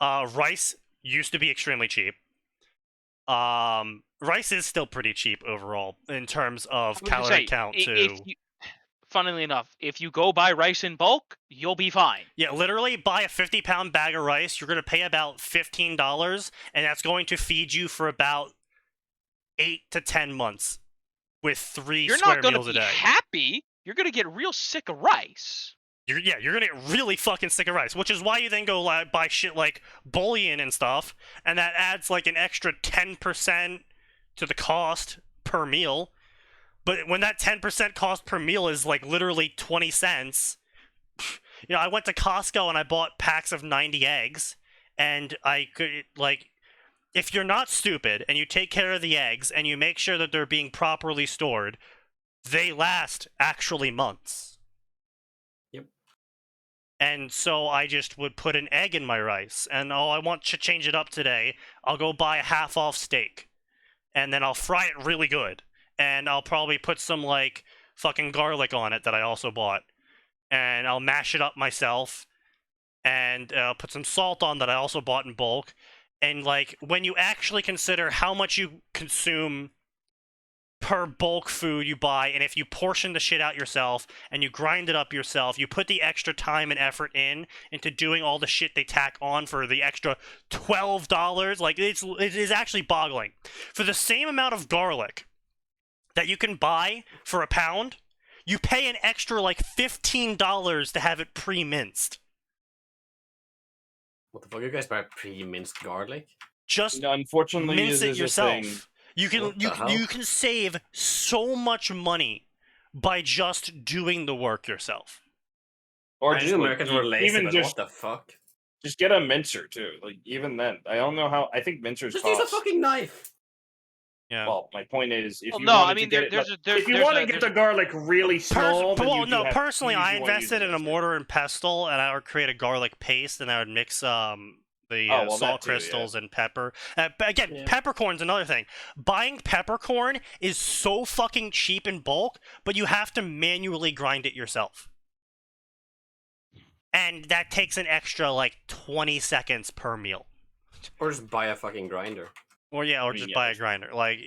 Rice used to be extremely cheap. Rice is still pretty cheap overall in terms of I was gonna calorie say, count i- too. if you- funnily enough, if you go buy rice in bulk, you'll be fine. Yeah, literally buy a 50-pound bag of rice. You're going to pay about $15, and that's going to feed you for about 8 to 10 months with 3 You're square not going to meals a be day. happy. You're going to get real sick of rice. You're going to get really fucking sick of rice, which is why you then go buy shit like bullion and stuff, and that adds like an extra 10% to the cost per meal. But when that 10% cost per meal is like literally 20 cents, you know, I went to Costco and I bought packs of 90 eggs, and I could, like, if you're not stupid and you take care of the eggs and you make sure that they're being properly stored, they last actually months. Yep. And so I just would put an egg in my rice, and oh, I want to change it up today. I'll go buy a half-off steak, and then I'll fry it really good, and I'll probably put some, like, fucking garlic on it that I also bought, and I'll mash it up myself, and put some salt on that I also bought in bulk. And, like, when you actually consider how much you consume per bulk food you buy, and if you portion the shit out yourself and you grind it up yourself, you put the extra time and effort into doing all the shit they tack on for the extra $12, like, it is actually boggling. For the same amount of garlic that you can buy for a pound, you pay an extra like $15 to have it pre-minced. What the fuck? You guys buy pre-minced garlic? Just Unfortunately, mince it is a thing. yourself. You can What the hell? you can save so much money by just doing the work yourself. Or I just knew like, Americans were lazy, even but just what the fuck? just get a mincer too. Like even then, I don't know how. I think mincers Just cost. use a fucking knife! Yeah. Well, my point is, if Well, you no, I wanted mean, to get there's it, a there's if you there's want a- to get there's the garlic really small, then you do have personally, to I use one invested in a mincer. mortar and pestle, and I would create a garlic paste, and I would mix the Oh, well, salt that too, yeah. crystals and pepper. But again, Yeah. peppercorn's another thing. Buying peppercorn is so fucking cheap in bulk, but you have to manually grind it yourself. And that takes an extra, like, 20 seconds per meal. Or just buy a fucking grinder. Or just buy a grinder. Like,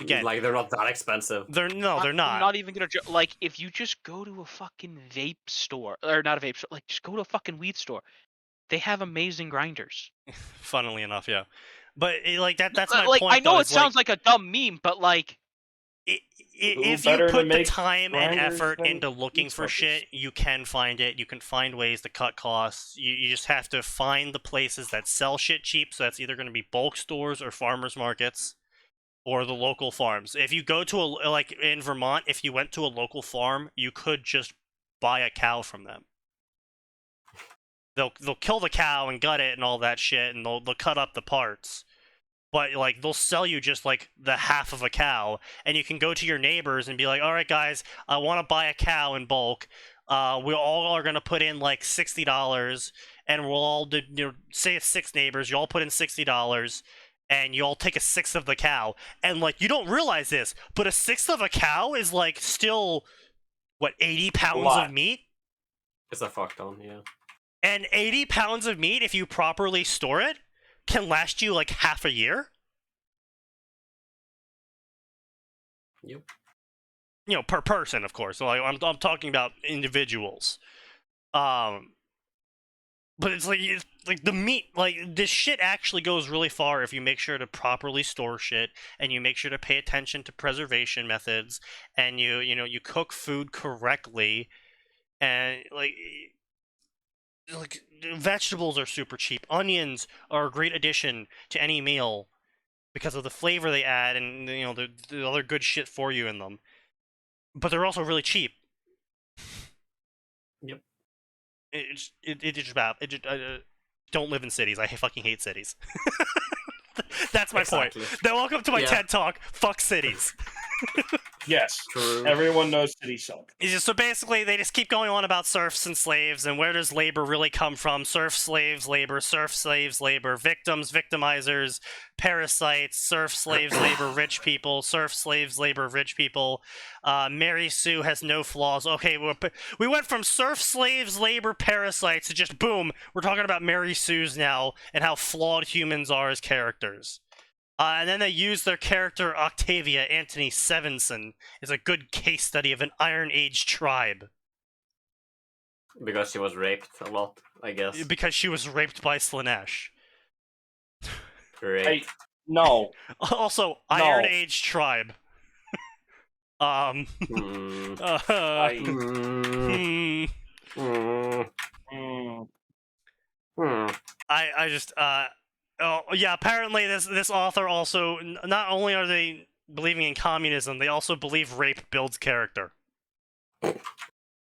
again, Like, they're not that expensive. they're not. I'm not even gonna like if you just go to a fucking vape store or not a vape store, like just go to a fucking weed store. They have amazing grinders. Funnily enough, yeah. But like that's my like point. I know though, it sounds like a dumb meme, but like if you better to put the make time and grinders effort than into looking weed for smokers? shit, you can find it. You can find ways to cut costs. You just have to find the places that sell shit cheap. So that's either going to be bulk stores or farmers markets, or the local farms. If you go to like in Vermont, if you went to a local farm, you could just buy a cow from them. They'll kill the cow and gut it and all that shit, and they'll cut up the parts. But like they'll sell you just like the half of a cow, and you can go to your neighbors and be like, "All right, guys, I want to buy a cow in bulk. We all are gonna put in like $60, and we'll all do, say it's 6 neighbors. You all put in $60, and you all take a sixth of the cow. And like you don't realize this, but a sixth of a cow is like still what 80 pounds lot. of meat." It's a fuck ton, yeah. And 80 pounds of meat, if you properly store it, can last you like half a year. Yep. Per person, of course. So like I'm talking about individuals. But it's like the meat, like this shit actually goes really far if you make sure to properly store shit, and you make sure to pay attention to preservation methods, and you cook food correctly, and like vegetables are super cheap. Onions are a great addition to any meal because of the flavor they add, and the other good shit for you in them. But they're also really cheap. Yep. Don't live in cities. I fucking hate cities. That's my Exactly. point. Now welcome to my Yeah. TED Talk. Fuck cities. Yes, True. everyone knows cities suck. So basically, they just keep going on about serfs and slaves, and where does labor really come from? Serf, slaves, labor, victims, victimizers, parasites, serf, slaves, labor, rich people, serf, slaves, labor, rich people. Mary Sue has no flaws. Okay, we went from serf, slaves, labor, parasites to just boom, we're talking about Mary Sue's now, and how flawed humans are as characters. And then they use their character Octavia Antony Sevenson as a good case study of an Iron Age tribe. Because she was raped a lot, I guess. Because she was raped by Slanesh. Great. No. Also, Iron Age tribe. Hmm. I, Hmm. mm, I just oh yeah, apparently this author also, not only are they believing in communism, they also believe rape builds character.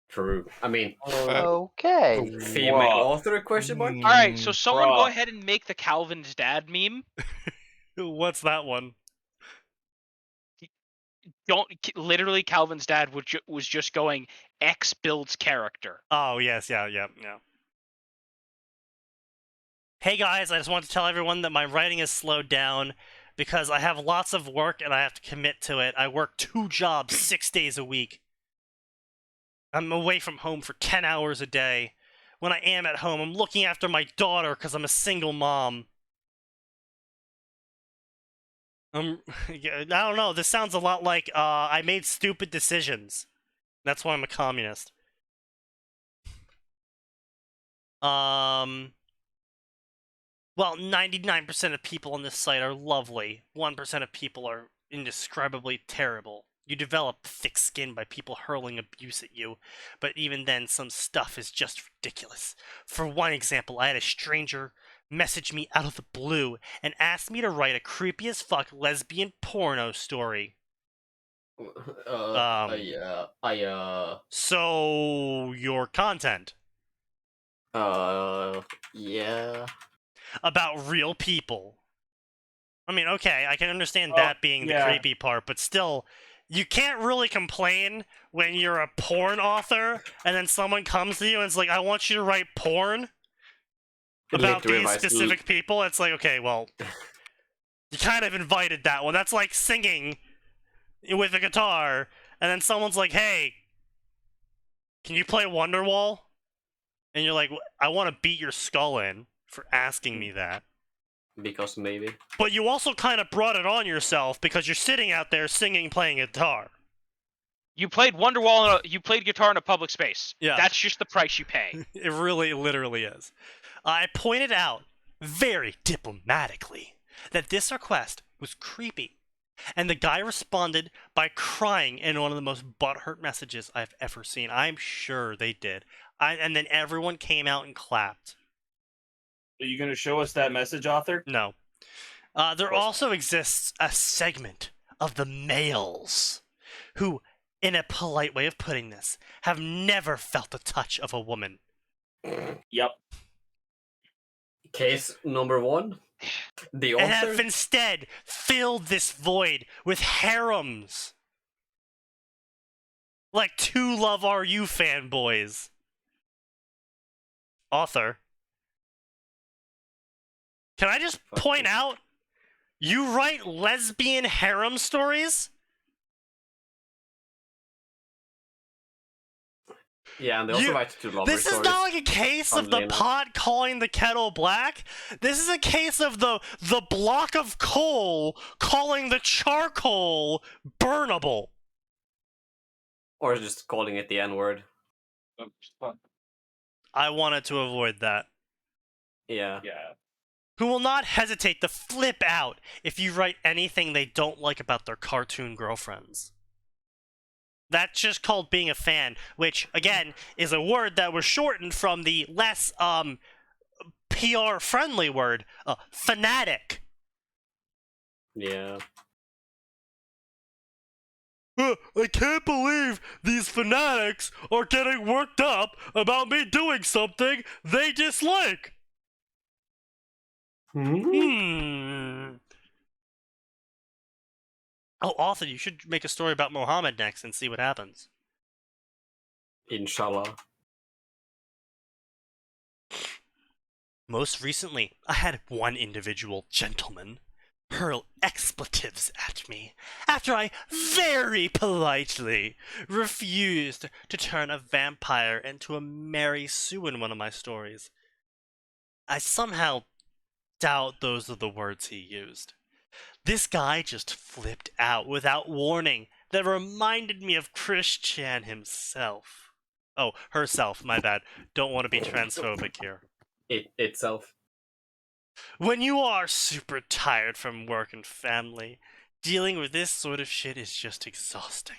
True. I mean, Okay. female Bruh. author, question mark? all right, so someone go Bruh. ahead and make the Calvin's dad meme. What's that one? Literally Calvin's dad was just going X builds character. Oh yes, yeah. Hey guys, I just want to tell everyone that my writing is slowed down because I have lots of work and I have to commit to it. I work 2 jobs 6 days a week. I'm away from home for 10 hours a day. When I am at home, I'm looking after my daughter because I'm a single mom. I don't know, this sounds a lot like I made stupid decisions. That's why I'm a communist. Well, 99% of people on this site are lovely. 1% of people are indescribably terrible. You develop thick skin by people hurling abuse at you, but even then, some stuff is just ridiculous. For one example, I had a stranger message me out of the blue and asked me to write a creepy as fuck lesbian porno story. So, your content. Yeah. About real people. I mean, okay, I can understand that being the creepy part, but still, you can't really complain when you're a porn author and then someone comes to you and is like, I want you to write porn about these specific people. It's like, okay, well, you kind of invited that one. That's like singing with a guitar, and then someone's like, hey, can you play Wonderwall? And you're like, I want to beat your skull in for asking me that. Because maybe. But you also kind of brought it on yourself because you're sitting out there singing, playing guitar. You played Wonderwall. You played guitar in a public space. Yeah. That's just the price you pay. It really, literally is. I pointed out very diplomatically that this request was creepy. And the guy responded by crying in one of the most butthurt messages I've ever seen. I'm sure they did. And then everyone came out and clapped. Are you going to show us that message, author? No. There also exists a segment of the males who, in a polite way of putting this, have never felt the touch of a woman. Yep. Case number 1. The And have author. instead filled this void with harems. Like 2 Love Are You fanboys. Author. Can I just Fuck point you. out, you write lesbian harem stories? Yeah, and they also You- write 2 lover This is stories. not like a case of the funnily enough. pot calling the kettle black. This is a case of the block of coal calling the charcoal burnable. Or just calling it the N-word. I wanted to avoid that. Yeah. Yeah. Who will not hesitate to flip out if you write anything they don't like about their cartoon girlfriends. That's just called being a fan, which, again, is a word that was shortened from the less, PR-friendly word, fanatic. Yeah. I can't believe these fanatics are getting worked up about me doing something they dislike. Oh, author, you should make a story about Mohammed next and see what happens. Inshallah. Most recently, I had one individual gentleman hurl expletives at me after I very politely refused to turn a vampire into a Mary Sue in one of my stories. I somehow doubt those are the words he used. This guy just flipped out without warning that reminded me of Christian himself. Oh, herself, my bad. Don't want to be transphobic here. It itself. When you are super tired from work and family, dealing with this sort of shit is just exhausting.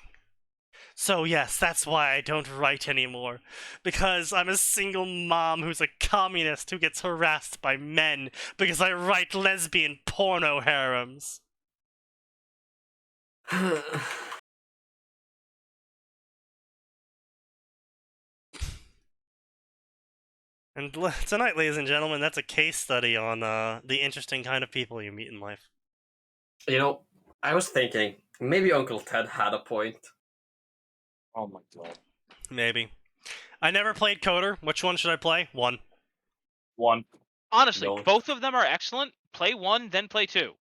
So yes, that's why I don't write anymore. Because I'm a single mom who's a communist who gets harassed by men because I write lesbian porno harems. And tonight, ladies and gentlemen, that's a case study on the interesting kind of people you meet in life. You know, I was thinking, maybe Uncle Ted had a point. Oh my god. Maybe. I never played Coder. Which one should I play? 1. 1. Honestly, Don't. both of them are excellent. Play 1, then play 2.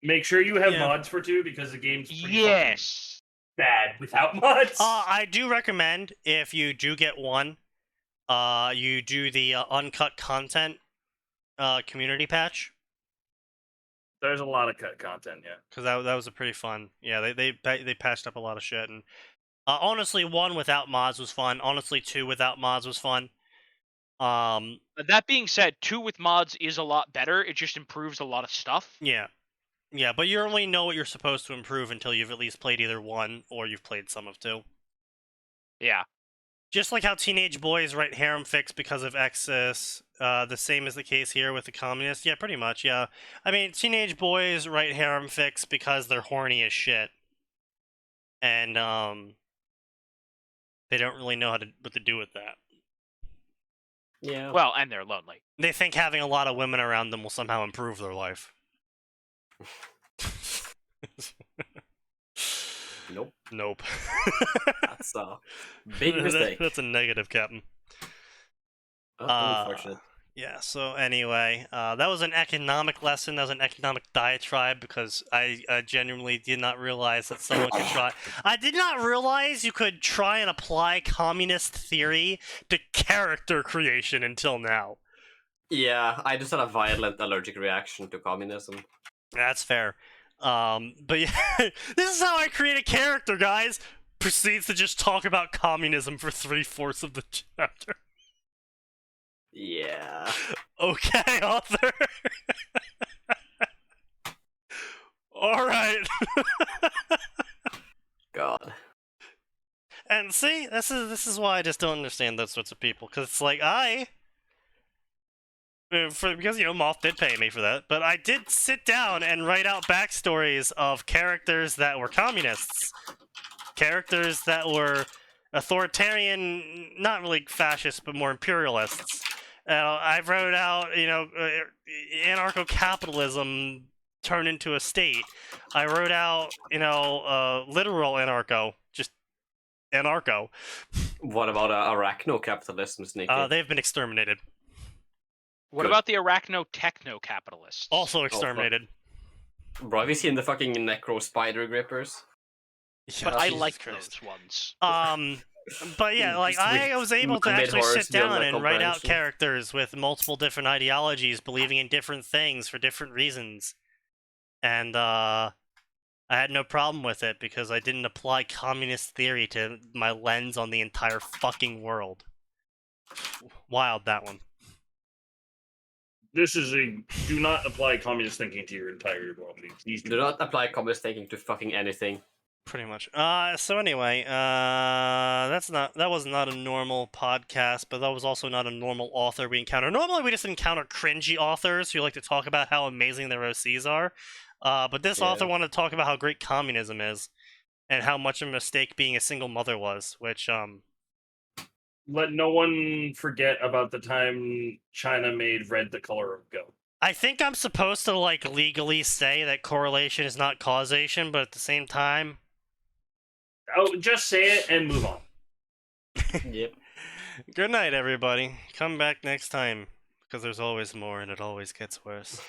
Make sure you have Yeah. mods for 2 because the game's pretty fucking Yes. bad without mods. I do recommend, if you do get 1, you do the uncut content community patch. There's a lot of cut content, yeah. Because that was a pretty fun. Yeah, they patched up a lot of shit. And honestly, 1 without mods was fun. Honestly, 2 without mods was fun. That being said, 2 with mods is a lot better. It just improves a lot of stuff. Yeah. Yeah, but you only know what you're supposed to improve until you've at least played either 1 or you've played some of 2. Yeah. Just like how teenage boys write harem fics because of excess, the same is the case here with the communists. Yeah, pretty much, yeah. I mean, teenage boys write harem fics because they're horny as shit. And, they don't really know what to do with that. Yeah. Well, and they're lonely. They think having a lot of women around them will somehow improve their life. Nope. Nope. That's a big mistake. That's a negative, Captain. Unfortunate. Yeah, so anyway, that was an economic lesson. That was an economic diatribe because I genuinely did not realize that someone could try. I did not realize you could try and apply communist theory to character creation until now. Yeah, I just had a violent allergic reaction to communism. That's fair. But yeah, this is how I create a character, guys. Proceeds to just talk about communism for 3/4 of the chapter. Yeah. Okay, author. All right. God. And see, this is why I just don't understand those sorts of people, because it's like because Moth did pay me for that, but I did sit down and write out backstories of characters that were communists, characters that were authoritarian, not really fascist, but more imperialists. I wrote out, anarcho-capitalism turned into a state. I wrote out, literal anarcho, just anarcho. What about arachno-capitalism, Sneaky? They've been exterminated. What Good. about the arachno-techno-capitalists? Also exterminated. Bro, have you seen the fucking necro spider grippers? But Yeah, I Jesus like Christ. those ones. But yeah, like I was able to actually mid-horse sit down beyond and write out comprehension. characters with multiple different ideologies, believing in different things for different reasons, and I had no problem with it because I didn't apply communist theory to my lens on the entire fucking world. Wild, that one. This is a do not apply communist thinking to your entire world. These Do not apply communist thinking to fucking anything. Pretty much. So anyway, that was not a normal podcast, but that was also not a normal author we encounter. Normally we just encounter cringy authors who like to talk about how amazing their OCs are. But this author wanted to talk about how great communism is and how much of a mistake being a single mother was, which let no one forget about the time China made red the color of go. I think I'm supposed to like legally say that correlation is not causation, but at the same time, Oh, just say it and move on. Yep. good night, everybody. Come back next time, because there's always more and it always gets worse.